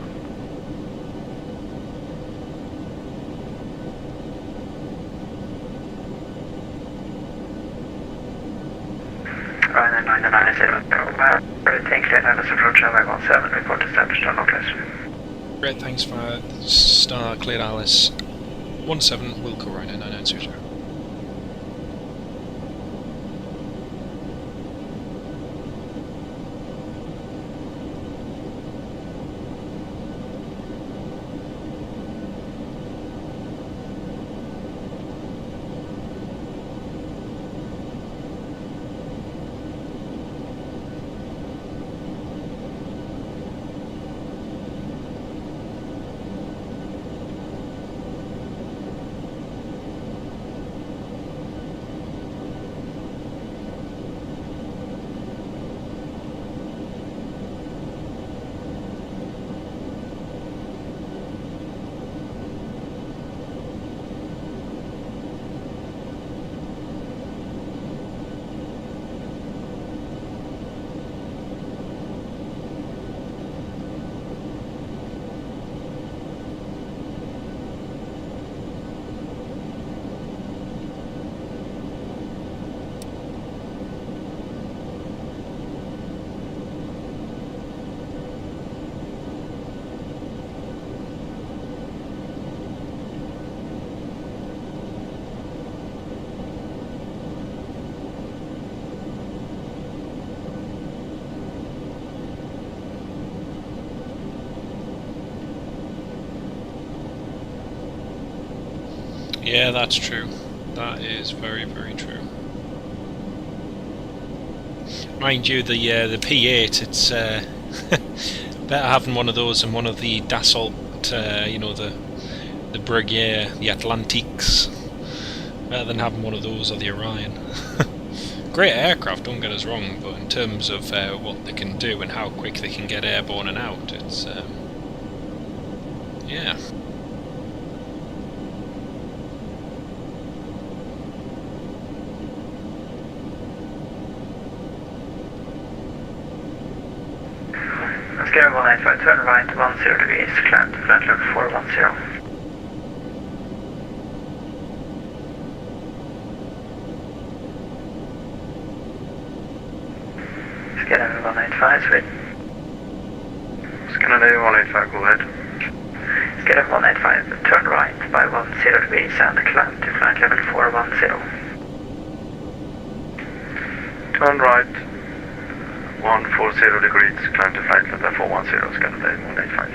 Ryanair 9990, retain clear levels approach runway 17, report established on Oculus. Great, thanks for Star Clear Alice 17, Wilco Ryanair 9900. Yeah, that's true. That is very, very true. Mind you, the P8, it's better having one of those than one of the Dassault, you know, the Vryr, the Atlantiques. Better than having one of those or the Orion. Great aircraft, don't get us wrong, but in terms of what they can do and how quick they can get airborne and out, it's yeah. Oscar 185, turn right 10 degrees, climb to flight level 410. Scandinavia 185, sweet. Scandinavia 185, go ahead. Scandinavia 185, turn right by 10 degrees and climb to flight level 410. Turn right 140 degrees, climb to flight level 410, Scandinavia 185.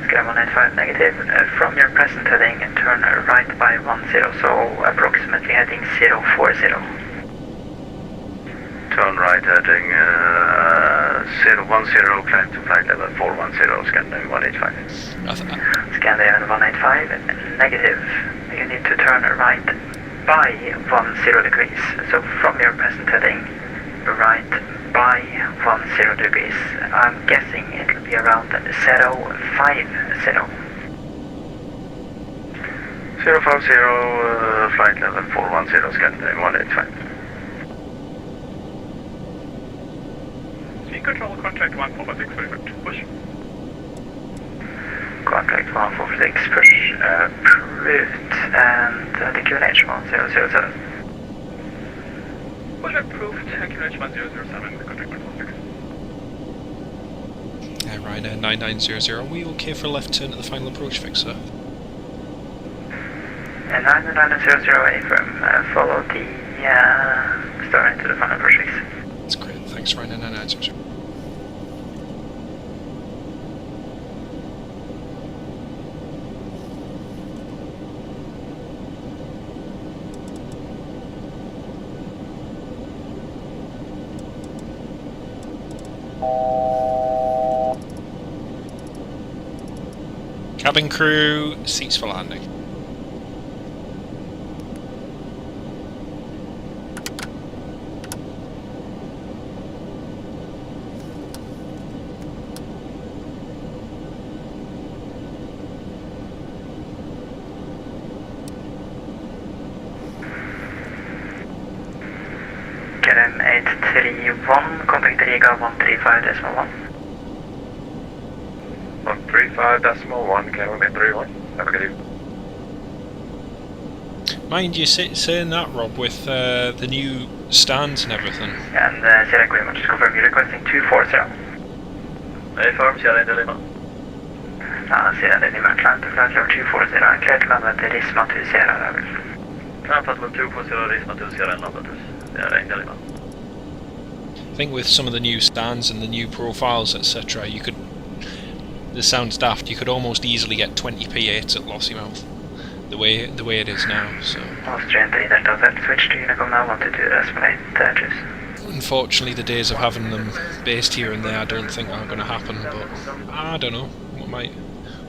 Scandinavia 185, negative. From your present heading, turn right by 10, so approximately heading 040. Turn right heading 010, climb to flight level 410, Scandinavia 185. Scandinavia 185, negative. You need to turn right by 10 degrees. So from your present heading, right by 10 degrees. I'm guessing it will be around 050. 050, flight level 410, Scandinavia 185. Control contract 1446, very good. Push. Contract 146, push, approved, and the QNH 1007. Push approved, QNH 1007, contract 146. Ryanair 9900, are we okay for a left turn at the final approach fix, sir? And 9900 affirm, follow the star into the final approach fix. That's great, thanks Ryanair 9900. Cabin crew, seats for landing. KLM 831, contact Riga 135.1. 135.1, KLM 831. Have a good evening. Mind you saying that, Rob, with the new stands and everything. And Sierra Agreement, just confirm you're requesting 240. Affirm, Sierra India Lima. Sierra Lima, climb to flight level 240, and clear to land at Risma to Sierra level. Climb flight level 240, Risma to Sierra India Sierra Lima. I think with some of the new stands and the new profiles, etc., you could. This sounds daft. You could almost easily get 20 P8s at Lossiemouth, the way it is now. So. Austrian 3 Delta, switch to Unicom now. 122 estimate. Choose. Unfortunately, the days of having them based here and there, I don't think are going to happen. But I don't know.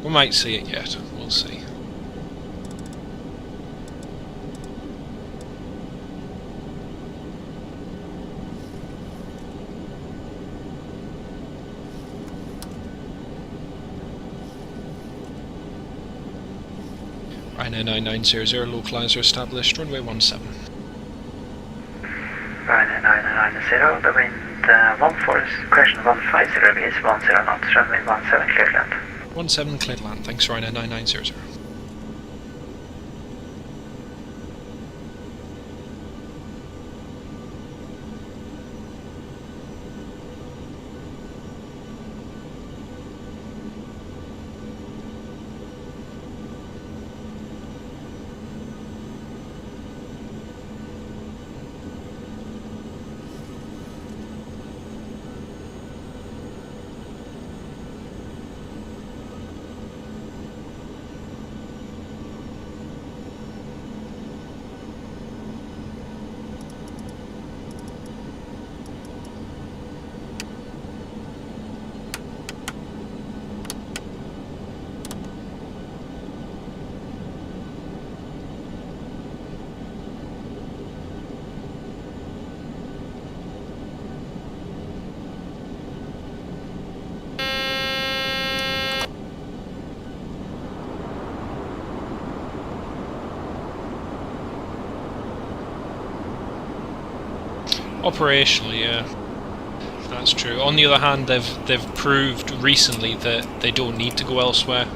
We might see it yet. We'll see. Ryanair 9900, localizer established, runway 17. Ryanair 9990, the wind 14, correction 150 degrees, 10 knots, runway 17, clear to land. 17 clear to land, thanks Ryanair 9900. Operationally, yeah. That's true. On the other hand, they've proved recently that they don't need to go elsewhere.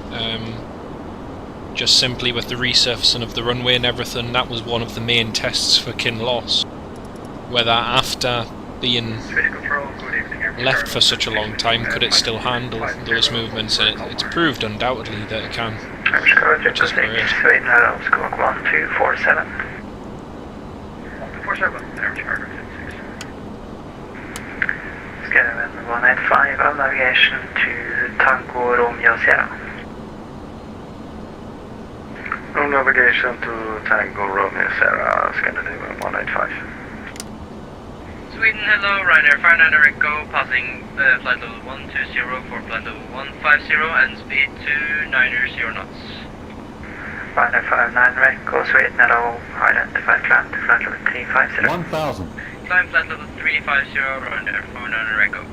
Just simply with the resurfacing of the runway and everything, that was one of the main tests for Kinloss. Whether after being left for such a long time, could it still handle those movements? And it's proved undoubtedly that it can. Which is great. Sweden Hello, Squawk 1247. 47, average cargo 66. Skyrim 185 of navigation to Tango Romeo Sierra. No navigation to Tango Romeo Sierra, Scandinavian 185. Sweden, hello, Ryanair 59 Echo, passing flight level 120 for flight level 150 and speed 290 knots. Ryanair 59 Echo, Sweden Hello, identified climb to flight level 350. 1,000. Climb flight level 350, Ryanair 59 Echo.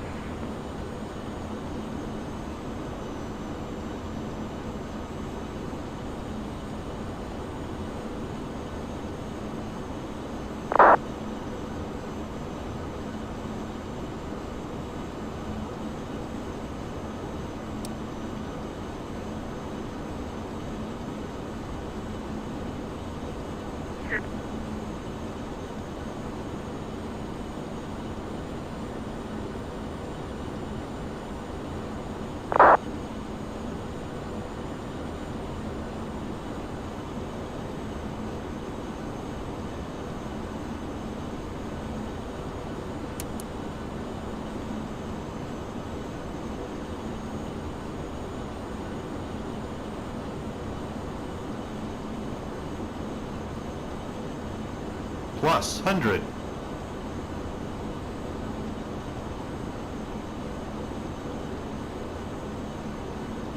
Plus 100.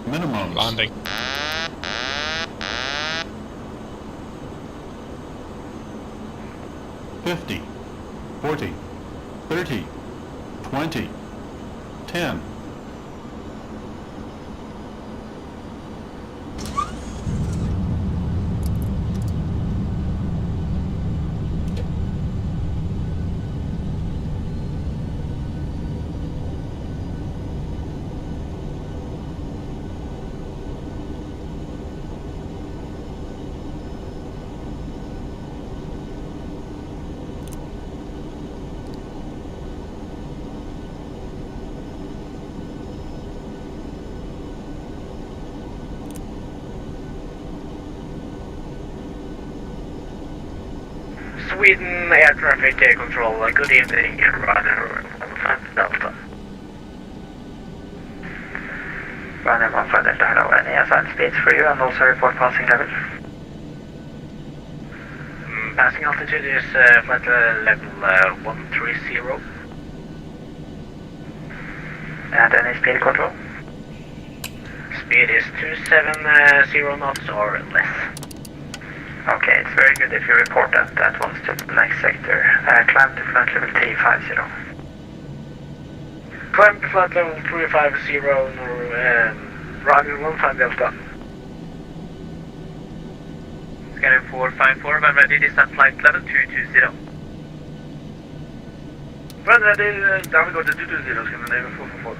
Minimums. Landing. $50, $40, $30, $20, $10. Sweden Air Traffic Control, good evening, Ryanair 15 Delta. Ryanair 15 Delta, hello, any assigned speeds for you and also report passing level? Passing altitude is flight level 130. And any speed control? Speed is 270 knots or less. Okay, it's very good if you report that at once to the next sector. Climb to flight level 350. Climb to flight level 350, Ryanair 15 Delta. Scanning 454, when ready, descent flight level 220. When ready, down we go to 220, Scandinavian 444.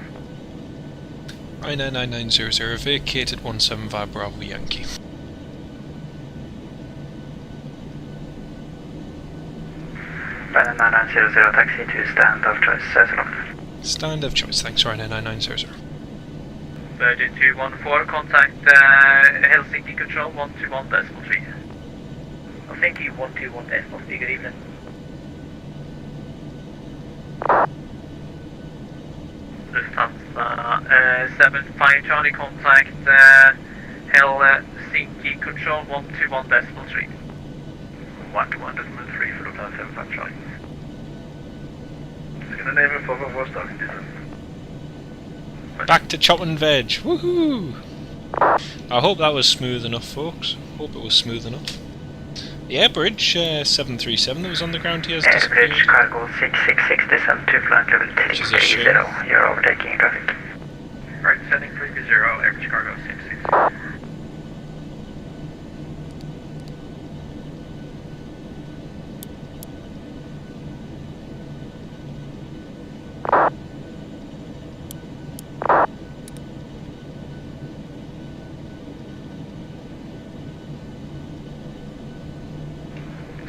Ryanair 9900, vacated 175 Bravo Yankee. Ryanair 9900, taxi to stand of choice, Cessalock. Stand of choice, thanks Ryanair 9900. Virgin 214, contact Helsinki Control 121.3. Helsinki 121.3, good evening. Lufthansa 75 Charlie, contact Helsinki Control 121.3. 121.3 for Lufthansa 75 Charlie. Scandinavian 444 starting descent. Back to chop and veg, woohoo! I hope that was smooth enough, folks. Hope it was smooth enough. The airbridge 737 that was on the ground here has disappeared. Airbridge cargo 666 descent to flight level 330. You're overtaking traffic. Right, sending 330, average cargo 666.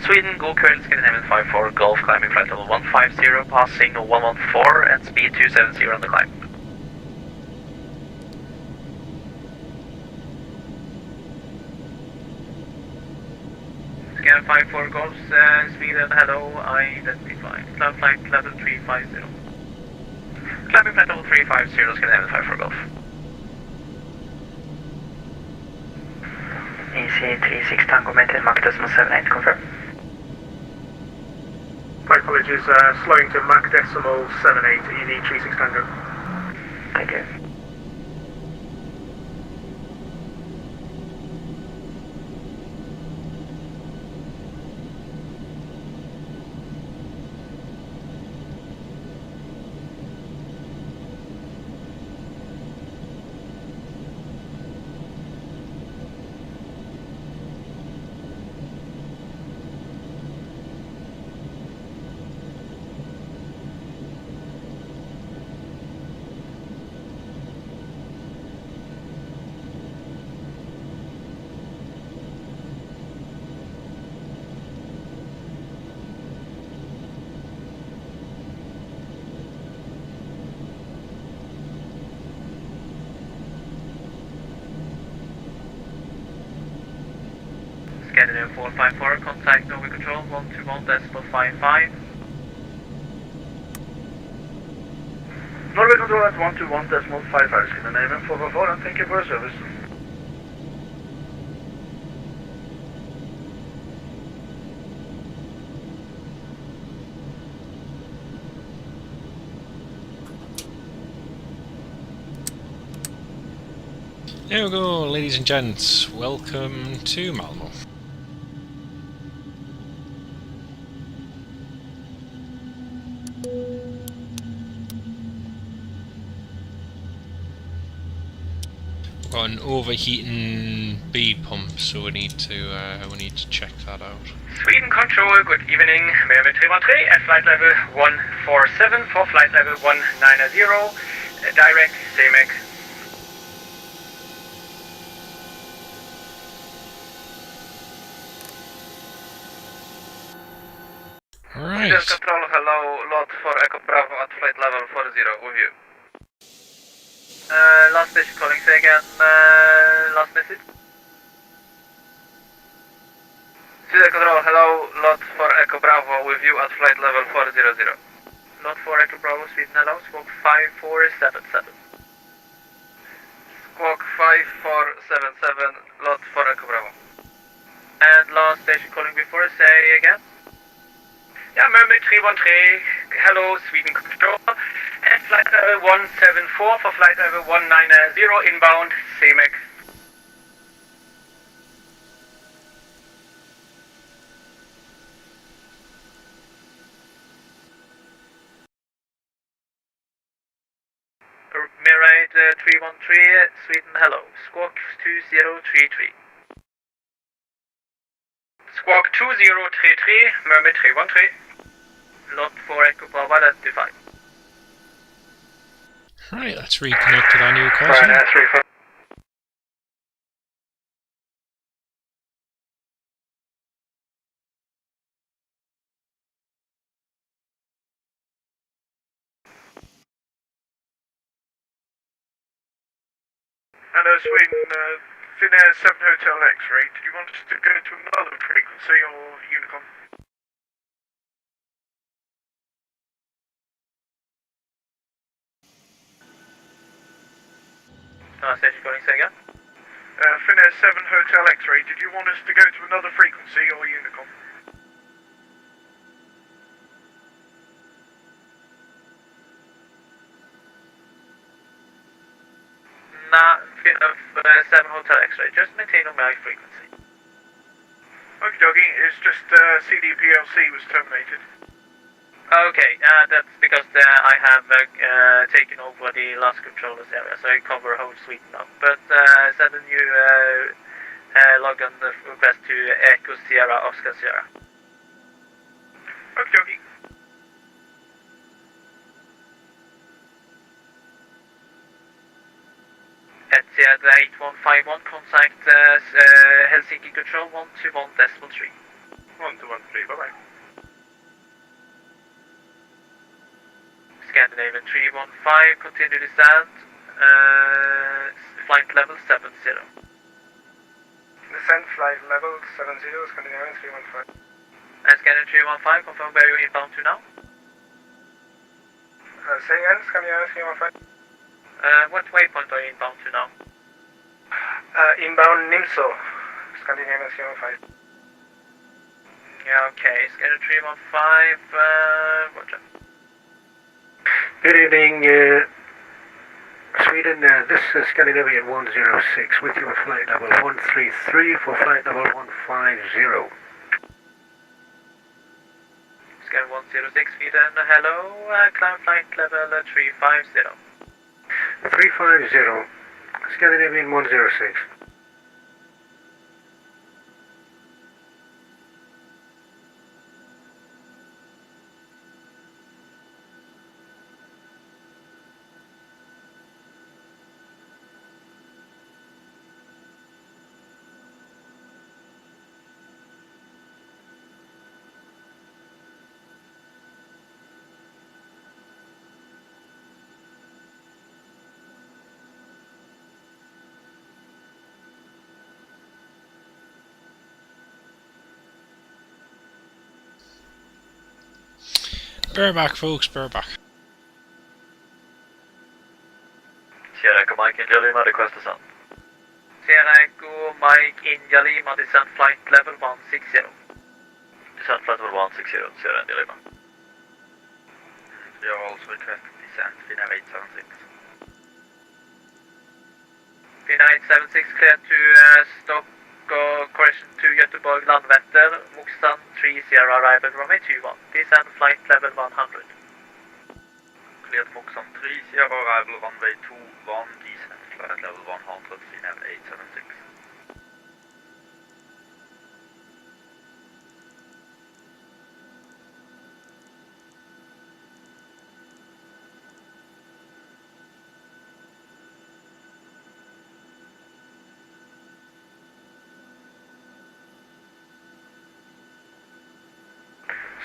Sweden, go current Scandinavian 54, Golf, climbing flight level 150, passing 114 and speed 270 on the climb. Scan 54 Golf, Sweden, hello, identified. Climb flight level 350. Climbing flight level 350, Scandinavian 54 Golf. EC36 Tango maintain Mach decimal 78, confirm. My apologies, slowing to Mach decimal 78, EV36 Tango. Thank you. Scandinavian 454, contact Norway Control 121 decimal 55. Norway Control at 121 decimal 55, Scandinavian 444, and thank you for your service. There we go, ladies and gents. Welcome to Malmo. We've got an overheating bead pump, so we need to check that out. Sweden Control, good evening. Malmo 313 at flight level 147 for flight level 190. Direct CMEC. Right. Control, hello, lot for Echo Bravo at flight level 40, with you. Last station calling, say again, last message. Sweden Control, hello, lot for Echo Bravo with you at flight level 400. Lot for Echo Bravo, Sweden, hello, squawk 5477. Squawk 5477, lot for Echo Bravo. And last station calling before, say again. Yeah, Malmo 313, hello, Sweden Control. At flight level 174 for flight level 190 inbound, CMEC. Mirror 313, Sweden, hello, squawk 2033. Squawk 2033, Malmo 313. Lot for Echo Bravo identified. Right, let's reconnect with our new question. Hello, Sweden, Finnair 7 Hotel X-ray. Did you want us to go to another frequency or Unicom? Station calling, say again. Finnair 7 Hotel X-ray. Did you want us to go to another frequency or Unicom? Nah, 7 Hotel X-ray, just maintain on my frequency. Okie dokie, it's just CDPLC was terminated. Okay, that's because I have taken over the last controllers area, so I cover whole Sweden now. But send a new log on the request to Echo Sierra, Oscar Sierra. Okie dokie. Etihad 8151, contact Helsinki Control 121.3. 1213, bye-bye. Scandinavian 315, continue descent, flight level 70. Descent flight level 70, Scandinavian 315. And Scandinavian 315, confirm where you're inbound to now. Say again, Scandinavian 315. What waypoint are you inbound to now? Inbound Nimso, Scandinavian 315. Yeah, okay, Scandinavian 315, roger. Good evening, Sweden. This is Scandinavian 106 with you at flight level 133 for flight level 150. Scan 106 Sweden, hello, climb flight level 350. 350, Scandinavian 106. Bear back, folks, bear back. Sierra Echo Mike India Lima, request descent. Sierra Echo Mike India Lima, descent flight level 160. Descent flight level 160, Sierra India Lima. We are also requesting descent, Finnair 876. Finnair 876 clear to stop correction to Göteborg Landvetter, Moxan 3 Sierra arrival runway 21. Descend flight level 100. Cleared Moxan 3 Sierra arrival runway 21, descent flight level 100, Finnair 876.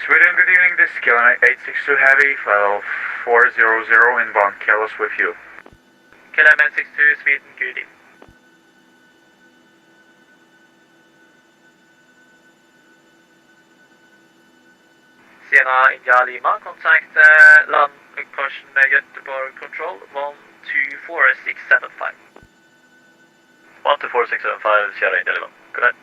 Sweden, good evening, this is Killer 862 Heavy, flight 400 inbound, Carlos with you. Killer 862 Sweden, good evening. Sierra India Lima, contact land caution Göteborg control 124675. 124675, Sierra India Lima. Good night.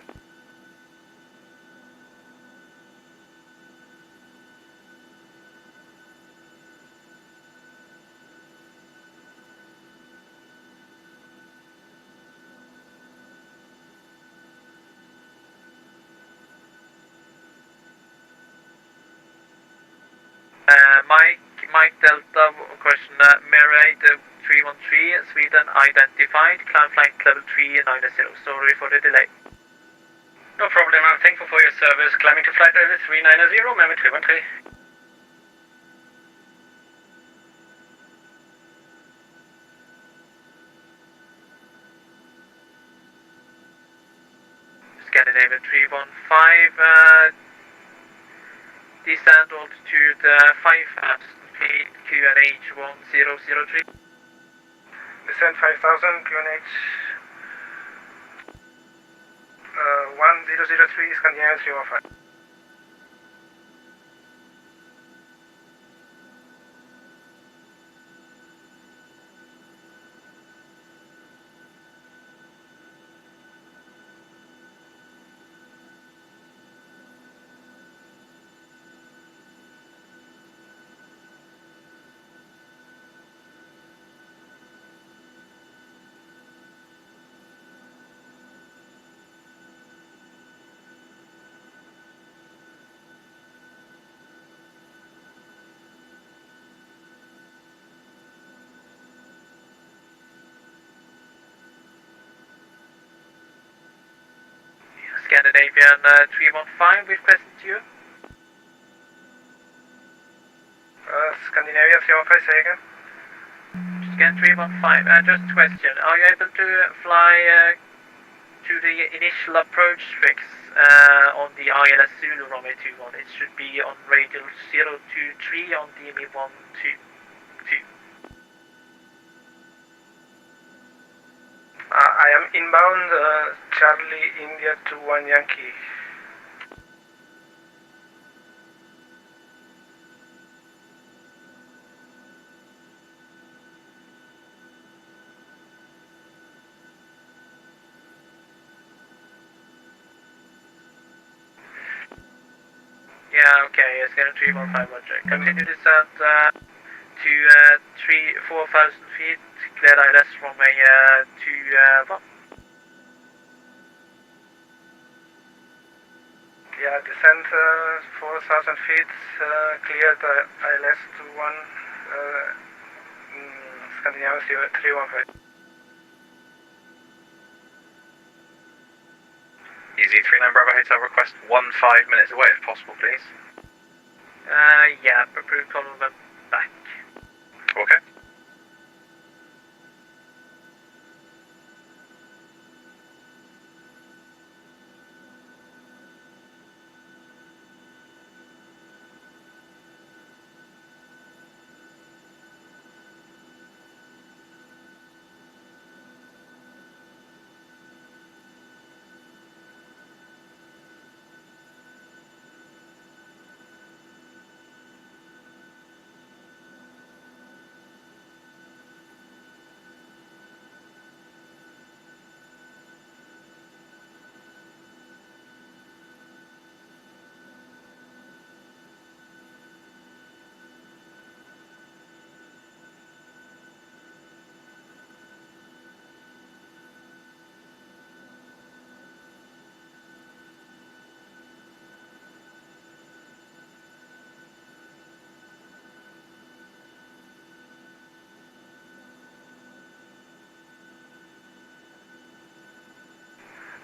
Mike Delta, question Mirror 313, Sweden identified, climb flight level 390. Sorry for the delay. No problem, I'm thankful for your service. Climbing to flight level 390, Memo 313. Scandinavian 315, descend altitude 5,000 feet, QNH 1003. Descent 5,000, QNH 1003, Scandinavian 315. Scandinavian 315 with question to you. Scandinavia 315, say again. Scan 315, just a question. Are you able to fly to the initial approach fix on the ILS Zulu runway 21. It should be on radial 023 on DME 122. I am inbound, Charlie India to 1 Yankee. Yeah, okay, scanner 315 Roger. Continue descent to 4,000 feet, clear ILS from a 2-1. Yeah, descent 4,000 feet, cleared ILS to 1, Scandinavia 315. Easy 39 Bravo Hotel, request 15 minutes away if possible, please. Yeah, approved, call them back. Okay.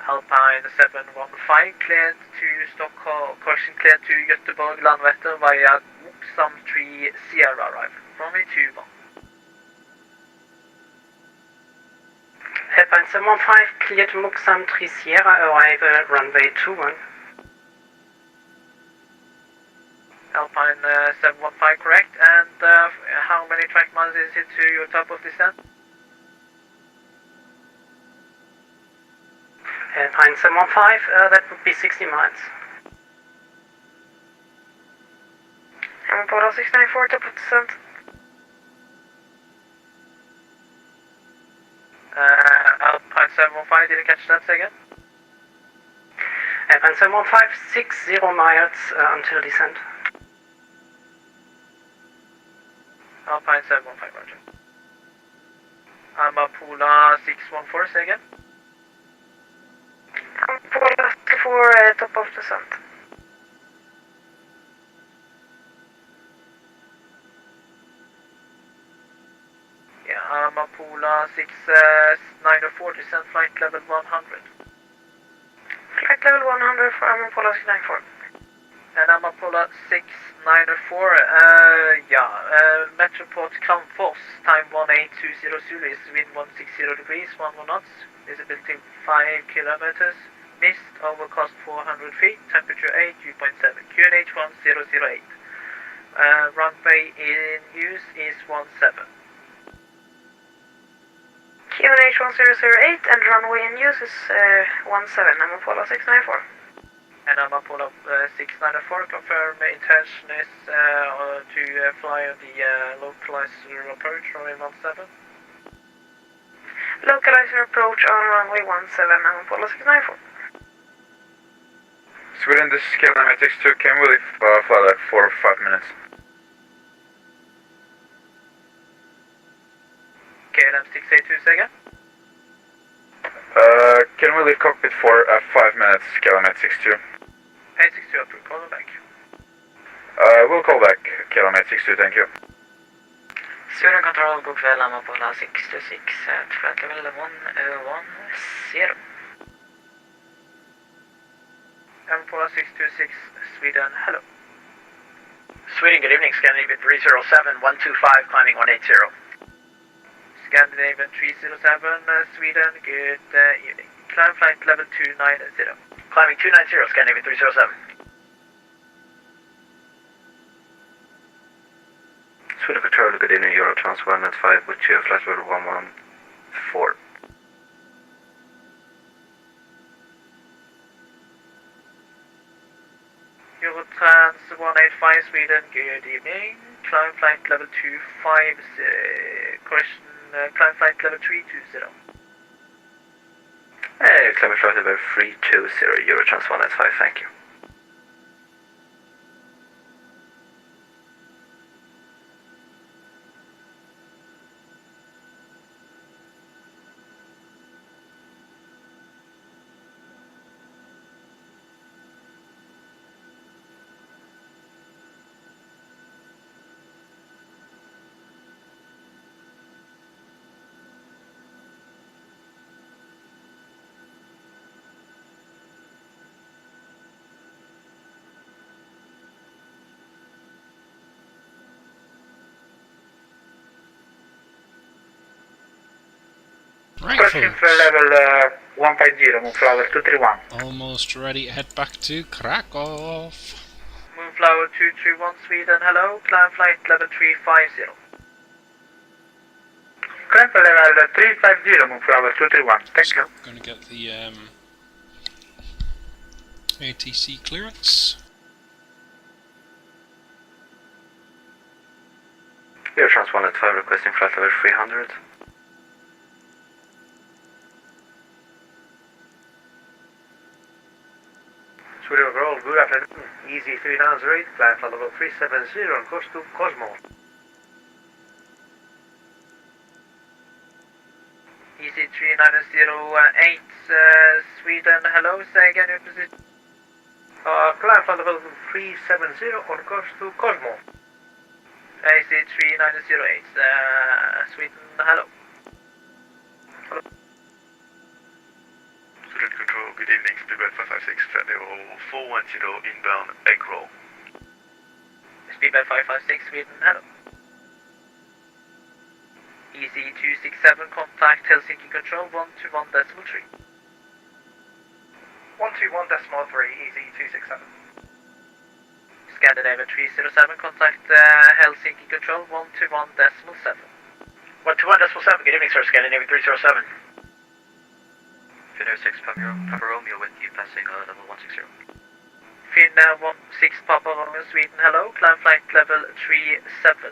Alpine 715 cleared to Stockholm, correction cleared to Göteborg Landvetter via Some 3 Sierra arrival. Runway 21. Alpine 715 cleared Muxam 3 Sierra arrival runway 21. Alpine 715 correct, and how many track miles is it to your top of descent? Alpine 715, that would be 60 miles. I'm Polo 694, top of descent. Alpine 715, didn't catch that again? Alpine 715, 60 miles until descent. Alpine 715, roger. Amapula 614, say again? I'm Polo 64, top of descent. Yeah, Amapula 6904, descent flight level 100. Flight level 100 for Amapula 694. And Amapula 694, Metroport Kramfors, time 1820 Zulu is wind 160 degrees, 11 knots, visibility 5 kilometers, mist, overcast 400 feet, temperature 8, dew point 7, QNH 1008. Runway in use is 17. QNH 1008 and runway in use is 17, Amapula 694. And Amapula 694, confirm intention is to fly on the localizer approach, runway 17. Localizer approach on runway 17, Amapula 694. Sweden, this is KLM 62. Can we fly like 4 or 5 minutes? KLM 682, say again? Can we leave cockpit for 5 minutes, KLM 62? 862 approved, call them back. We'll call back, KLM 62, thank you. Sweden Control, god kväll, Amapula 626, flight level 110. Amapula 626, Sweden, hello. Sweden, good evening, Scandinavian 307, 125, climbing 180. Scandinavian 307, Sweden, good evening. climb flight level 290. Climbing 290, Scandinavia 307. Sweden Control, good evening, Eurotrans 195 with you, flight level 114. Eurotrans 185 Sweden, good evening. Climb flight level 250, correction, climb flight level 320. Hey, climbing flight level 320, Eurotrans 195, thank you. Right, Question for level 150, Moonflower 231. almost ready to head back to Krakow. Moonflower 231 Sweden, hello. Climb flight level 350. Climb for level 350, Moonflower 231. Thank you. Gonna get the ATC clearance. Eurotrans 195 requesting flight level 300. Sweden overall, good afternoon. Easy 398, flight flight level 370 on course to Cosmo. Easy 3908 Sweden, hello. Say again your position. Climb flight level 370 on course to Cosmo. Easy 3908 Sweden, hello. Student Control, good evening, Speedbird 556, flight level 410 inbound egg roll. Speedbird 556 Sweden, hello. Easy 267, contact Helsinki Control 121.3. 121.3, easy 267. Scandinavia 307, contact Helsinki Control 121.7. 121.7, good evening, sir. Scandinavia 307. Finnair 6 Papa Romeo with you passing level 160. Finnair 16 Papa Romeo Sweden, hello. Climb flight level 370.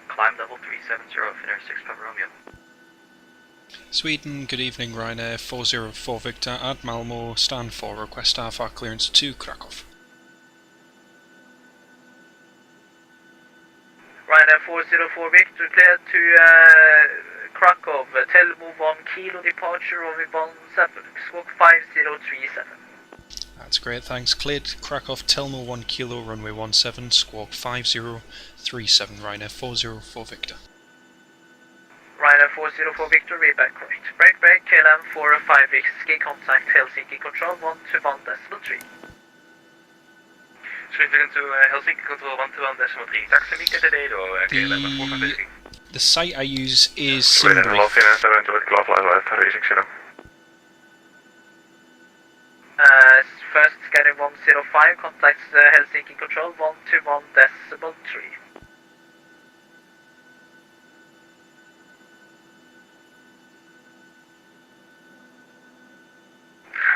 Climb level 370, Finnair 6 Papa Romeo. Sweden, good evening, Ryanair 404 Victor at Malmo, stand for request AFA clearance to Krakow. Ryanair 404 Victor, cleared to Krakow, Telmo 1 kilo, departure runway 17, squawk 5037. That's great, thanks. Cleared Krakow, Telmo 1 kilo, runway 17, squawk 5037, Ryanair 404 Victor. Ryanair 404 Victor, reback correct. Break, KLM 405 Whiskey, contact Helsinki Control 121.3. Sweden to Helsinki Control 121.3, taxi KLM 405 Whiskey. The site I use is Sweden, Simbrief. hello, Finnair 7 with Glove Live 360. First scanning 105, contacts Helsinki Control 121.3.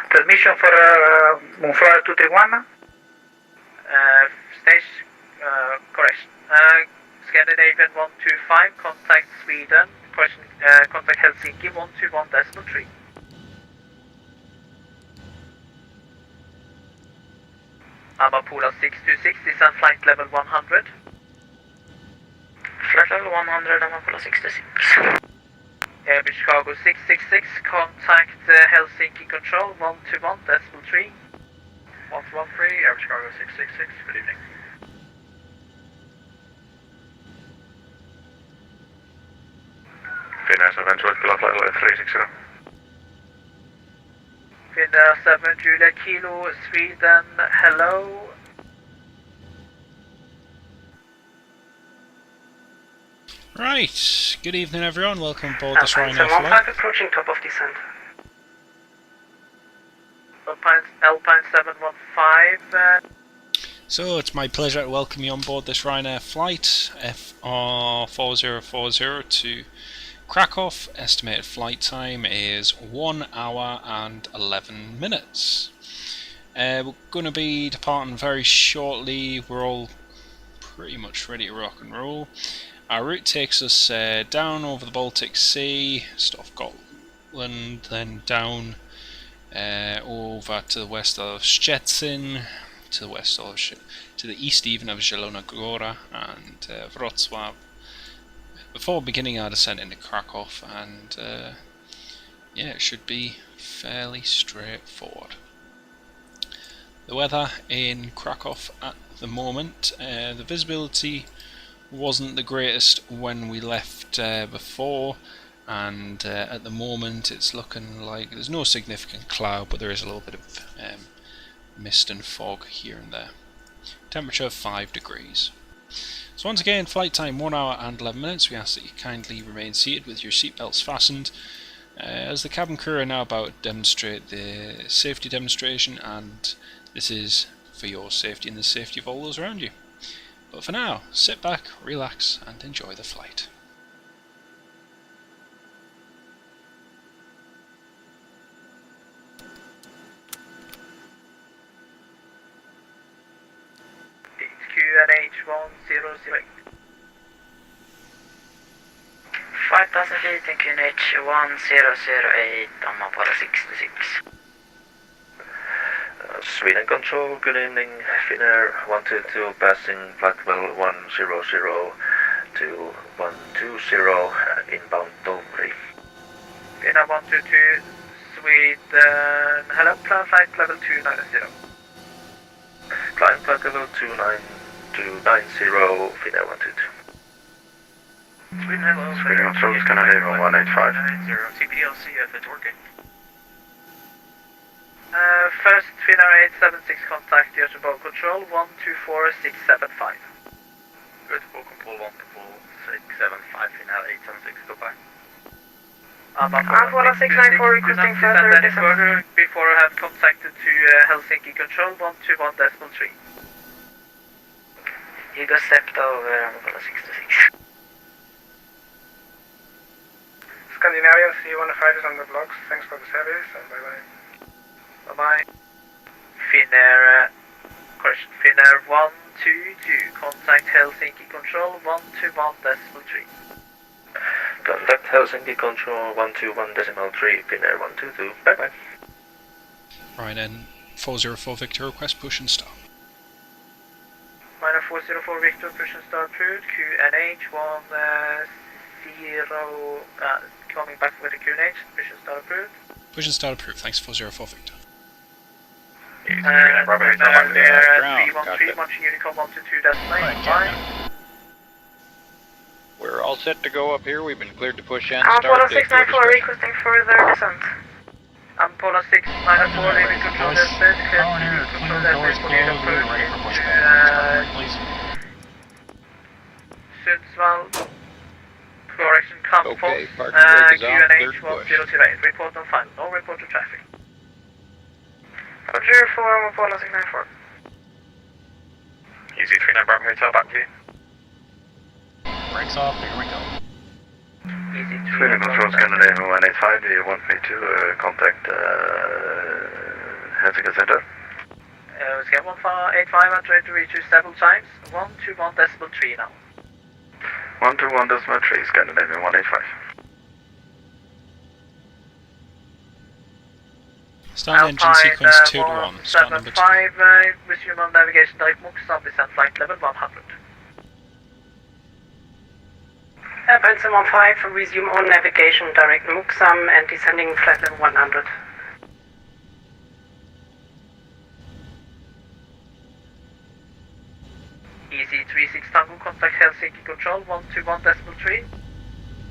Transmission for Moonflower 231. Station, correction. Scandinavian 125, contact Sweden, question, contact Helsinki 121.3. Amapola 626, descend flight level 100. Flight level 100, Amapola 66. Air Chicago 666, contact Helsinki Control 121.3. 113, Air Chicago 666, good evening. Finnair 7 with Glove Live 360. Finnair 7 Julia Kilo, Sweden, hello. Right, good evening everyone, welcome aboard this Ryanair Alpha flight. 15 approaching top of descent. Alpine 715. So it's my pleasure to welcome you on board this Ryanair flight FR4040 to Krakow. Estimated flight time is 1 hour and 11 minutes. We're going to be departing very shortly. We're all pretty much ready to rock and roll. Our route takes us down over the Baltic Sea, Gotland, then down over to the west of Szczecin, to the east even of Zielona Góra and Wrocław, before beginning our descent into Krakow, and yeah, it should be fairly straightforward. The weather in Krakow at the moment, the visibility wasn't the greatest when we left before, and at the moment it's looking like there's no significant cloud, but there is a little bit of mist and fog here and there. Temperature 5 degrees. So once again, flight time 1 hour and 11 minutes. We ask that you kindly remain seated with your seatbelts fastened, as the cabin crew are now about to demonstrate the safety demonstration, and this is for your safety and the safety of all those around you. But for now, sit back, relax and enjoy the flight. QNH1008. 5000 feet in QNH1008 on Apollo 66. Sweden Control, good evening. Finnair 122 passing flight level 100 to 120 inbound Dovry. Finnair 122, Sweden, hello, plan flight level 290. Climb flight level 29290, Finnair 122. Sweden, hello. Sweden Control is gonna leave on 185. CPLC if it's working. First Finnair 876 contact Göteborg Control 124675. Göteborg Control 124675, Finnair 876, goodbye. Apollo 694 requesting further descent. Before I have contacted to Helsinki Control 121.3. Hugo stepped over on Apollo 66. Scandinavian C-105 is on the blocks. Thanks for the service and bye-bye. Bye-bye. Finnair 122, contact Helsinki Control 121.3. Contact Helsinki Control 121.3, Finnair 122, bye-bye. Right, and 404 Victor, request push and stop. Minor 404 Victor, push and start approved. QNH 10, coming back with the QNH, push and start approved. Push and start approved, thanks 404 Victor. And there, 313, launching Unicom 122.9. We're all set to go up here. We've been cleared to push and Apollo start. 694 requesting further descent. Apollo 694, leaving control airspace, clear to control airspace for lead approach into Sundsvall. Correction, Kamphof, Okay, parking brake is off, clear QNH to push. 1008, report on final, no report to traffic. Roger, 4 Apollo 694. Easy 39 Bravo Hotel, back to you. Brakes off, here we go. Easy Sweden Control is gonna leave on 185. Do you want me to contact Helsinki Center? Scale 185, I'm trying to reach you several times. 121.3 now. 121.3, Scandinavian 185. Start engine sequence 2 to 1, start number 2. 175, resume on navigation direct Muxam, descent flight level 100. Airplane 715, resume on navigation direct Muxam and descending flight level 100. Easy 36 Tango, contact Helsinki Control 121.3.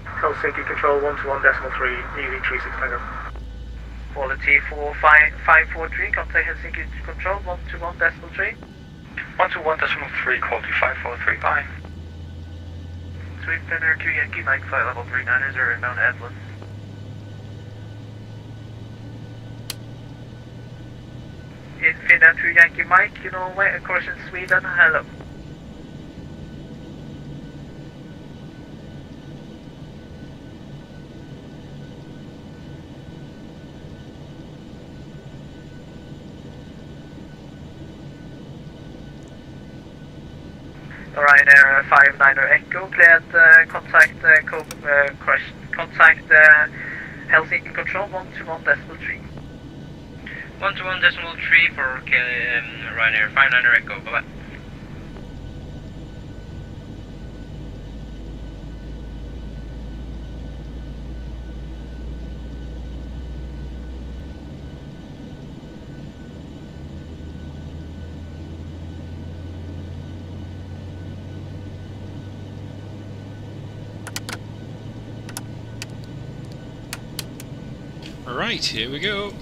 Helsinki Control 121.3, Easy 36 Tango. Quality 4543, contact Helsinki Control 121.3. 121.3, quality 543, bye. Sweet Finnair Q Yankee Mike flight level 390, inbound Edlin. Finland to Yankee Mike, you know, correction Sweden, hello. Ryanair 59er Echo, cleared contact contact Helsinki control 121.3. 121.3 for Ryanair 59er Echo, bye bye. Right, here we go.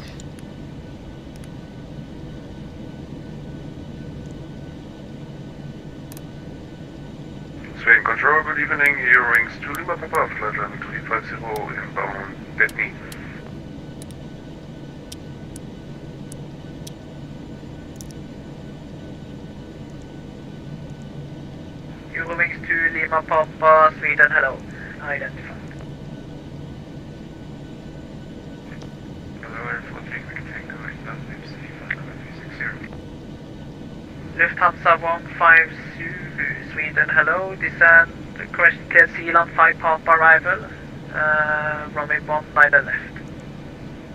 Sweden Control, good evening. Here rings to Lima Papa, flight level 350 inbound Sydney. Eurowings to Lima Papa, Sweden, hello. Identified. Lufthansa 15 Zulu, Sweden, hello. Descend, correction clear Zealand 5 Papa arrival. Runway 19 left.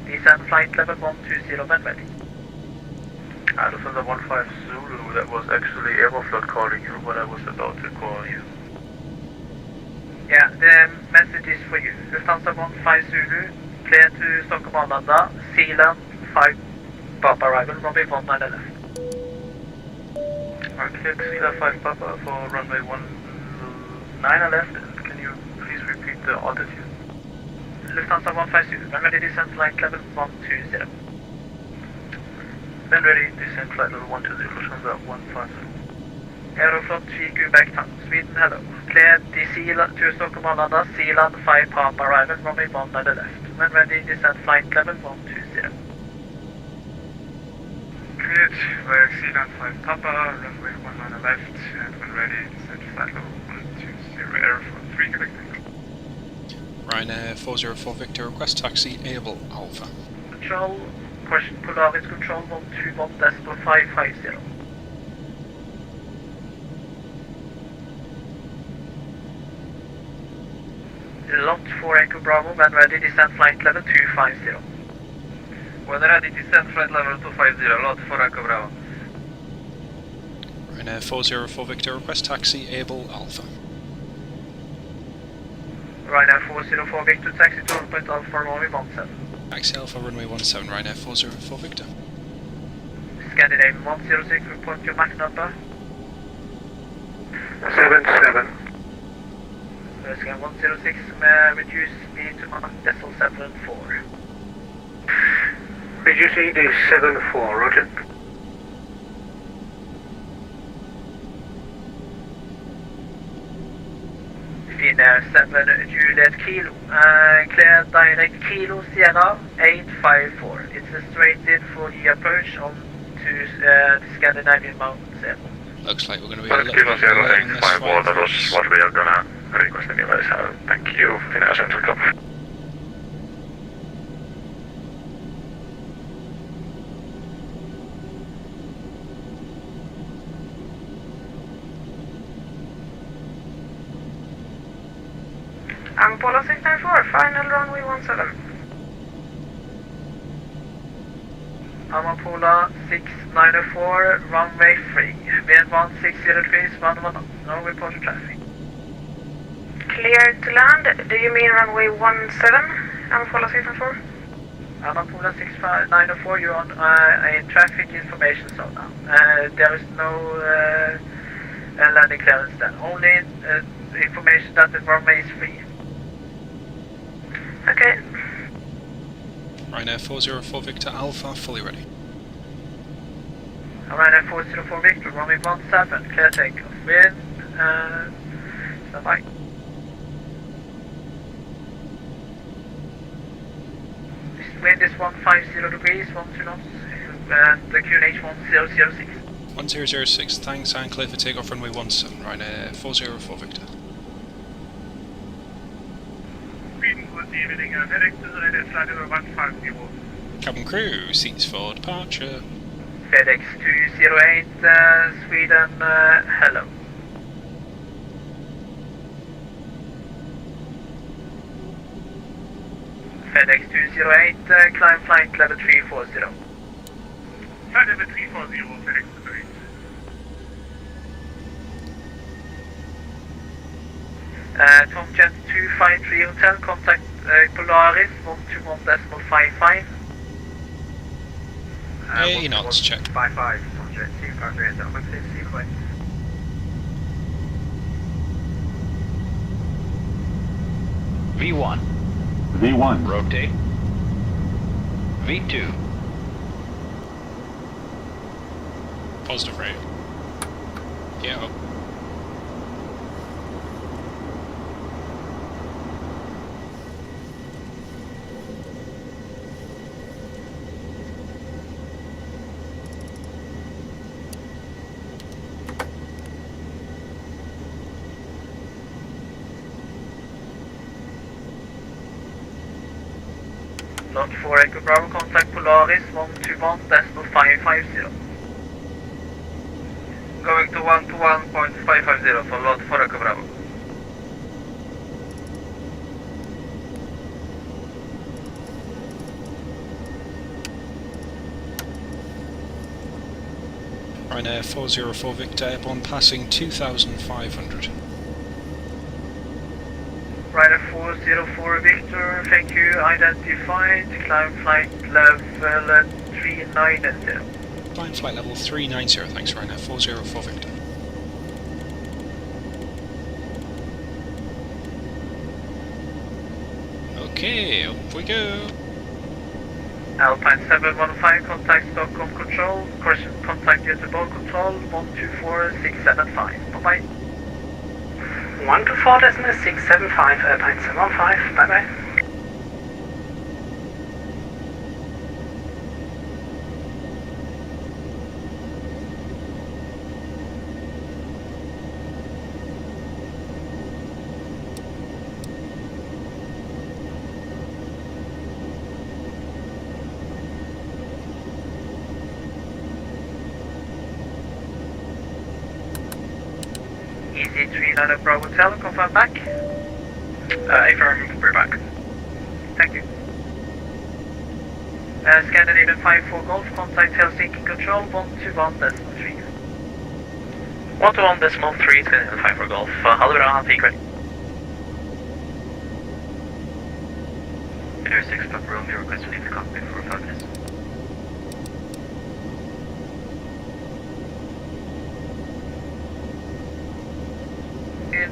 Descend flight level 120 when ready. Lufthansa 15 Zulu, that was actually Aeroflot calling you, but I was about to call you. Yeah, the message is for you. Lufthansa 15 Zulu, clear to Stockholm Arlanda. Zealand 5 Papa arrival, runway 19 left. Architect Zealand 5 Papa for runway 19 left, and can you please repeat the altitude? Lufthansa 15 Zulu, when ready descent flight level 120. When ready descent flight level 120, Lufthansa 15 Zulu. Aeroflot 3 back town, Sweden, hello. Cleared the Zealand to Stockholm Arlanda, Zealand 5 Papa arrival, runway 19 left. When ready descent flight level 120. Cleared via Zealand 5 Papa, runway 19 left, and when ready, descent flight level 120, Aeroflot 3 Quebec. Ryanair 404 Victor, request taxi, Able Alpha. Control, question Polaris control 121.550. Lot 4 Echo Bravo, when ready, descent flight level 250. When ready, descent flight level 250, lot 4 Echo Bravo. Ryanair 404 Victor, request taxi, Able Alpha. Ryanair 404 Victor, taxi to point Alpha runway 17. Taxi Alpha runway 17, Ryanair 404 Victor. Scandinavian 106, report your Mach number. 77. Scan 106, reduce speed to Mach decimal 74. Reducing to 74, roger. Finnair 7 Juliet Kilo, clear direct Kilo Sierra 854. It's a straight in for the approach on to the Scandinavian Mountains Airport. Looks like we're going to be a little Kilo bit Sierra late on this 854, that flight. was what we are gonna request anyways. Thank you, Finnair Central Copy. Angola 694, final runway 17. Amapola 694, runway 3. Wind 1603, 110. No report to traffic. Clear to land, do you mean runway 17, Amapola 694? Amapola 694, you're on a traffic information zone now. There is no landing clearance then. Only information that the runway is free. Okay. Ryanair 404 Victor Alpha, fully ready. Ryanair 404 Victor, runway 17, clear takeoff. Wind, stand by. Wind is 150 degrees, 12 knots. and the QNH 1006. 1006, thanks, and clear for takeoff runway 17, Ryanair 404 Victor. Sweden, good evening, FedEx 208, flight level 150. Cabin crew, seats for departure. FedEx 208, Sweden, hello. FedEx 208, climb flight level 340. Flight level 340, FedEx 208. Tomjet 253 Hotel, contact Polaris 121.55. 80 knots, check. 55, Tomjet 253 Hotel, please sequence. V1. V1. Rotate. V2. Positive rate. Yeah, up. Lot 4 Echo Bravo, contact Polaris 121.550. Going to 121.550 for Lot 4 Echo Bravo. Ryanair 404 Victor, airborne passing 2,500. Ryanair 404 Victor, thank you, identified, climb flight level 390. Climb flight level 390, thanks Ryanair 404 Victor. Okay, up we go. Alpine 715, contact Stockholm Control, contact Göteborg Control, 124675. Bye-bye. 124.675, Alpine 715, bye-bye. Easy 39 Bravo Hotel, confirm back. Affirm, we're back. Thank you. Scandinavian 54 Golf, contact Helsinki Control, 121.3. 121.3, Scandinavian 54 Golf. Halvdan, peak ready. 06, Papa Romeo, request to leave the cockpit for 5 minutes. In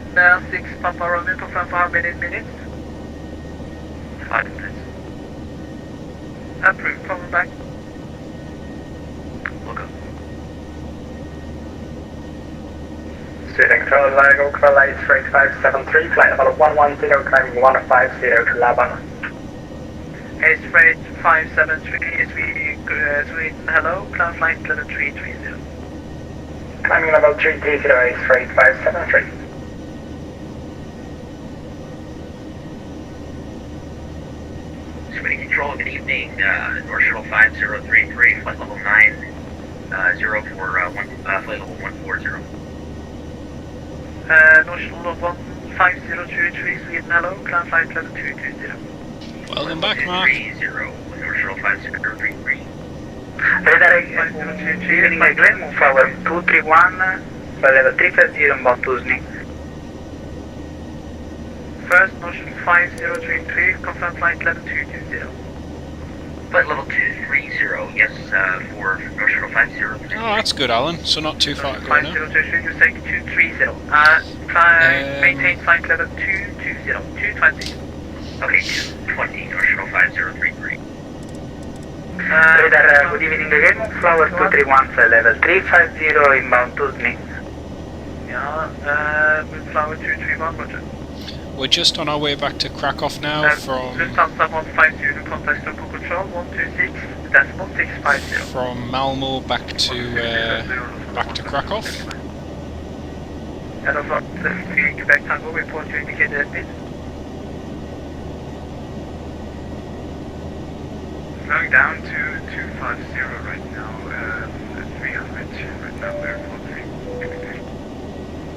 6 Papa Romeo, confirm for how many minutes? 5 minutes. Approved, confirm back. We'll go. Sweden Control, Largo, Kuala Straight 573, flight level 110, climbing 150 to Laban. Ace Freight 573, Sweden, hello, climb flight level 330. Climbing level 330, Ace Freight 573. Sweden Control, good evening. North Shuttle 5033, flight level 90 for flight level 140. North Shuttle 5023, Sweden, hello, climb flight level 220. Welcome back, Mark. 30, North Shuttle 5033. Radar, evening again, move forward 231, flight level 350, inbound Tuzny. First, North Shuttle 5033, confirm flight level 220. Flight level 230, yes, for North Shuttle 503. Oh, that's good, Alan. So not too far to go now. 5023, you take 230. Maintain flight level 220, 220. Okay, 220, North Shuttle 5033. Radar, good evening again, move forward 231, flight level 350, inbound Tuzny. Yeah, move flower 231, roger. We're just on our way back to Krakow now from... Lufthansa 150, contact Stockholm Control, 126, 2.650. From Malmo back to Krakow. Aeroflot 3 Quebec Tango, report to indicated speed. Slowing down to 250 right now, 300 right now, Aeroflot 3.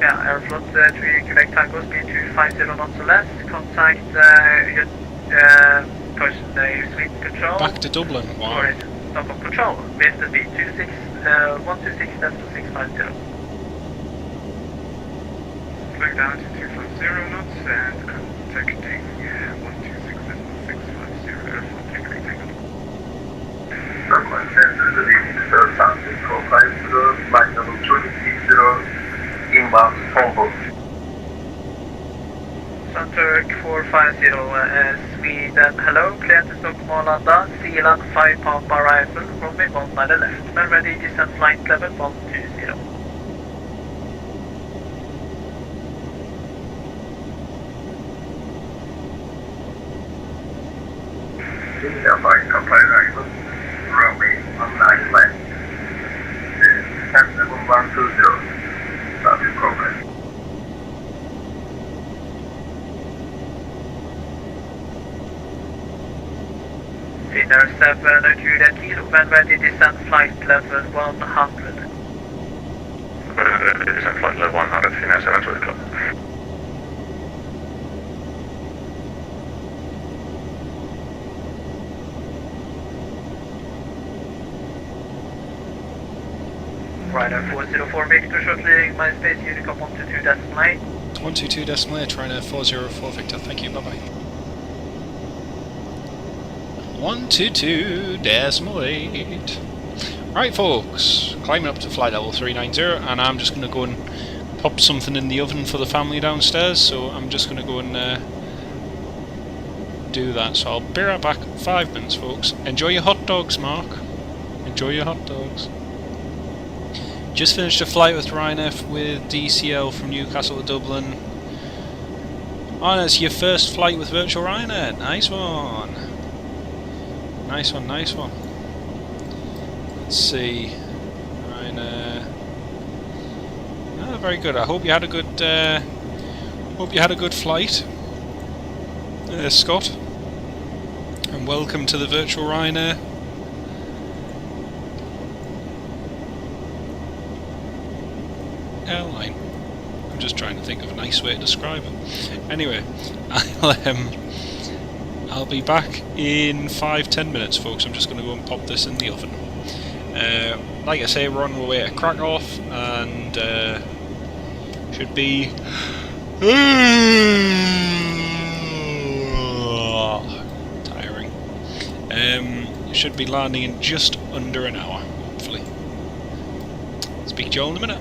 Yeah, Aeroflot 3 Quebec Tango, speed 250 knots or less. Contact person Sweden control. Back to Dublin, wow. Or stop of control, with the speed 126.650. Slowing down to 250 knots and contacting 126.650 Aeroflot 3 Quebec Tango. Turquoise Center, the leading Sir Sunday 450, flight level 260, inbound Holborn. Sunturk 450, Sweden, hello, clear to Stockholm Arlanda, Zealand 5 Papa Rifle, runway 19 left, when ready, descent flight level 120. India 5 Papa Rifle, runway 19 left, descent level 120, start in progress. Finnair 7 Juliet Kilo, when ready, descent flight level 100. Descent flight level 100, Finnair 7 Juliet Kilo. Ryder 404 Victor, short leading my space Unicom 122.8. 122.8, Ryder 404 Victor, thank you, bye bye. 122.8. Right folks, climbing up to flight level 390, and I'm just going to go and pop something in the oven for the family downstairs, so I'm just going to go and do that, so I'll be right back. 5 minutes folks. Enjoy your hot dogs, Mark. Enjoy your hot dogs. Just finished a flight with Ryanair with DCL from Newcastle to Dublin. Oh, and it's your first flight with Virtual Ryanair. Nice one. Nice one, nice one. Let's see. Ryanair. Oh, very good. I hope you had a good. Hope you had a good flight, Scott. And welcome to the Virtual Ryanair. Airline. I'm just trying to think of a nice way to describe it. Anyway, I'll be back in 5-10 minutes, folks. I'm just going to go and pop this in the oven. Like I say, we're on our way to Krakow, and should be tiring. Should be landing in just under an hour, hopefully. Speak to you all in a minute.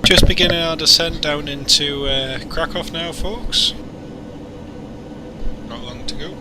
Just beginning our descent down into Krakow now, folks. Not long to go.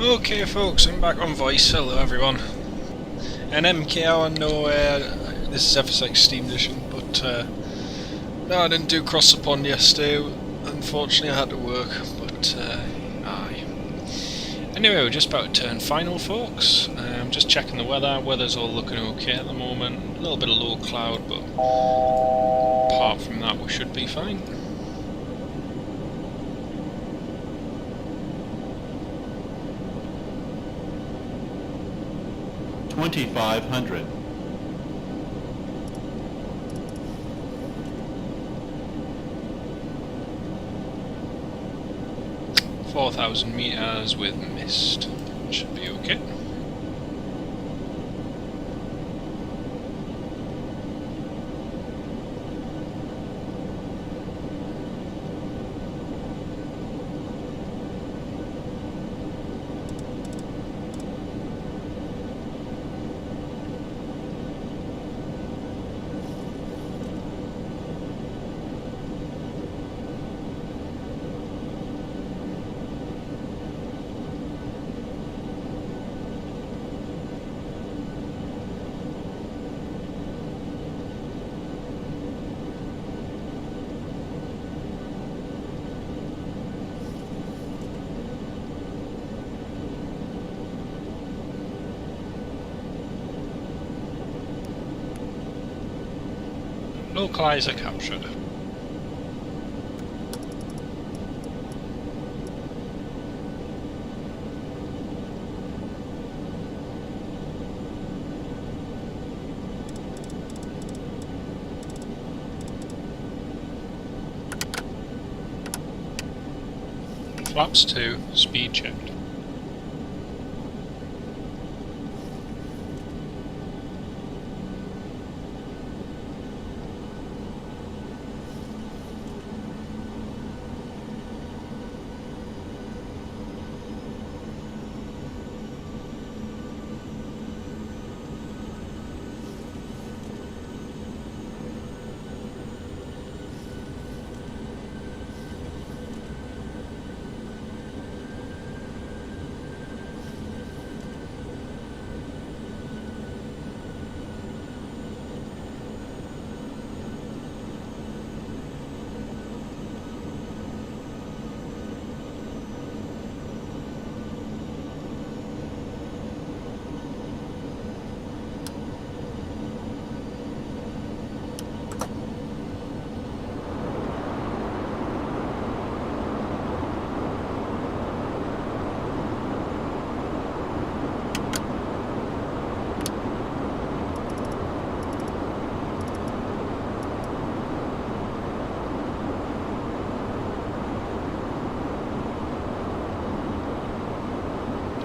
Okay folks, I'm back on voice. Hello everyone. And MKL, I know this is FSX Steam Edition, but no, I didn't do Cross the Pond yesterday. Unfortunately I had to work, but aye. Anyway, we're just about to turn final folks. I'm just checking the weather. Weather's all looking okay at the moment. A little bit of low cloud, but apart from that we should be fine. $2,500. 4,000 meters with mist. Should be okay. Localizer captured. Flaps 2, speed checked.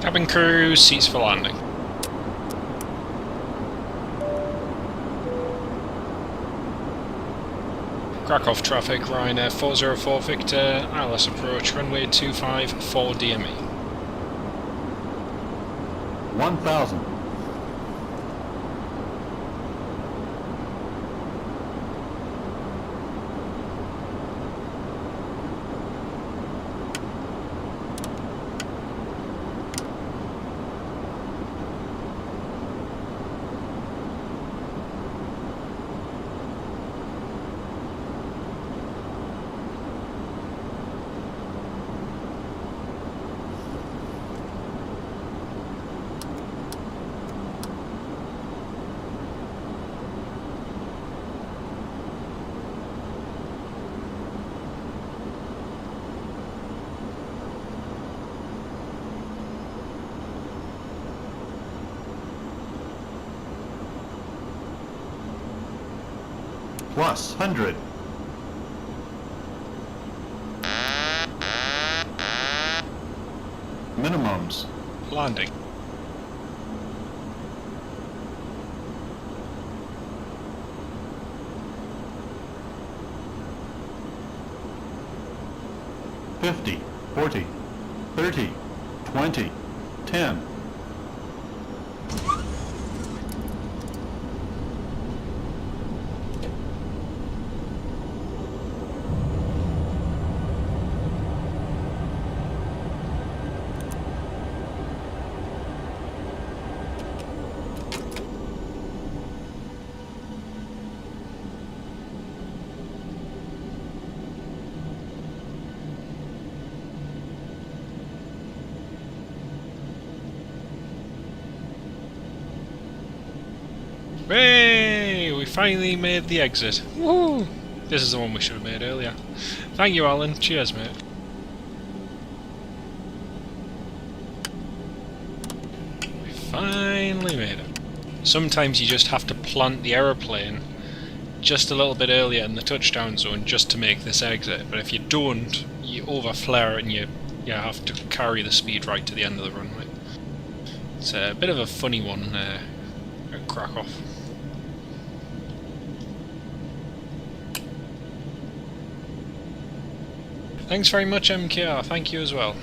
Cabin crew, seats for landing. Krakow traffic, Ryanair 404 Victor, ILS approach, runway 25 for DME. 1,000. Plus 100. Minimums. Landing. $50, $40, $30, $20, $10. Hooray! We finally made the exit. Woo! This is the one we should have made earlier. Thank you, Alan. Cheers, mate. We finally made it. Sometimes you just have to plant the aeroplane just a little bit earlier in the touchdown zone just to make this exit, but if you don't, you overflare and you have to carry the speed right to the end of the runway. It's a bit of a funny one at Krakow. Thanks very much, MKR. Thank you as well.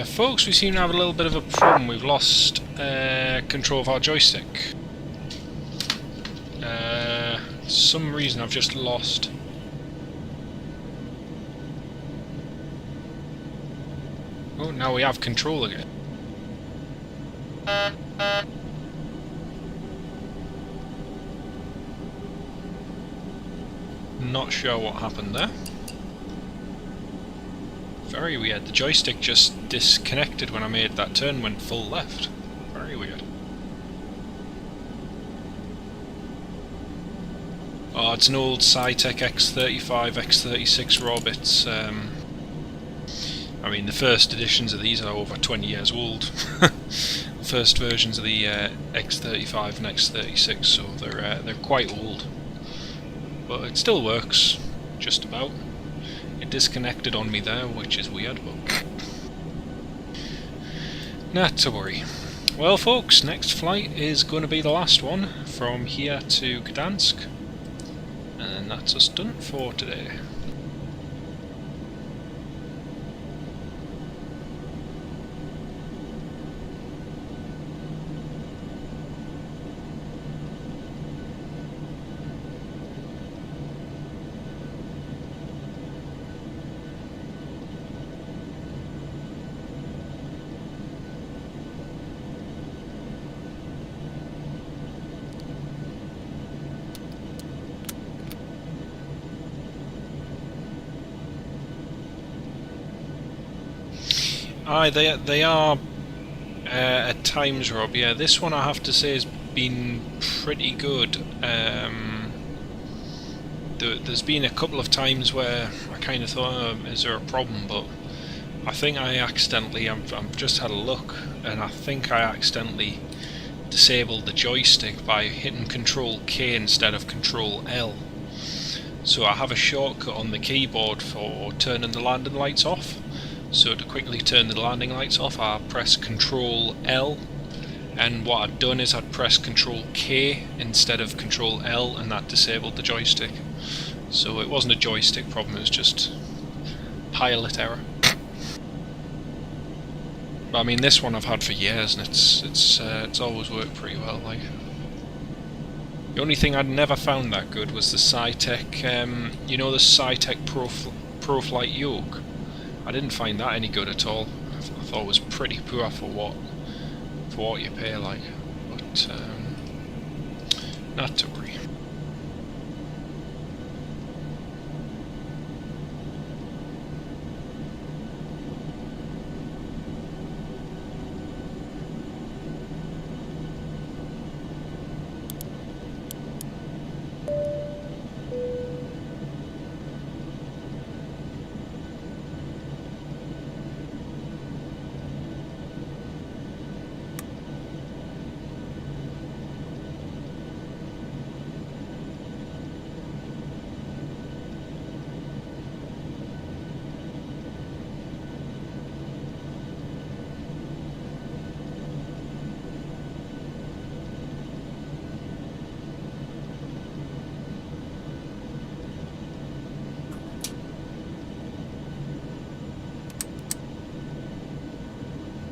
Folks, we seem to have a little bit of a problem. We've lost control of our joystick. Some reason I've just lost. Oh, now we have control again. Not sure what happened there. Very weird. The joystick just disconnected when I made that turn, went full left. Very weird. Oh, it's an old Cytec X35, X36 Roberts. I mean, the first editions of these are over 20 years old. The first versions of the X35 and X36, so they're quite old. But it still works, just about. It disconnected on me there, which is weird, but not to worry. Well, folks, next flight is going to be the last one from here to Gdansk, and that's us done for today. Aye, they are at times, Rob. Yeah, this one I have to say has been pretty good. There's been a couple of times where I kind of thought, oh, is there a problem? But I think I accidentally, I've just had a look, and I think I accidentally disabled the joystick by hitting Control K instead of Control L. So I have a shortcut on the keyboard for turning the landing lights off. So to quickly turn the landing lights off, I press Control L, and what I'd done is I'd press Control K instead of Control L, and that disabled the joystick. So it wasn't a joystick problem, it was just pilot error. But I mean, this one I've had for years, and it's always worked pretty well. Like, the only thing I'd never found that good was the Cytec, you know, the Cytec ProFlight yoke. I didn't find that any good at all. I thought it was pretty poor for what you pay, like. But not to worry.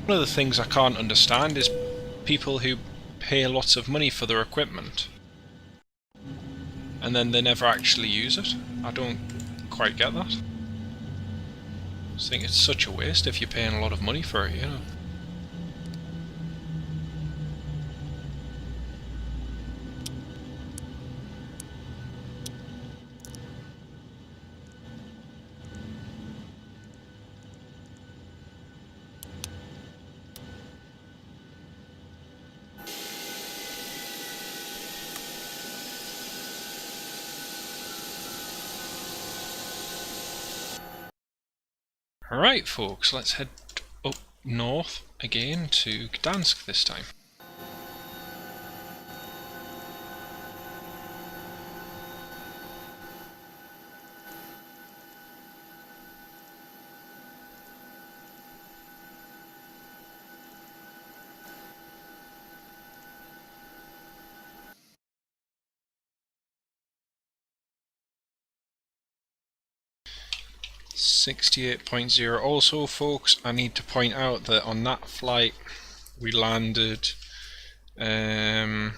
One of the things I can't understand is people who pay lots of money for their equipment and then they never actually use it. I don't quite get that. I just think it's such a waste if you're paying a lot of money for it, you know. Alright folks, let's head up north again to Gdansk this time. .0. Also folks, I need to point out that on that flight we landed well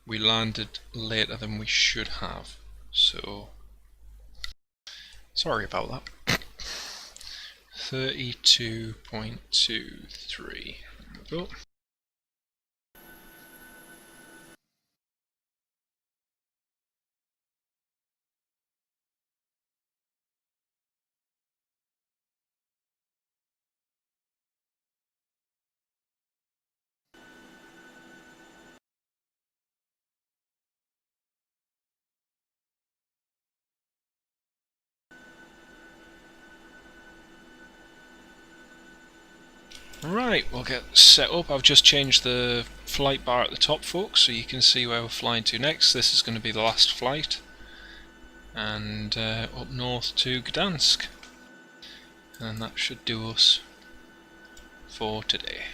we landed later than we should have, so sorry about that. 32.23. There we go. Right, we'll get set up. I've just changed the flight bar at the top folks, so you can see where we're flying to next. This is going to be the last flight, and up north to Gdansk, and that should do us for today.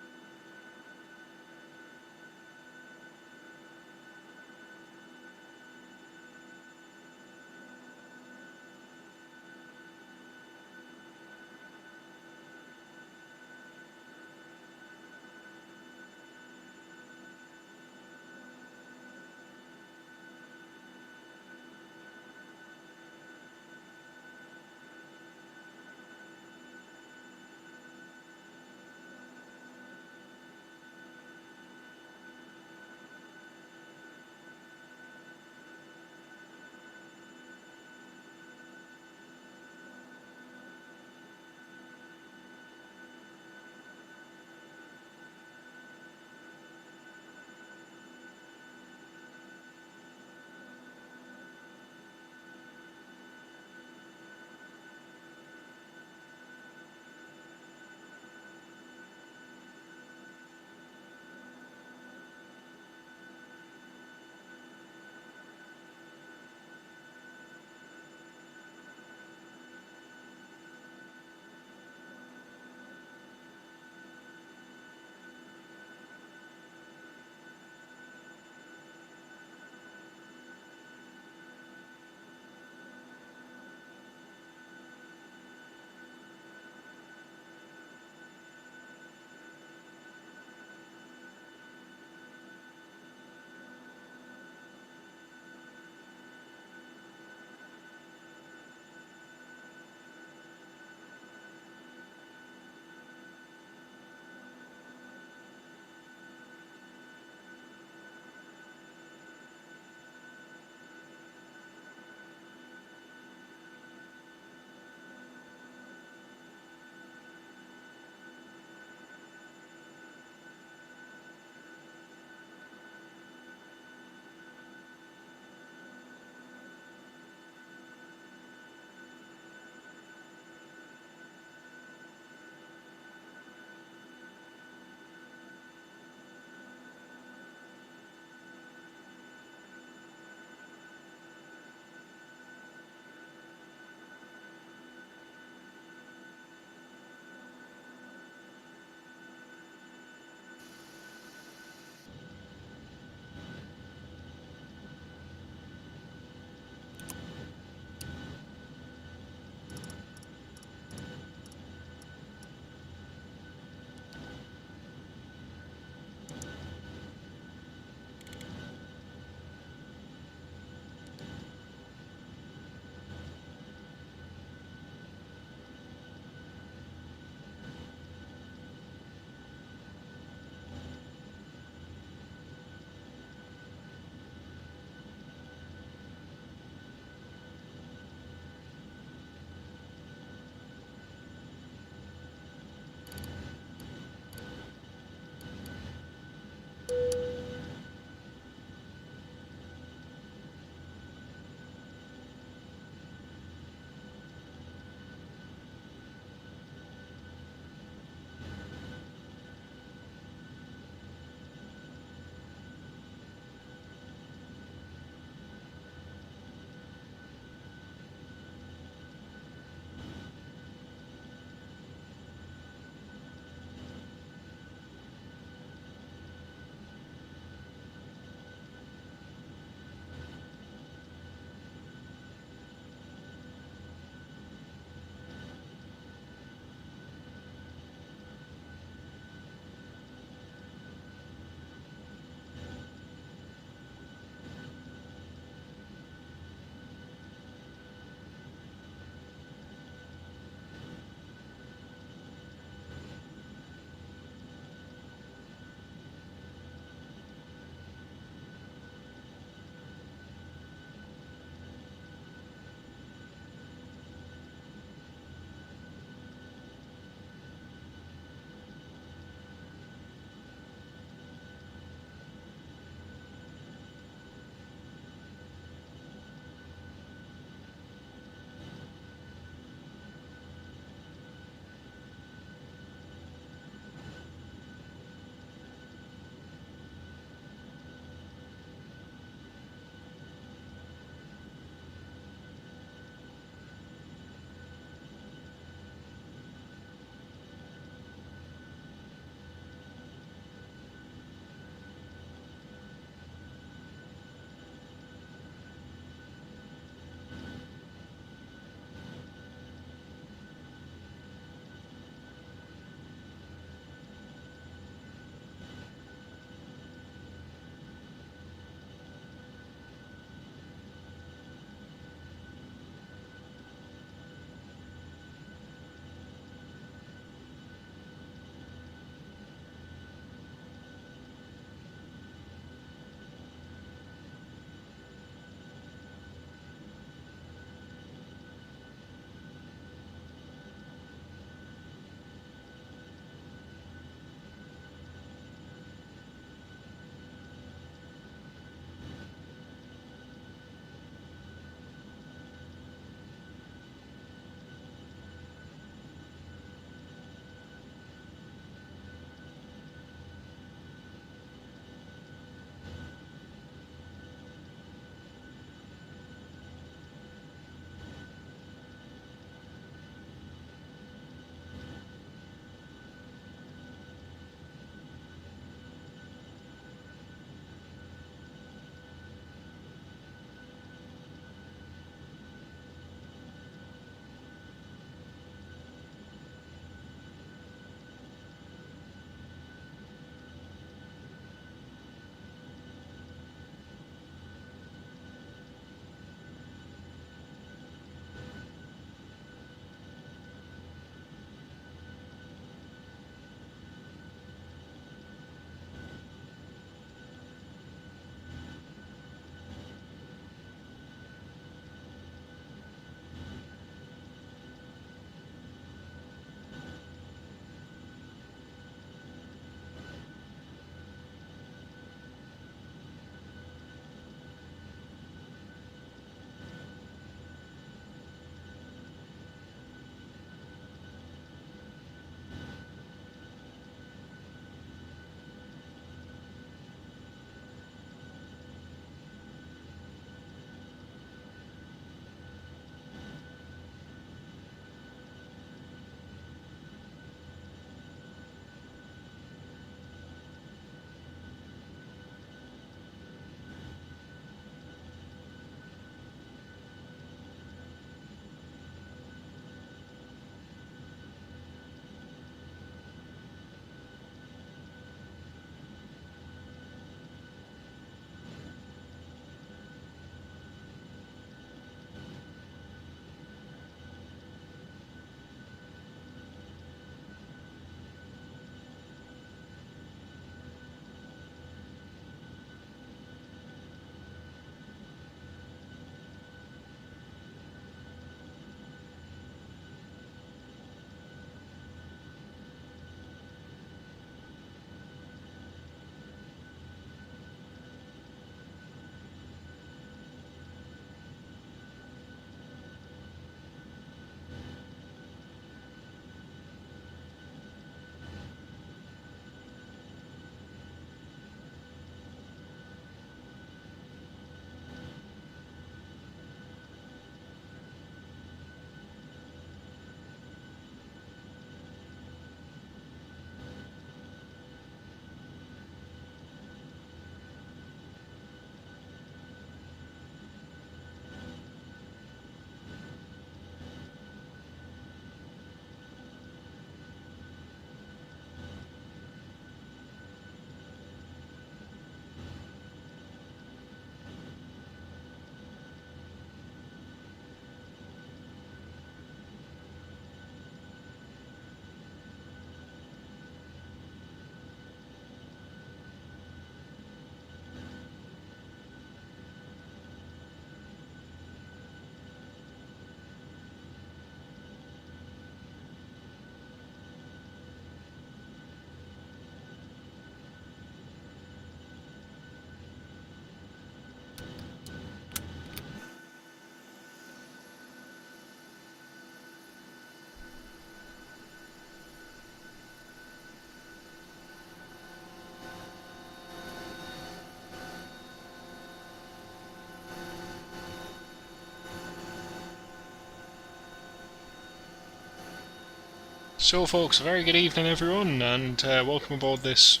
So folks, a very good evening everyone, and welcome aboard this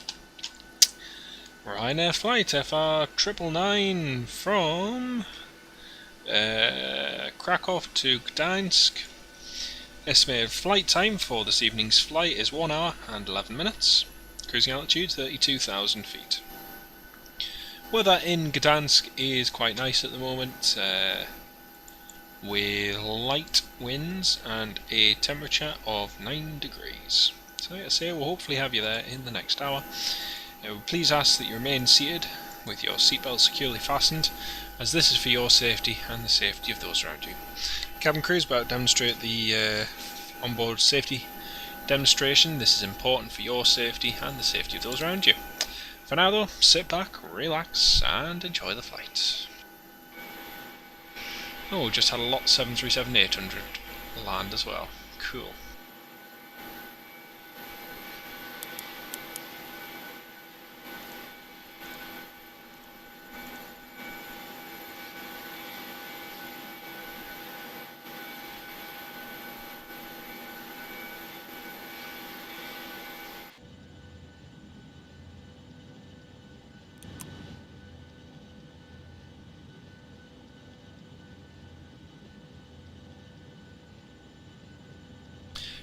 Ryanair flight FR999 from Krakow to Gdansk. Estimated flight time for this evening's flight is 1 hour and 11 minutes. Cruising altitude 32,000 feet. Weather in Gdansk is quite nice at the moment, with light winds and a temperature of 9 degrees. So like I say, we'll hopefully have you there in the next hour. Please ask that you remain seated with your seatbelt securely fastened, as this is for your safety and the safety of those around you. Cabin crew is about to demonstrate the onboard safety demonstration. This is important for your safety and the safety of those around you. For now though, sit back, relax and enjoy the flight. Oh, just had a lot 737-800 land as well. Cool.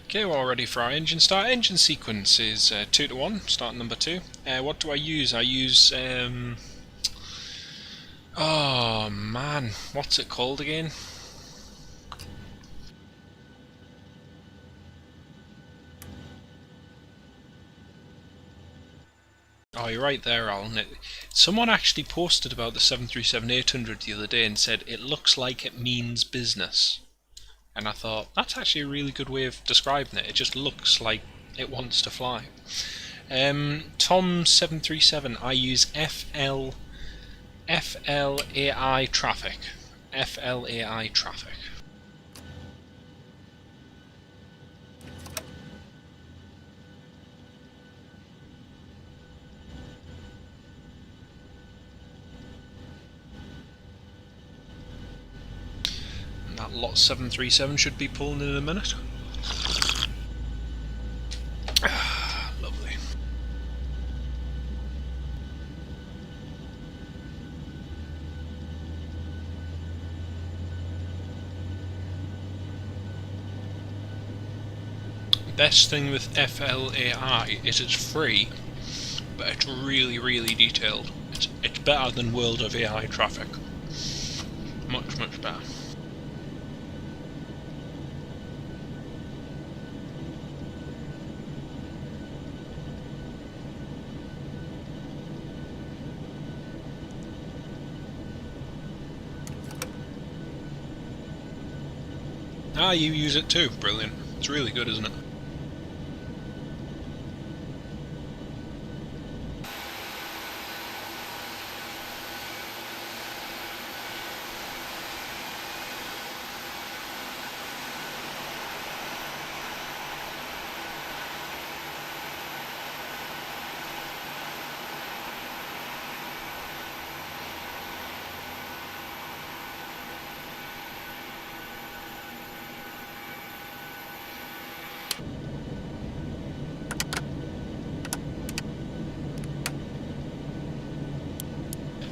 Okay, we're all ready for our engine start. Engine sequence is 2 to 1, start number 2. What do I use? I use, oh man, what's it called again? Oh, you're right there, Alan. Someone actually posted about the 737-800 the other day and said it looks like it means business. And I thought, that's actually a really good way of describing it. It just looks like it wants to fly. Tom 737, I use FLAI traffic. FLAI traffic. That lot 737 should be pulling in a minute. Lovely. Best thing with FLAI is it's free, but it's really, really detailed. It's better than World of AI traffic. Much, much better. Ah, you use it too. Brilliant. It's really good, isn't it?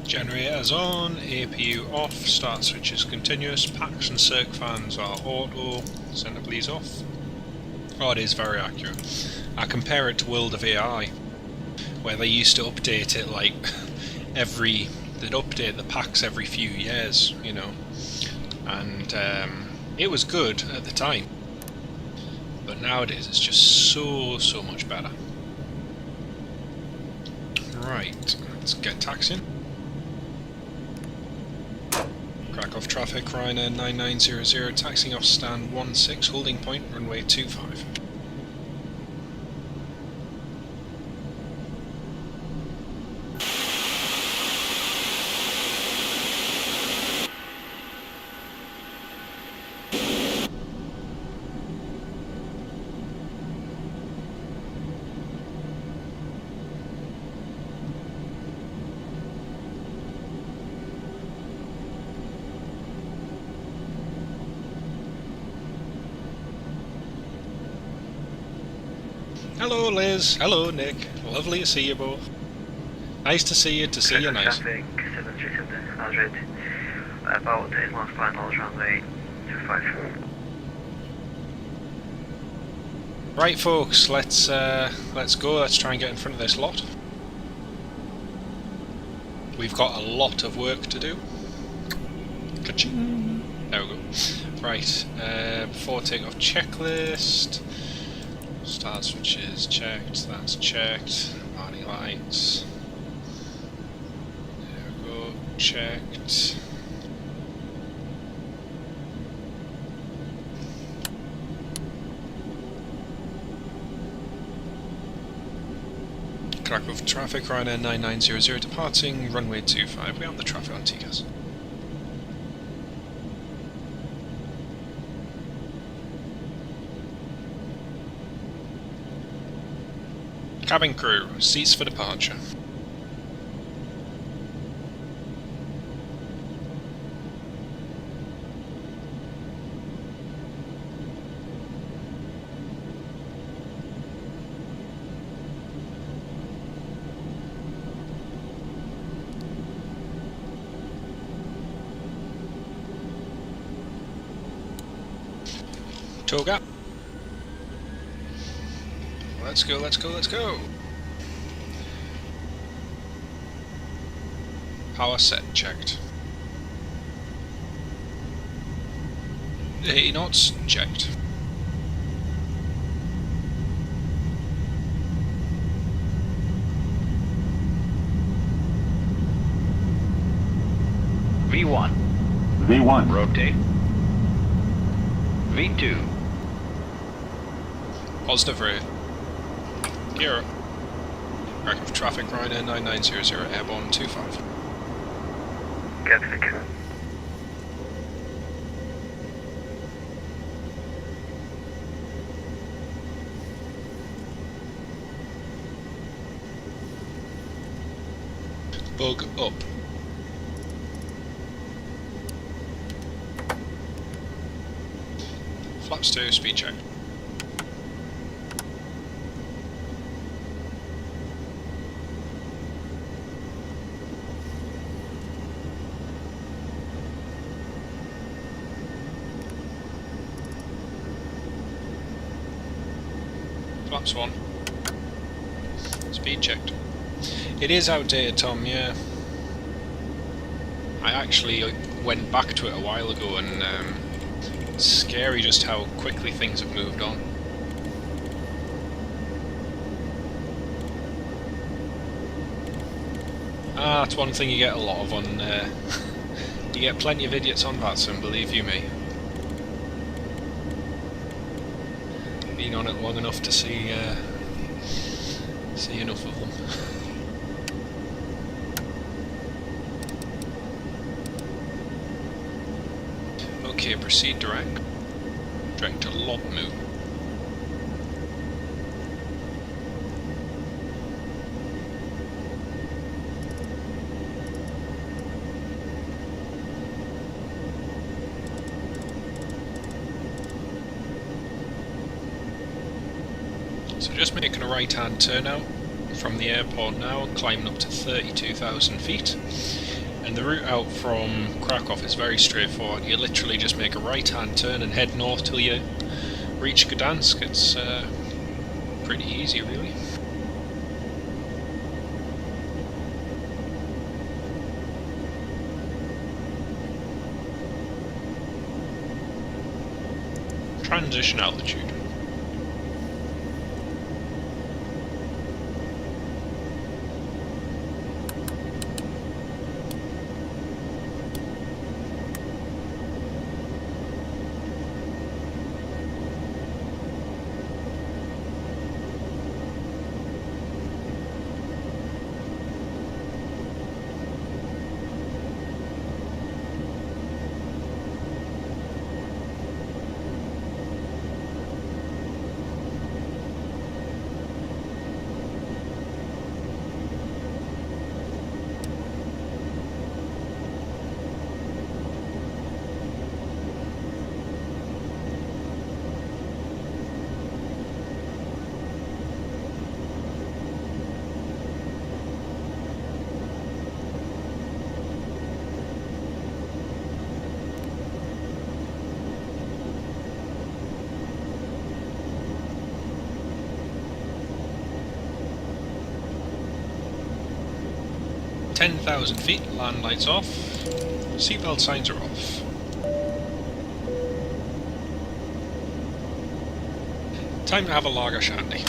Generators on, APU off, start switch is continuous, packs and circ fans are auto, center bleeds off. Oh, it is very accurate. I compare it to World of AI, where they used to update it like they'd update the packs every few years, you know, and it was good at the time, but nowadays it's just so much better. Right, let's get taxiing. Krakow traffic, Ryanair 9900, taxiing off stand 16, holding point, runway 25. Hello Liz, hello Nick, lovely to see you both. Nice to see you, nice. Traffic 737, Madrid, about 8 miles per hour, runway 25. Right folks, let's go, let's try and get in front of this lot. We've got a lot of work to do. Ka-ching. There we go. Right, before takeoff checklist. Start switches checked, that's checked. Party lights. There we go, checked. Krakow traffic, Ryanair 9900 departing, runway 25. We're on the traffic on TCAS. Cabin crew, seats for departure. Toga. Let's go, let's go, let's go! Power set checked. 80 knots checked. V1. V1. Rotate. V2. Positive rate. Gear up. Krakow traffic, Ryanair 9900, airborne 25. Gatwick. Bug up. Flaps 2, speed check. Flaps 1. Speed checked. It is outdated, Tom, yeah. I actually went back to it a while ago and it's scary just how quickly things have moved on. Ah, that's one thing you get a lot of on... you get plenty of idiots on VATSIM, believe you me. Been on it long enough to see enough of them. Okay, proceed direct. Direct to Lobmu. So just making a right-hand turn out from the airport now, climbing up to 32,000 feet. And the route out from Krakow is very straightforward. You literally just make a right-hand turn and head north till you reach Gdansk. It's pretty easy, really. Transition altitude. 10,000 feet, land lights off, seatbelt signs are off. Time to have a lager shandy.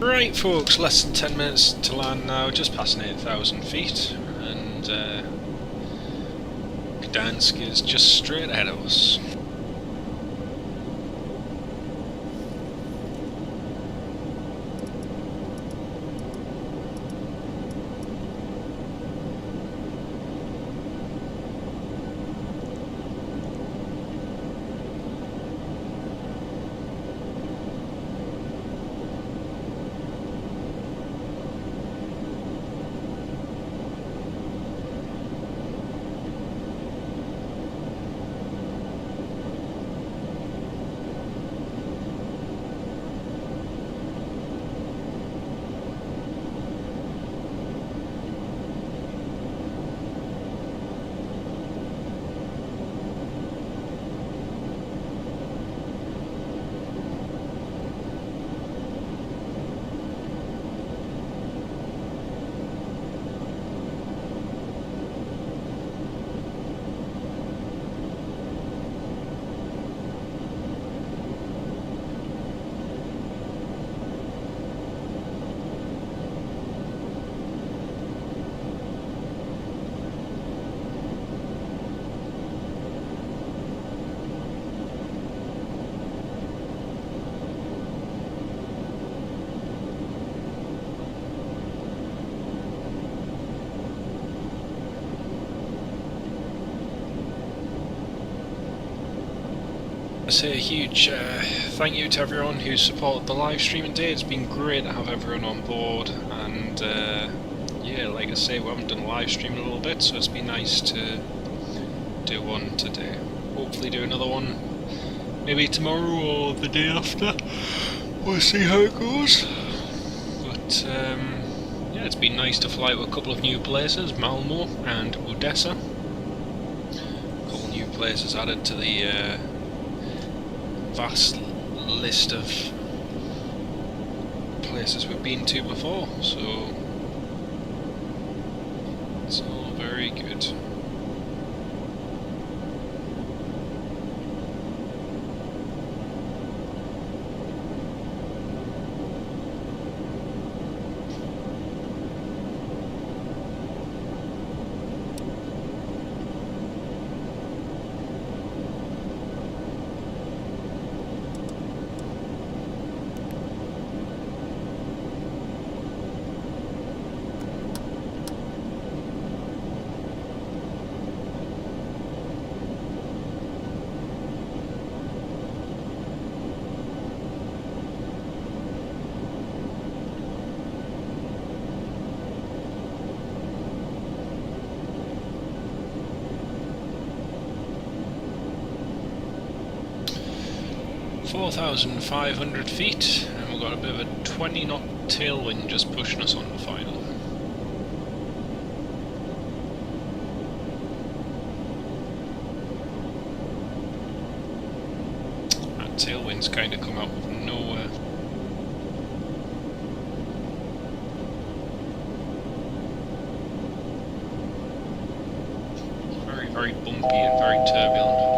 Right folks, less than 10 minutes to land now, just passing 8,000 feet, and Gdansk is just straight ahead of us. I say a huge thank you to everyone who supported the live stream today. It's been great to have everyone on board, and yeah, like I say, we haven't done a live stream in a little bit, so it's been nice to do one today. Hopefully do another one maybe tomorrow or the day after. We'll see how it goes. But yeah, it's been nice to fly to a couple of new places, Malmo and Odessa. A couple new places added to the vast list of places we've been to before, so it's all very good. ,4,500 feet, and we've got a bit of a 20 knot tailwind just pushing us on the final. That tailwind's kind of come out of nowhere. Very, very bumpy and very turbulent.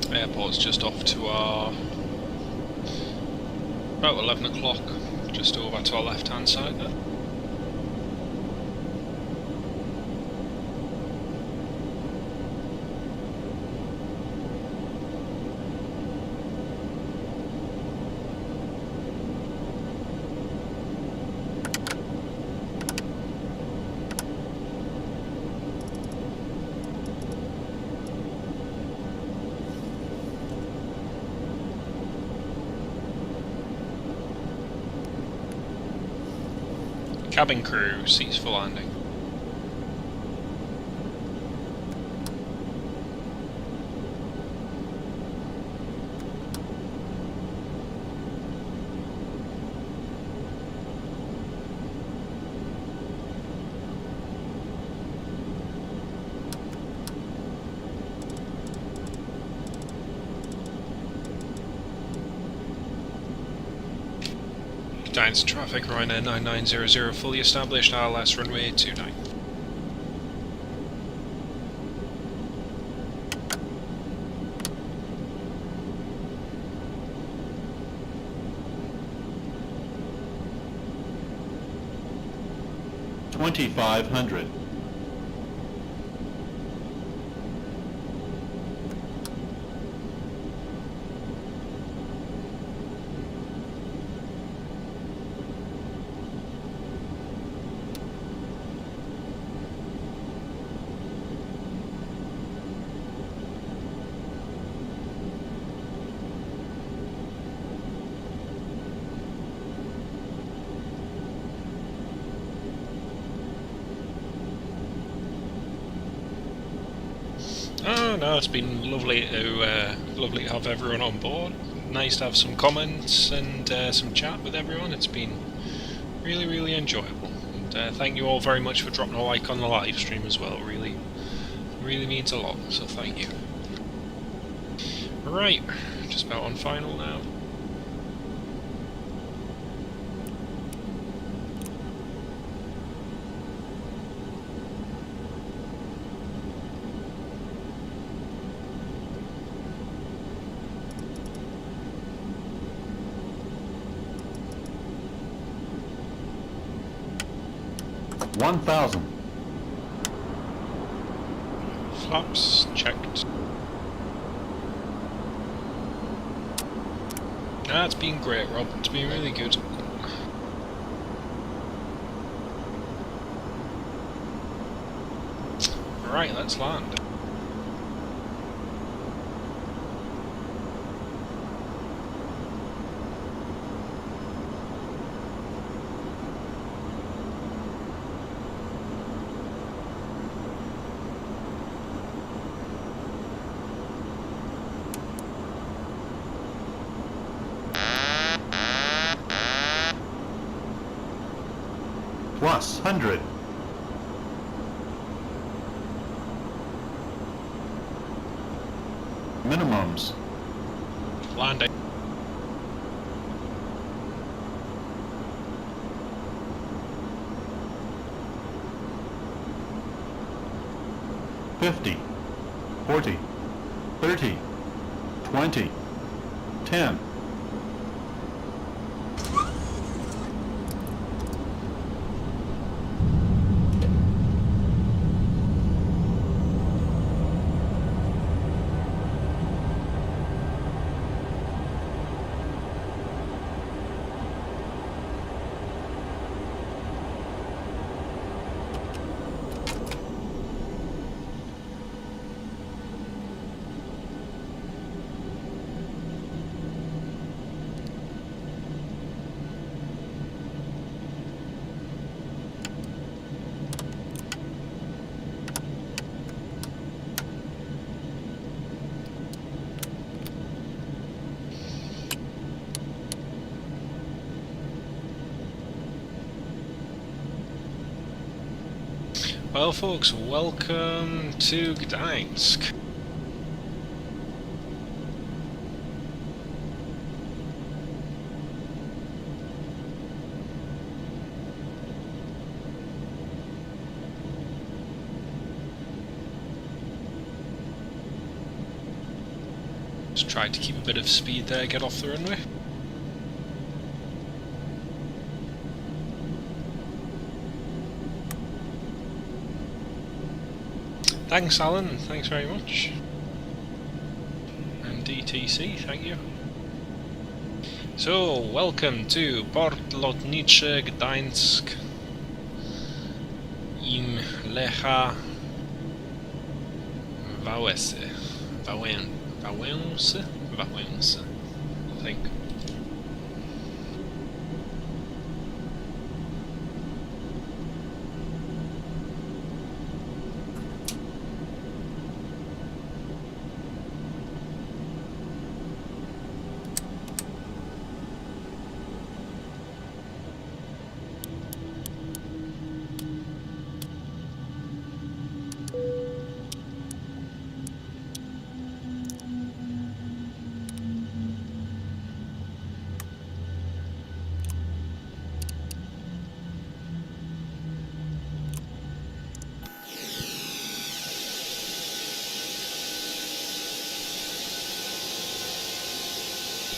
Airport's just off to our about 11 o'clock, just over to our left hand side there. Cabin crew, seats for landing. Gdansk traffic, Ryanair 9900 fully established, RLS runway 29. $2,500. Oh no, it's been lovely to have everyone on board. Nice to have some comments and some chat with everyone. It's been really enjoyable. And thank you all very much for dropping a like on the live stream as well. Really means a lot. So thank you. Right, just about on final now. $1,000. Flaps checked. Ah, it's been great, Rob. It's been really good. Right, let's land. Plus 100. Minimums. Landing. $50, $40, $30, $20, $10. Well folks, welcome to Gdansk. Just tried to keep a bit of speed there, get off the runway. Thanks Alan, thanks very much. And DTC, thank you. So, welcome to Port Lotniczy Gdańsk im Lecha Wałęsy. Wałęsy, I think.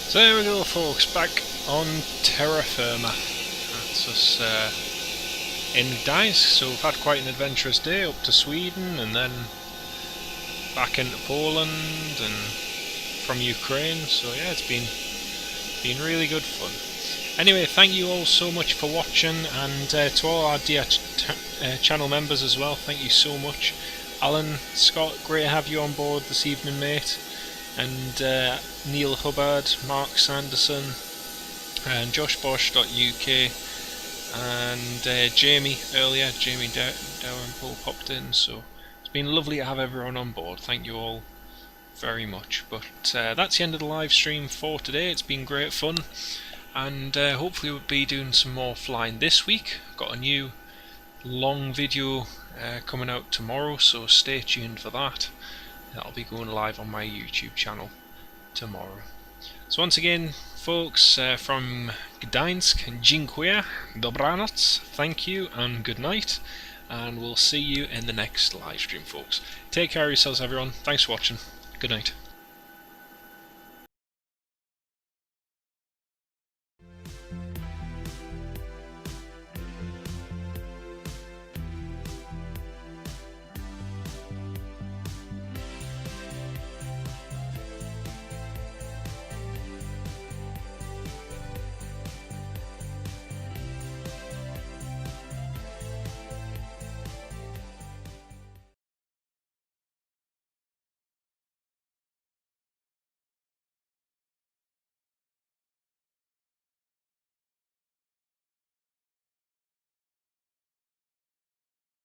So there we go, folks, back on terra firma. That's us in Gdansk. So we've had quite an adventurous day up to Sweden and then back into Poland and from Ukraine. So yeah, it's been really good fun. Anyway, thank you all so much for watching, and to all our dear channel members as well, thank you so much. Alan, Scott, great to have you on board this evening, mate. And Neil Hubbard, Mark Sanderson, and JoshBosch.uk, and Jamie earlier, Jamie Dalrymple popped in, so it's been lovely to have everyone on board. Thank you all very much. But that's the end of the live stream for today. It's been great fun, and hopefully we'll be doing some more flying this week. Got a new long video coming out tomorrow, so stay tuned for that. That'll be going live on my YouTube channel tomorrow. So once again, folks, from Gdansk, dziękuję, dobranoc, thank you and good night, and we'll see you in the next live stream, folks. Take care of yourselves, everyone. Thanks for watching. Good night.